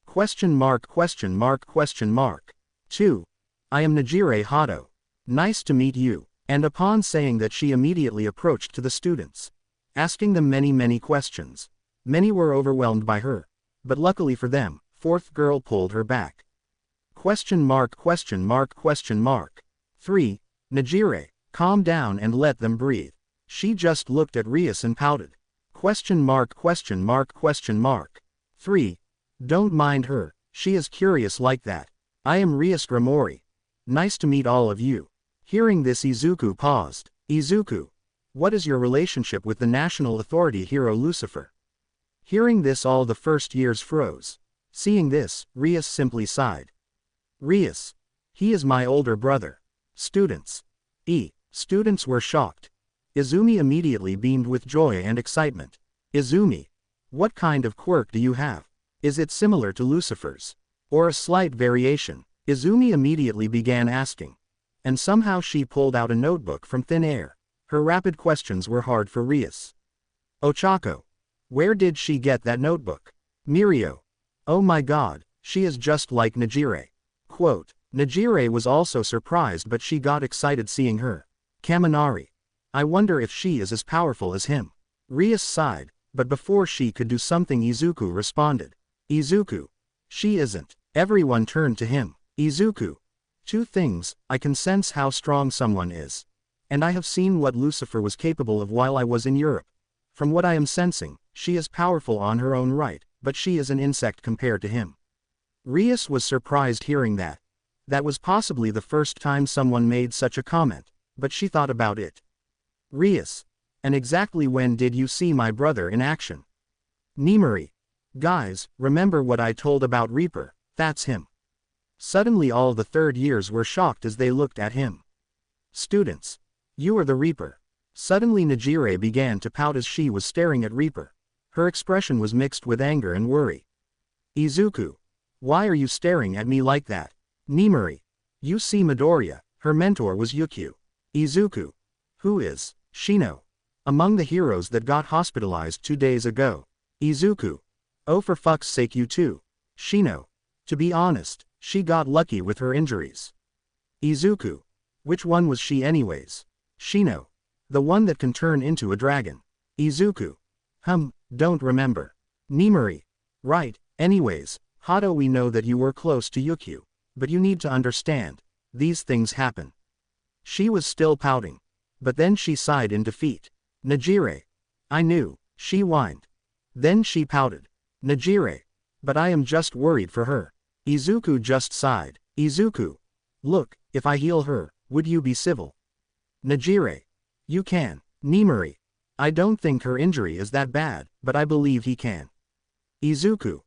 A: Question mark, question mark, question mark. 2. I am Najire Hato. Nice to meet you. And upon saying that, she immediately approached to the students, asking them many questions. Many were overwhelmed by her. But luckily for them, 4th girl pulled her back. Question mark, question mark, question mark. 3. Najire, calm down and let them breathe. She just looked at Rias and pouted. Question mark, question mark, question mark. 3. Don't mind her, she is curious like that. I am Rias Gramori. Nice to meet all of you. Hearing this, Izuku paused. Izuku. What is your relationship with the national authority hero Lucifer? Hearing this, all the first years froze. Seeing this, Rias simply sighed. Rias. He is my older brother. Students. Students were shocked. Izumi immediately beamed with joy and excitement. Izumi. What kind of quirk do you have? Is it similar to Lucifer's? Or a slight variation? Izumi immediately began asking. And somehow she pulled out a notebook from thin air. Her rapid questions were hard for Rias. Ochako. Where did she get that notebook? Mirio. Oh my god, she is just like Najire. Quote. Najire was also surprised, but she got excited seeing her. Kaminari. I wonder if she is as powerful as him. Rias sighed, but before she could do something, Izuku responded. Izuku. She isn't. Everyone turned to him. Izuku. 2 things, I can sense how strong someone is. And I have seen what Lucifer was capable of while I was in Europe. From what I am sensing, she is powerful on her own right, but she is an insect compared to him. Rias was surprised hearing that. That was possibly the first time someone made such a comment, but she thought about it. Rias. And exactly when did you see my brother in action? Nimari. Guys, remember what I told about Reaper, that's him. Suddenly all the 3rd years were shocked as they looked at him. Students. You are the Reaper. Suddenly Najire began to pout as she was staring at Reaper. Her expression was mixed with anger and worry. Izuku. Why are you staring at me like that? Nimari. You see Midoriya, her mentor was Yukio. Izuku. Who is Shino? Among the heroes that got hospitalized 2 days ago. Izuku. Oh, for fuck's sake, you too. Shino. To be honest, she got lucky with her injuries. Izuku. Which one was she anyways? Shino. The one that can turn into a dragon. Izuku. Don't remember. Nimari. Right, anyways, Hato, we know that you were close to Yukio, but you need to understand, these things happen. She was still pouting. But then she sighed in defeat. Najire. I knew, she whined. Then she pouted. Najire. But I am just worried for her. Izuku just sighed. Izuku. Look, if I heal her, would you be civil? Najire. You can. Nimari. I don't think her injury is that bad, but I believe he can. Izuku.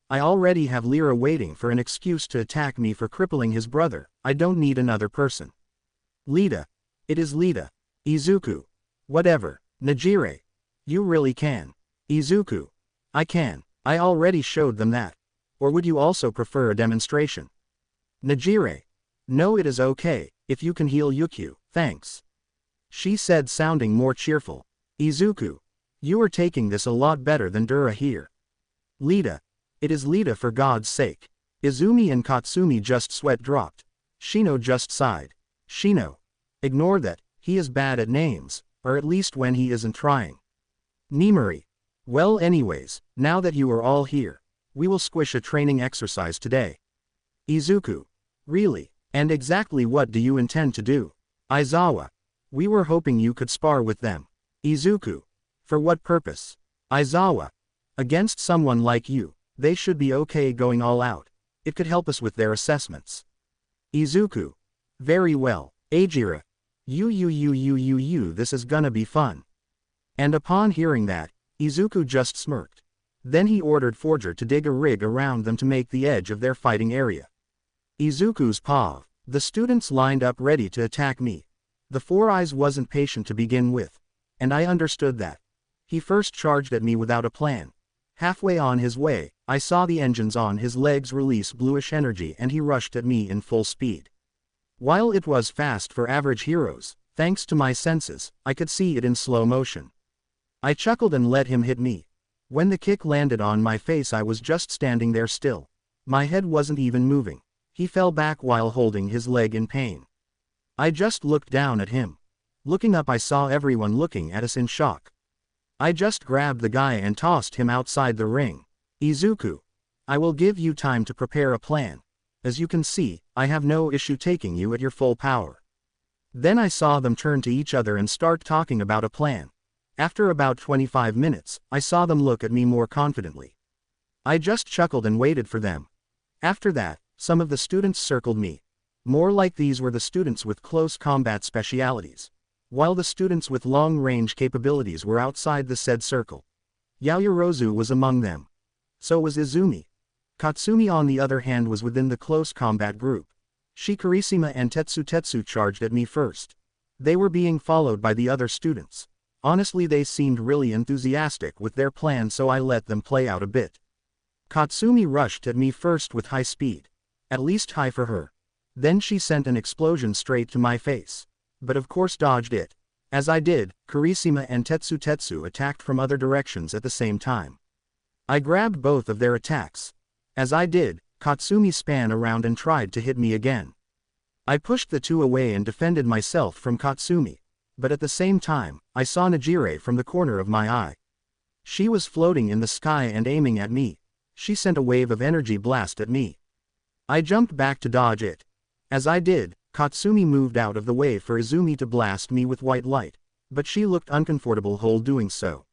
A: I already have Lyra waiting for an excuse to attack me for crippling his brother, I don't need another person. Lita. It is Lita. Izuku. Whatever. Najire. You really can. Izuku. I can. I already showed them that. Or would you also prefer a demonstration? Najire. No, it is okay, if you can heal Yukio, thanks. She said, sounding more cheerful. Izuku. You are taking this a lot better than Dura here. Lita. It is Lita, for God's sake. Izumi and Katsumi just sweat dropped. Shino just sighed. Shino. Ignore that, he is bad at names, or at least when he isn't trying. Nimari. Well, anyways, now that you are all here, we will squish a training exercise today. Izuku. Really? And exactly what do you intend to do? Aizawa. We were hoping you could spar with them. Izuku. For what purpose? Aizawa. Against someone like you, they should be okay going all out. It could help us with their assessments. Izuku. Very well, Ajira. This is gonna be fun. And upon hearing that, Izuku just smirked. Then he ordered Forger to dig a rig around them to make the edge of their fighting area. Izuku's paw. The students lined up ready to attack me. The Four Eyes wasn't patient to begin with. And I understood that. He first charged at me without a plan. Halfway on his way, I saw the engines on his legs release bluish energy and he rushed at me in full speed. While it was fast for average heroes, thanks to my senses, I could see it in slow motion. I chuckled and let him hit me. When the kick landed on my face, I was just standing there still. My head wasn't even moving. He fell back while holding his leg in pain. I just looked down at him. Looking up, I saw everyone looking at us in shock. I just grabbed the guy and tossed him outside the ring. Izuku. I will give you time to prepare a plan. As you can see, I have no issue taking you at your full power. Then I saw them turn to each other and start talking about a plan. After about 25 minutes, I saw them look at me more confidently. I just chuckled and waited for them. After that, some of the students circled me. More like these were the students with close combat specialities, while the students with long-range capabilities were outside the said circle. Yaoyorozu was among them. So was Izumi. Katsumi, on the other hand, was within the close combat group. Shikarisima and Tetsu charged at me first. They were being followed by the other students. Honestly, they seemed really enthusiastic with their plan, so I let them play out a bit. Katsumi rushed at me first with high speed. At least high for her. Then she sent an explosion straight to my face. But of course dodged it. As I did, Karisima and Tetsu attacked from other directions at the same time. I grabbed both of their attacks. As I did, Katsumi span around and tried to hit me again. I pushed the two away and defended myself from Katsumi. But at the same time, I saw Najire from the corner of my eye. She was floating in the sky and aiming at me. She sent a wave of energy blast at me. I jumped back to dodge it. As I did, Katsumi moved out of the way for Izumi to blast me with white light, but she looked uncomfortable while doing so.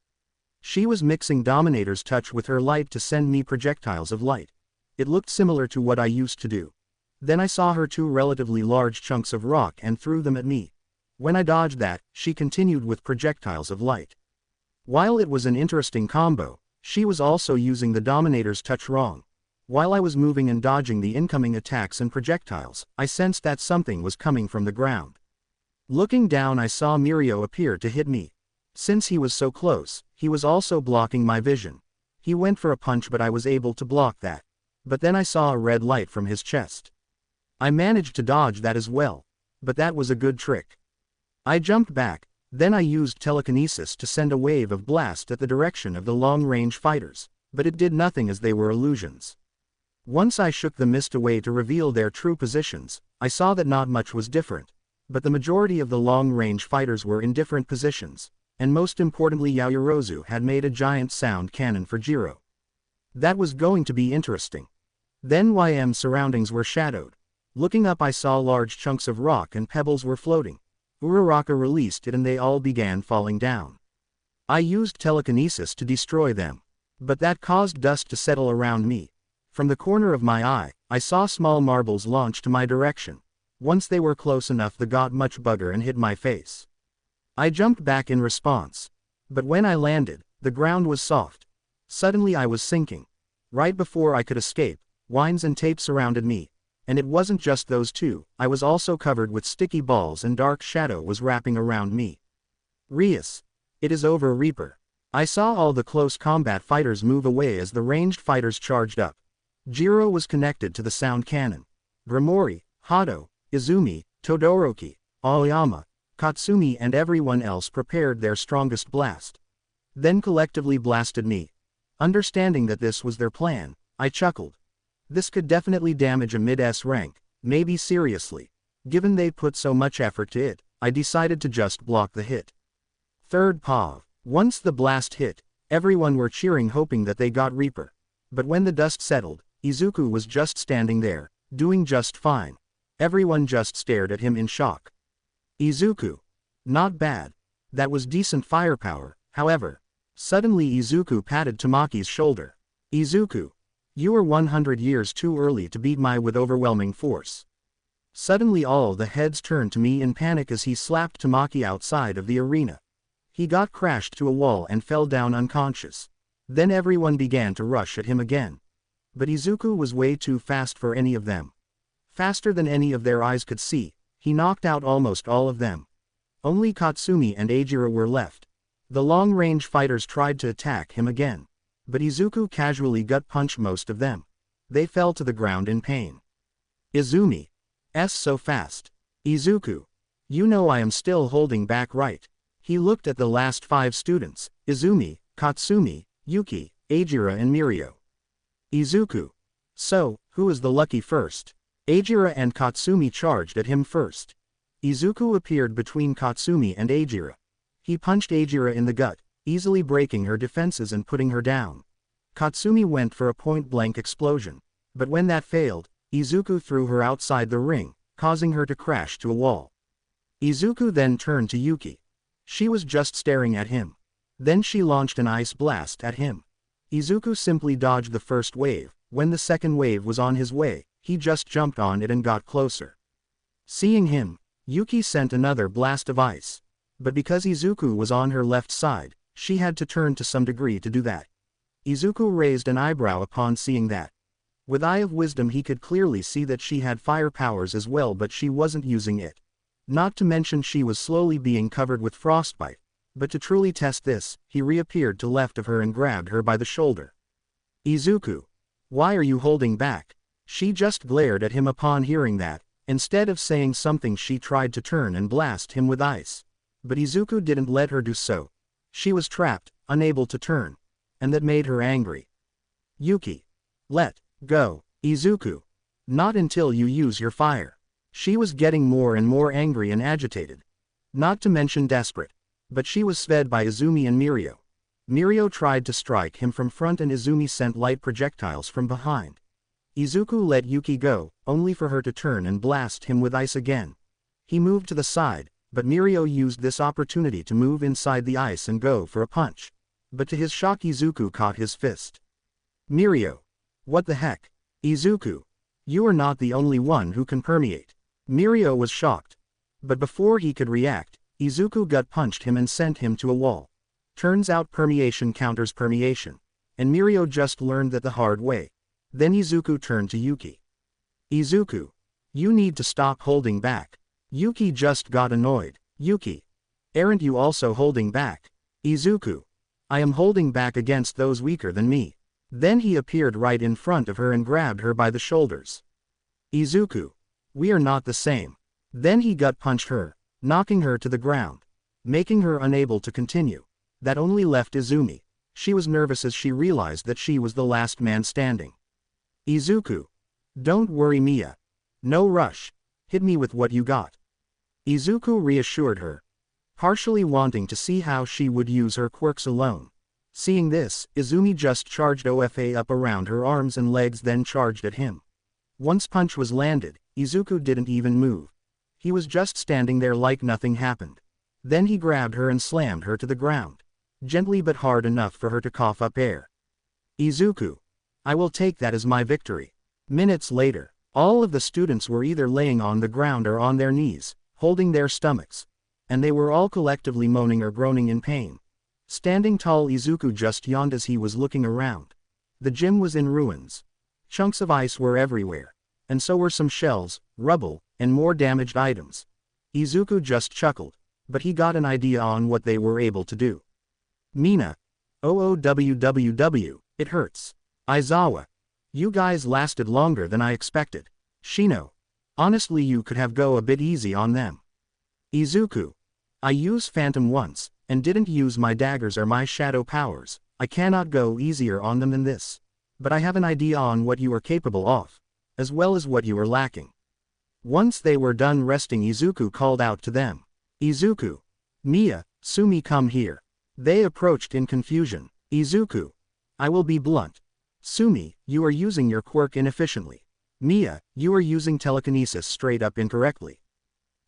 A: She was mixing Dominator's touch with her light to send me projectiles of light. It looked similar to what I used to do. Then I saw her two relatively large chunks of rock and threw them at me. When I dodged that, she continued with projectiles of light. While it was an interesting combo, she was also using the Dominator's touch wrong. While I was moving and dodging the incoming attacks and projectiles, I sensed that something was coming from the ground. Looking down, I saw Mirio appear to hit me. Since he was so close, he was also blocking my vision. He went for a punch, but I was able to block that. But then I saw a red light from his chest. I managed to dodge that as well. But that was a good trick. I jumped back, then I used telekinesis to send a wave of blast at the direction of the long-range fighters, but it did nothing as they were illusions. Once I shook the mist away to reveal their true positions, I saw that not much was different. but the majority of the long-range fighters were in different positions, and most importantly Yaoyorozu had made a giant sound cannon for Jiro. That was going to be interesting. Then surroundings were shadowed. Looking up I saw large chunks of rock and pebbles were floating. Uraraka released it and they all began falling down. I used telekinesis to destroy them, but that caused dust to settle around me. From the corner of my eye, I saw small marbles launch to my direction. Once they were close enough they got much bugger and hit my face. I jumped back in response. But when I landed, the ground was soft. Suddenly I was sinking. Right before I could escape, vines and tape surrounded me. And it wasn't just those two, I was also covered with sticky balls and dark shadow was wrapping around me. Rias. It is over, Reaper. I saw all the close combat fighters move away as the ranged fighters charged up. Jiro was connected to the sound cannon. Grimori, Hado, Izumi, Todoroki, Aoyama, Katsumi and everyone else prepared their strongest blast. Then collectively blasted me. Understanding that this was their plan, I chuckled. This could definitely damage a mid-S rank, maybe seriously. Given they put so much effort to it, I decided to just block the hit. Third POV. Once the blast hit, everyone were cheering hoping that they got Reaper. But when the dust settled, Izuku was just standing there, doing just fine. Everyone just stared at him in shock. Izuku. Not bad. That was decent firepower, however. Suddenly Izuku patted Tamaki's shoulder. Izuku. You were 100 years too early to beat my with overwhelming force. Suddenly all the heads turned to me in panic as he slapped Tamaki outside of the arena. He got crashed to a wall and fell down unconscious. Then everyone began to rush at him again. But Izuku was way too fast for any of them. Faster than any of their eyes could see, he knocked out almost all of them. Only Katsumi and Ajira were left. The long-range fighters tried to attack him again. But Izuku casually gut-punched most of them. They fell to the ground in pain. Izumi. So fast. Izuku. You know I am still holding back, right? He looked at the last 5 students, Izumi, Katsumi, Yuki, Ajira and Mirio. Izuku. So, who is the lucky first? Ajira and Katsumi charged at him first. Izuku appeared between Katsumi and Ajira. He punched Ajira in the gut, easily breaking her defenses and putting her down. Katsumi went for a point-blank explosion. But when that failed, Izuku threw her outside the ring, causing her to crash to a wall. Izuku then turned to Yuki. She was just staring at him. Then she launched an ice blast at him. Izuku simply dodged the first wave. When the second wave was on his way, he just jumped on it and got closer. Seeing him, Yuki sent another blast of ice. But because Izuku was on her left side, she had to turn to some degree to do that. Izuku raised an eyebrow upon seeing that. With Eye of Wisdom he could clearly see that she had fire powers as well, but she wasn't using it. Not to mention she was slowly being covered with frostbite. But to truly test this, he reappeared to left of her and grabbed her by the shoulder. Izuku. Why are you holding back? She just glared at him upon hearing that. Instead of saying something she tried to turn and blast him with ice. But Izuku didn't let her do so. She was trapped, unable to turn. And that made her angry. Yuki. Let go, Izuku. Not until you use your fire. She was getting more and more angry and agitated. Not to mention desperate. But she was fed by Izumi and Mirio. Mirio tried to strike him from front and Izumi sent light projectiles from behind. Izuku let Yuki go, only for her to turn and blast him with ice again. He moved to the side, but Mirio used this opportunity to move inside the ice and go for a punch. But to his shock Izuku caught his fist. Mirio. What the heck? Izuku. You are not the only one who can permeate. Mirio was shocked. But before he could react, Izuku gut-punched him and sent him to a wall. Turns out permeation counters permeation. And Mirio just learned that the hard way. Then Izuku turned to Yuki. Izuku. You need to stop holding back. Yuki just got annoyed. Yuki. Aren't you also holding back? Izuku. I am holding back against those weaker than me. Then he appeared right in front of her and grabbed her by the shoulders. Izuku. We are not the same. Then he gut-punched her, knocking her to the ground, making her unable to continue. That only left Izumi. She was nervous as she realized that she was the last man standing. Izuku. Don't worry, Mia. No rush. Hit me with what you got. Izuku reassured her, partially wanting to see how she would use her quirks alone. Seeing this, Izumi just charged OFA up around her arms and legs, then charged at him. Once punch was landed, Izuku didn't even move. He was just standing there like nothing happened. Then he grabbed her and slammed her to the ground. Gently but hard enough for her to cough up air. Izuku. I will take that as my victory. Minutes later, all of the students were either laying on the ground or on their knees, holding their stomachs. And they were all collectively moaning or groaning in pain. Standing tall, Izuku just yawned as he was looking around. The gym was in ruins. Chunks of ice were everywhere. And so were some shells, rubble, and more damaged items. Izuku just chuckled, but he got an idea on what they were able to do. Mina. OOWWW, it hurts. Aizawa. You guys lasted longer than I expected. Shino. Honestly, you could have go a bit easy on them. Izuku. I used Phantom once, and didn't use my daggers or my shadow powers. I cannot go easier on them than this. But I have an idea on what you are capable of, as well as what you are lacking. Once they were done resting, Izuku called out to them. Izuku. Mia, Sumi, come here. They approached in confusion. Izuku. I will be blunt. Sumi, you are using your quirk inefficiently. Mia, you are using telekinesis straight up incorrectly.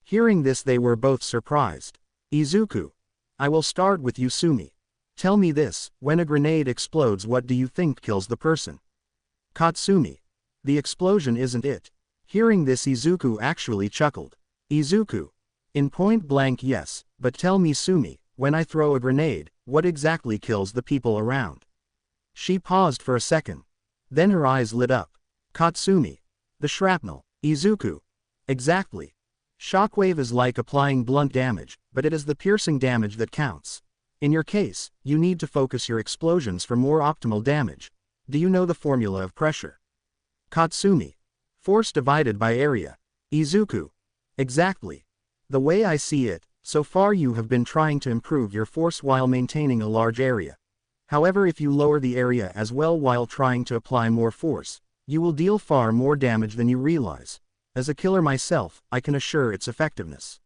A: Hearing this, they were both surprised. Izuku. I will start with you, Sumi. Tell me this, when a grenade explodes, what do you think kills the person? Katsumi. The explosion isn't it. Hearing this, Izuku actually chuckled. Izuku. In point blank, yes, but tell me, Sumi, when I throw a grenade, what exactly kills the people around? She paused for a second. Then her eyes lit up. Katsumi. The shrapnel. Izuku. Exactly. Shockwave is like applying blunt damage, but it is the piercing damage that counts. In your case, you need to focus your explosions for more optimal damage. Do you know the formula of pressure? Katsumi. Force divided by area. Izuku. Exactly. The way I see it, so far you have been trying to improve your force while maintaining a large area. However, if you lower the area as well while trying to apply more force, you will deal far more damage than you realize. As a killer myself, I can assure its effectiveness.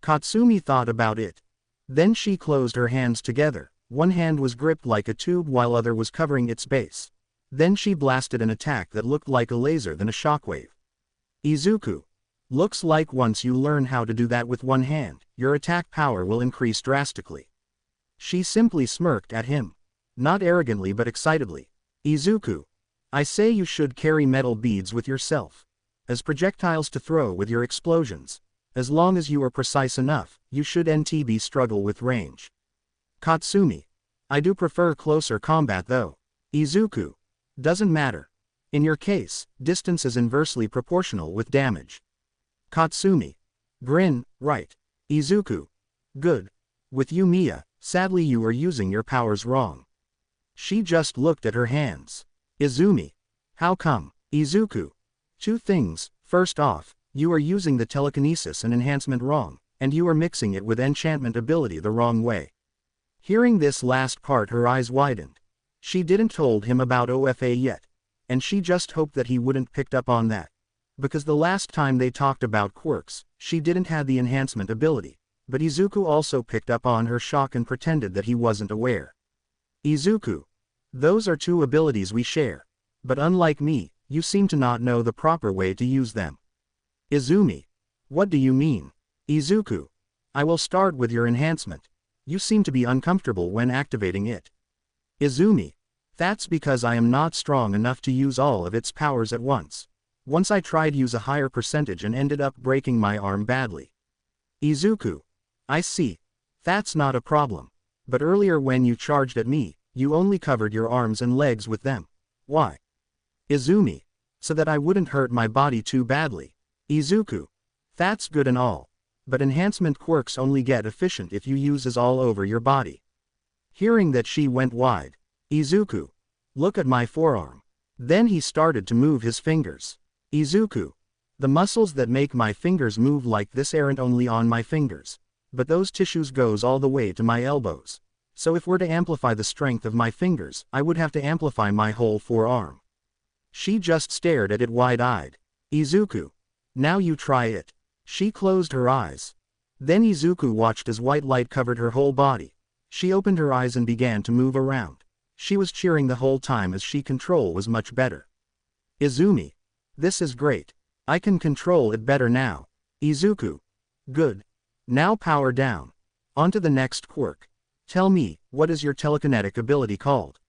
A: Katsumi thought about it. Then she closed her hands together. One hand was gripped like a tube while other was covering its base. Then she blasted an attack that looked like a laser than a shockwave. Izuku. Looks like once you learn how to do that with one hand, your attack power will increase drastically. She simply smirked at him. Not arrogantly but excitedly. Izuku. I say you should carry metal beads with yourself. As projectiles to throw with your explosions. As long as you are precise enough, you should NTB struggle with range. Katsumi. I do prefer closer combat though. Izuku. Doesn't matter. In your case, distance is inversely proportional with damage. Katsumi. Grin, right. Izuku. Good. With you, Mia, sadly you are using your powers wrong. She just looked at her hands. Izumi. How come? Izuku. Two things. First off, you are using the telekinesis and enhancement wrong, and you are mixing it with enchantment ability the wrong way. Hearing this last part, her eyes widened. She didn't told him about OFA yet, and she just hoped that he wouldn't picked up on that. Because the last time they talked about quirks, she didn't have the enhancement ability, but Izuku also picked up on her shock and pretended that he wasn't aware. Izuku. Those are two abilities we share. But unlike me, you seem to not know the proper way to use them. Izumi. What do you mean? Izuku. I will start with your enhancement. You seem to be uncomfortable when activating it. Izumi. That's because I am not strong enough to use all of its powers at once. Once I tried use a higher percentage and ended up breaking my arm badly. Izuku. I see. That's not a problem. But earlier when you charged at me, you only covered your arms and legs with them. Why? Izumi. So that I wouldn't hurt my body too badly. Izuku. That's good and all. But enhancement quirks only get efficient if you use as all over your body. Hearing that, she went wide. Izuku. Look at my forearm. Then he started to move his fingers. Izuku. The muscles that make my fingers move like this aren't only on my fingers, but those tissues goes all the way to my elbows. So if we're to amplify the strength of my fingers, I would have to amplify my whole forearm. She just stared at it wide-eyed. Izuku. Now you try it. She closed her eyes. Then Izuku watched as white light covered her whole body. She opened her eyes and began to move around. She was cheering the whole time as she control was much better. Izumi. This is great. I can control it better now. Izuku. Good. Now power down. On to the next quirk. Tell me, what is your telekinetic ability called?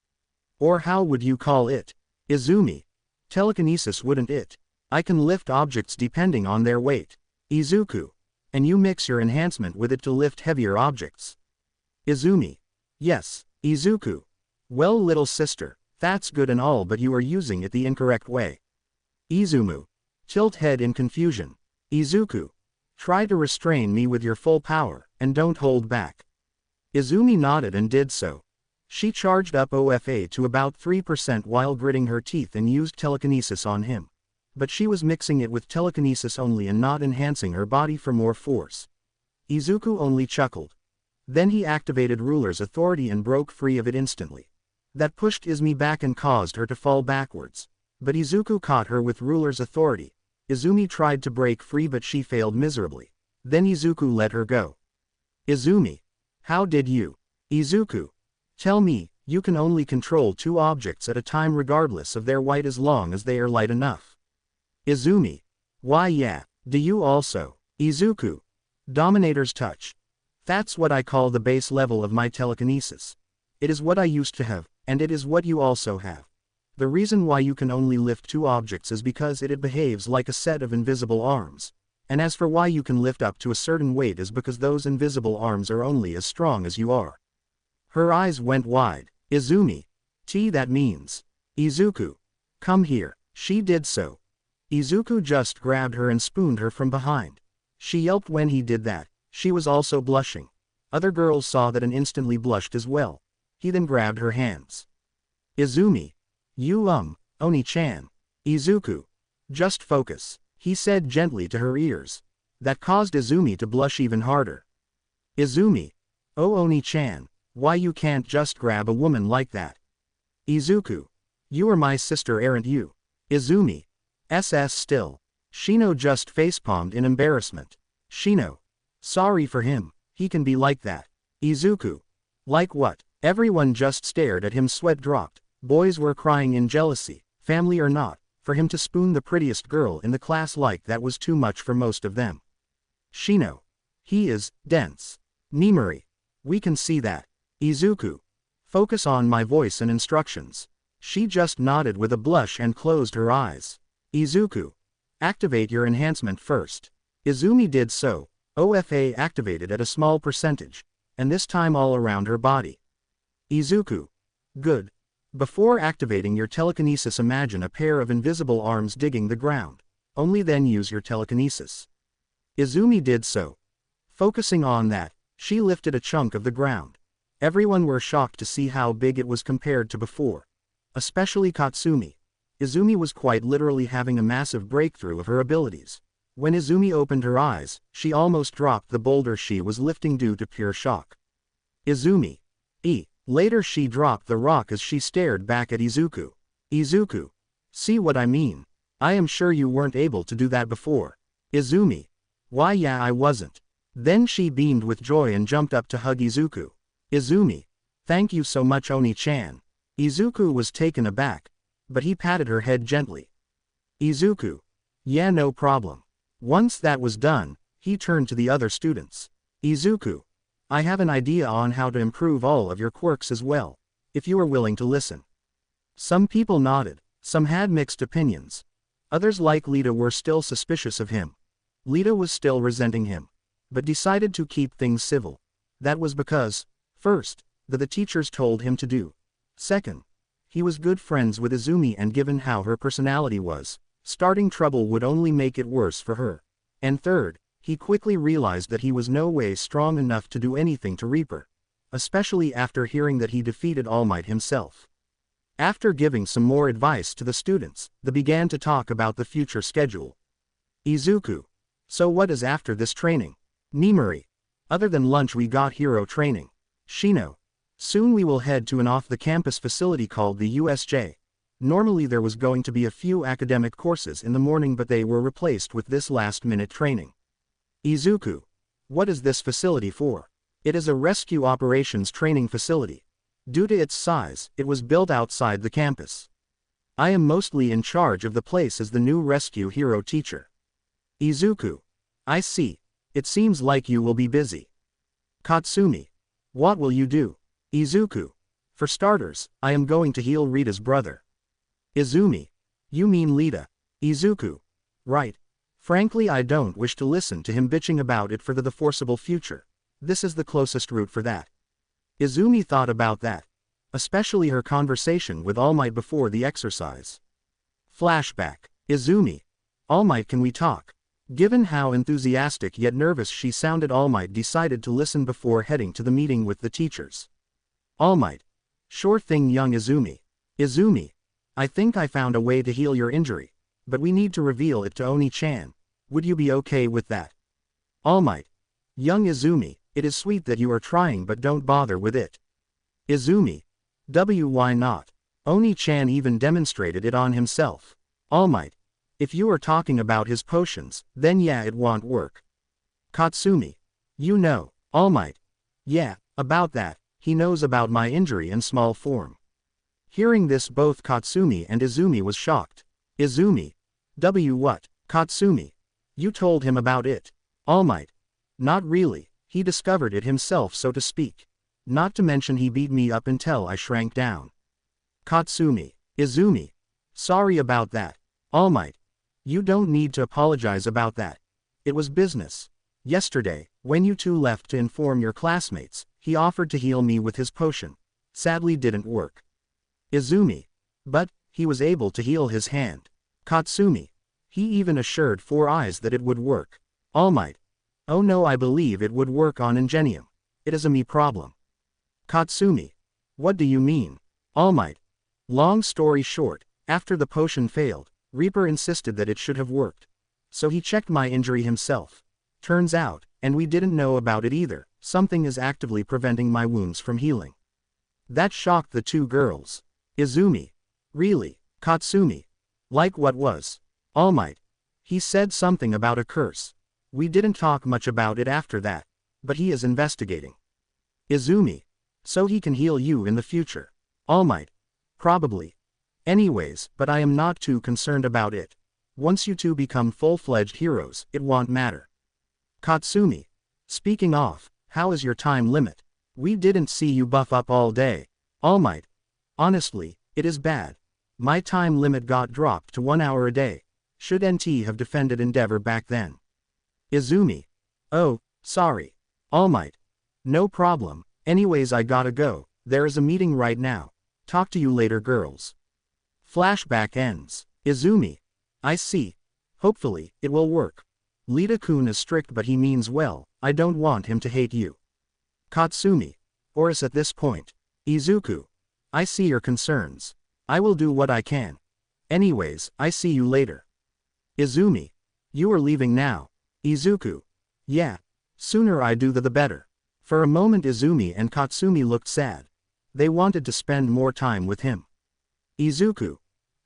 A: Or how would you call it? Izumi. Telekinesis wouldn't it? I can lift objects depending on their weight. Izuku. And you mix your enhancement with it to lift heavier objects. Izumi. Yes, Izuku. Well, little sister, that's good and all, but you are using it the incorrect way. Izumu. Tilt head in confusion. Izuku. Try to restrain me with your full power, and don't hold back. Izumi nodded and did so. She charged up OFA to about 3% while gritting her teeth and used telekinesis on him. But she was mixing it with telekinesis only and not enhancing her body for more force. Izuku only chuckled. Then he activated Ruler's authority and broke free of it instantly. That pushed Izumi back and caused her to fall backwards. But Izuku caught her with Ruler's authority. Izumi tried to break free but she failed miserably. Then Izuku let her go. Izumi. How did you? Izuku. Tell me, you can only control 2 objects at a time regardless of their weight as long as they are light enough. Izumi. Why yeah, do you also? Izuku. Dominator's touch. That's what I call the base level of my telekinesis. It is what I used to have, and it is what you also have. The reason why you can only lift 2 objects is because it behaves like a set of invisible arms. And as for why you can lift up to a certain weight is because those invisible arms are only as strong as you are. Her eyes went wide. Izumi. That means. Izuku. Come here. She did so. Izuku just grabbed her and spooned her from behind. She yelped when he did that. She was also blushing. Other girls saw that and instantly blushed as well. He then grabbed her hands. Izumi. You Oni-chan. Izuku. Just focus, he said gently to her ears. That caused Izumi to blush even harder. Izumi. Oh Oni-chan. Why you can't just grab a woman like that? Izuku. You are my sister, aren't you? Izumi. Still. Shino just facepalmed in embarrassment. Shino. Sorry for him, he can be like that. Izuku. Like what? Everyone just stared at him, sweat dropped. Boys were crying in jealousy, family or not. For him to spoon the prettiest girl in the class like that was too much for most of them. Shino. He is dense. Nimuri. We can see that. Izuku. Focus on my voice and instructions. She just nodded with a blush and closed her eyes. Izuku. Activate your enhancement first. Izumi did so. OFA activated at a small percentage, and this time all around her body. Izuku. Good. Before activating your telekinesis, imagine a pair of invisible arms digging the ground. Only then use your telekinesis. Izumi did so. Focusing on that, she lifted a chunk of the ground. Everyone were shocked to see how big it was compared to before. Especially Katsumi. Izumi was quite literally having a massive breakthrough of her abilities. When Izumi opened her eyes, she almost dropped the boulder she was lifting due to pure shock. Izumi. Later she dropped the rock as she stared back at Izuku. Izuku. See what I mean? I am sure you weren't able to do that before. Izumi. Why yeah, I wasn't. Then she beamed with joy and jumped up to hug Izuku. Izumi. Thank you so much, Oni-chan. Izuku was taken aback, but he patted her head gently. Izuku. Yeah, no problem. Once that was done, he turned to the other students. Izuku. I have an idea on how to improve all of your quirks as well, if you are willing to listen. Some people nodded, some had mixed opinions. Others like Lita were still suspicious of him. Lita was still resenting him, but decided to keep things civil. That was because, first, the teachers told him to do. Second, he was good friends with Izumi, and given how her personality was, starting trouble would only make it worse for her. And third, he quickly realized that he was no way strong enough to do anything to Reaper, especially after hearing that he defeated All Might himself. After giving some more advice to the students, they began to talk about the future schedule. Izuku. So what is after this training? Nimuri. Other than lunch we got hero training. Shino. Soon we will head to an off-the-campus facility called the USJ. Normally there was going to be a few academic courses in the morning, but they were replaced with this last-minute training. Izuku. What is this facility for? It is a rescue operations training facility. Due to its size, it was built outside the campus. I am mostly in charge of the place as the new rescue hero teacher. Izuku. I see. It seems like you will be busy. Katsumi. What will you do? Izuku. For starters, I am going to heal Rita's brother. Izumi. You mean Lita. Izuku. Right. Frankly, I don't wish to listen to him bitching about it for the foreseeable future. This is the closest route for that. Izumi thought about that. Especially her conversation with All Might before the exercise. Flashback. Izumi. All Might, can we talk? Given how enthusiastic yet nervous she sounded, All Might decided to listen before heading to the meeting with the teachers. All Might. Sure thing, young Izumi. Izumi. I think I found a way to heal your injury, but we need to reveal it to Oni-chan. Would you be okay with that? All Might. Young Izumi, it is sweet that you are trying, but don't bother with it. Izumi. Why not? Oni-chan even demonstrated it on himself. All Might. If you are talking about his potions, then yeah, it won't work. Katsumi. You know. All Might. Yeah, about that, he knows about my injury in small form. Hearing this, both Katsumi and Izumi was shocked. Izumi. What? Katsumi. You told him about it? All Might. Not really, he discovered it himself, so to speak. Not to mention he beat me up until I shrank down. Katsumi. Izumi. Sorry about that. All Might. You don't need to apologize about that. It was business. Yesterday, when you two left to inform your classmates, he offered to heal me with his potion. Sadly, didn't work. Izumi. But he was able to heal his hand. Katsumi. He even assured Four Eyes that it would work. All Might. Oh no, I believe it would work on Ingenium. It is a me problem. Katsumi. What do you mean? All Might. Long story short, after the potion failed, Reaper insisted that it should have worked. So he checked my injury himself. Turns out, and we didn't know about it either, something is actively preventing my wounds from healing. That shocked the two girls. Izumi. Really? Katsumi. Like what was? All Might. He said something about a curse. We didn't talk much about it after that, but he is investigating. Izumi. So he can heal you in the future. All Might. Probably. Anyways, but I am not too concerned about it. Once you two become full-fledged heroes, it won't matter. Katsumi. Speaking of, how is your time limit? We didn't see you buff up all day. All Might. Honestly, it is bad. My time limit got dropped to 1 hour a day. Should NT have defended Endeavor back then? Izumi. Oh, sorry. All Might. No problem. Anyways, I gotta go. There is a meeting right now. Talk to you later, girls. Flashback ends. Izumi. I see. Hopefully, it will work. Lita-kun is strict, but he means well. I don't want him to hate you. Katsumi. Or is at this point. Izuku. I see your concerns. I will do what I can. Anyways, I see you later. Izumi. You are leaving now. Izuku. Yeah. Sooner I do the better. For a moment Izumi and Katsumi looked sad. They wanted to spend more time with him. Izuku.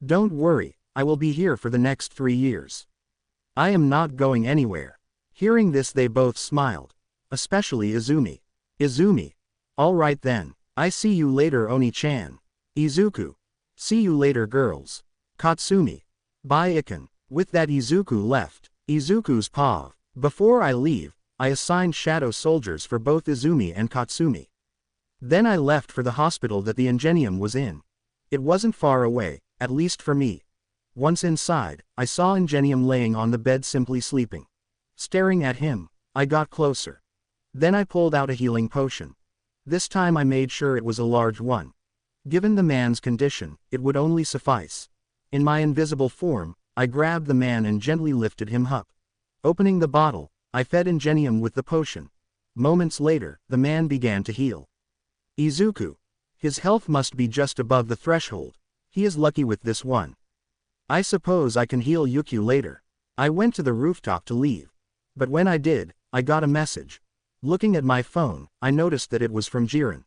A: Don't worry, I will be here for the next 3 years. I am not going anywhere. Hearing this they both smiled. Especially Izumi. Izumi. Alright then, I see you later, Oni-chan. Izuku. See you later, girls. Katsumi. Bye, Iken. With that Izuku left. Izuku's paw. Before I leave, I assigned shadow soldiers for both Izumi and Katsumi. Then I left for the hospital that the Ingenium was in. It wasn't far away, at least for me. Once inside, I saw Ingenium laying on the bed simply sleeping. Staring at him, I got closer. Then I pulled out a healing potion. This time I made sure it was a large one. Given the man's condition, it would only suffice. In my invisible form, I grabbed the man and gently lifted him up. Opening the bottle, I fed Ingenium with the potion. Moments later, the man began to heal. Izuku. His health must be just above the threshold. He is lucky with this one. I suppose I can heal Yukio later. I went to the rooftop to leave. But when I did, I got a message. Looking at my phone, I noticed that it was from Jiren.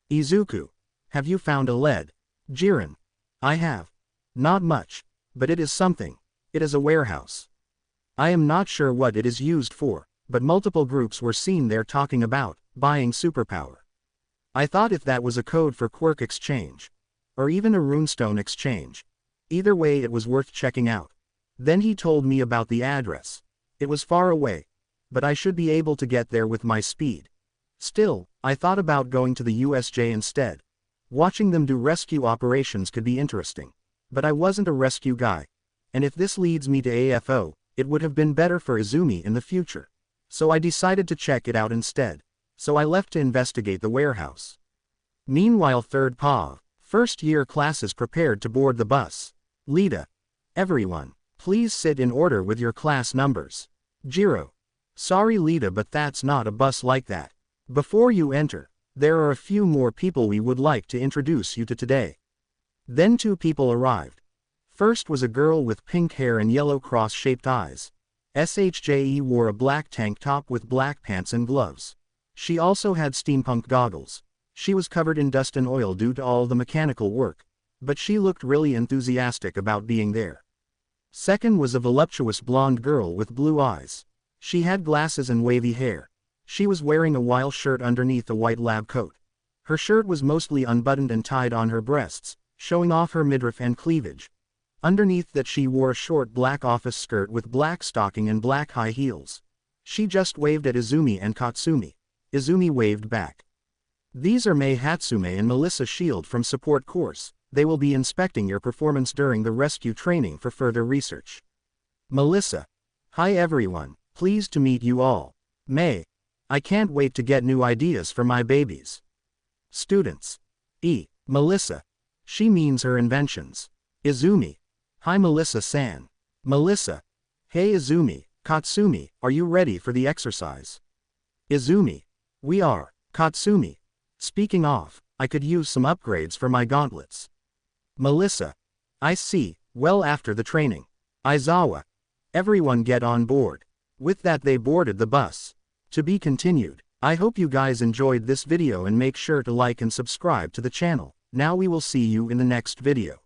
A: Izuku. Have you found a lead? Jiren. I have. Not much. But it is something. It is a warehouse. I am not sure what it is used for, but multiple groups were seen there talking about buying superpower. I thought if that was a code for quirk exchange, or even a runestone exchange. Either way it was worth checking out. Then he told me about the address. It was far away, but I should be able to get there with my speed. Still, I thought about going to the USJ instead. Watching them do rescue operations could be interesting. But I wasn't a rescue guy. And if this leads me to AFO, it would have been better for Izumi in the future. So I decided to check it out instead. So I left to investigate the warehouse. Meanwhile, third POV, first year classes prepared to board the bus. Lita. Everyone, please sit in order with your class numbers. Jiro. Sorry Lita, but that's not a bus like that. Before you enter, there are a few more people we would like to introduce you to today. Then two people arrived. First was a girl with pink hair and yellow cross-shaped eyes. SHJE wore a black tank top with black pants and gloves. She also had steampunk goggles. She was covered in dust and oil due to all the mechanical work, but she looked really enthusiastic about being there. Second was a voluptuous blonde girl with blue eyes. She had glasses and wavy hair. She was wearing a wild shirt underneath a white lab coat. Her shirt was mostly unbuttoned and tied on her breasts, showing off her midriff and cleavage. Underneath that she wore a short black office skirt with black stocking and black high heels. She just waved at Izumi and Katsumi. Izumi waved back. These are Mei Hatsume and Melissa Shield from support course. They will be inspecting your performance during the rescue training for further research. Melissa. Hi everyone, pleased to meet you all. Mei. I can't wait to get new ideas for my babies. Students. Melissa. She means her inventions. Izumi. Hi Melissa-san. Melissa. Hey Izumi, Katsumi, are you ready for the exercise? Izumi. We are. Katsumi. Speaking of, I could use some upgrades for my gauntlets. Melissa. I see, well after the training. Aizawa. Everyone get on board. With that they boarded the bus. To be continued. I hope you guys enjoyed this video and make sure to like and subscribe to the channel. Now we will see you in the next video.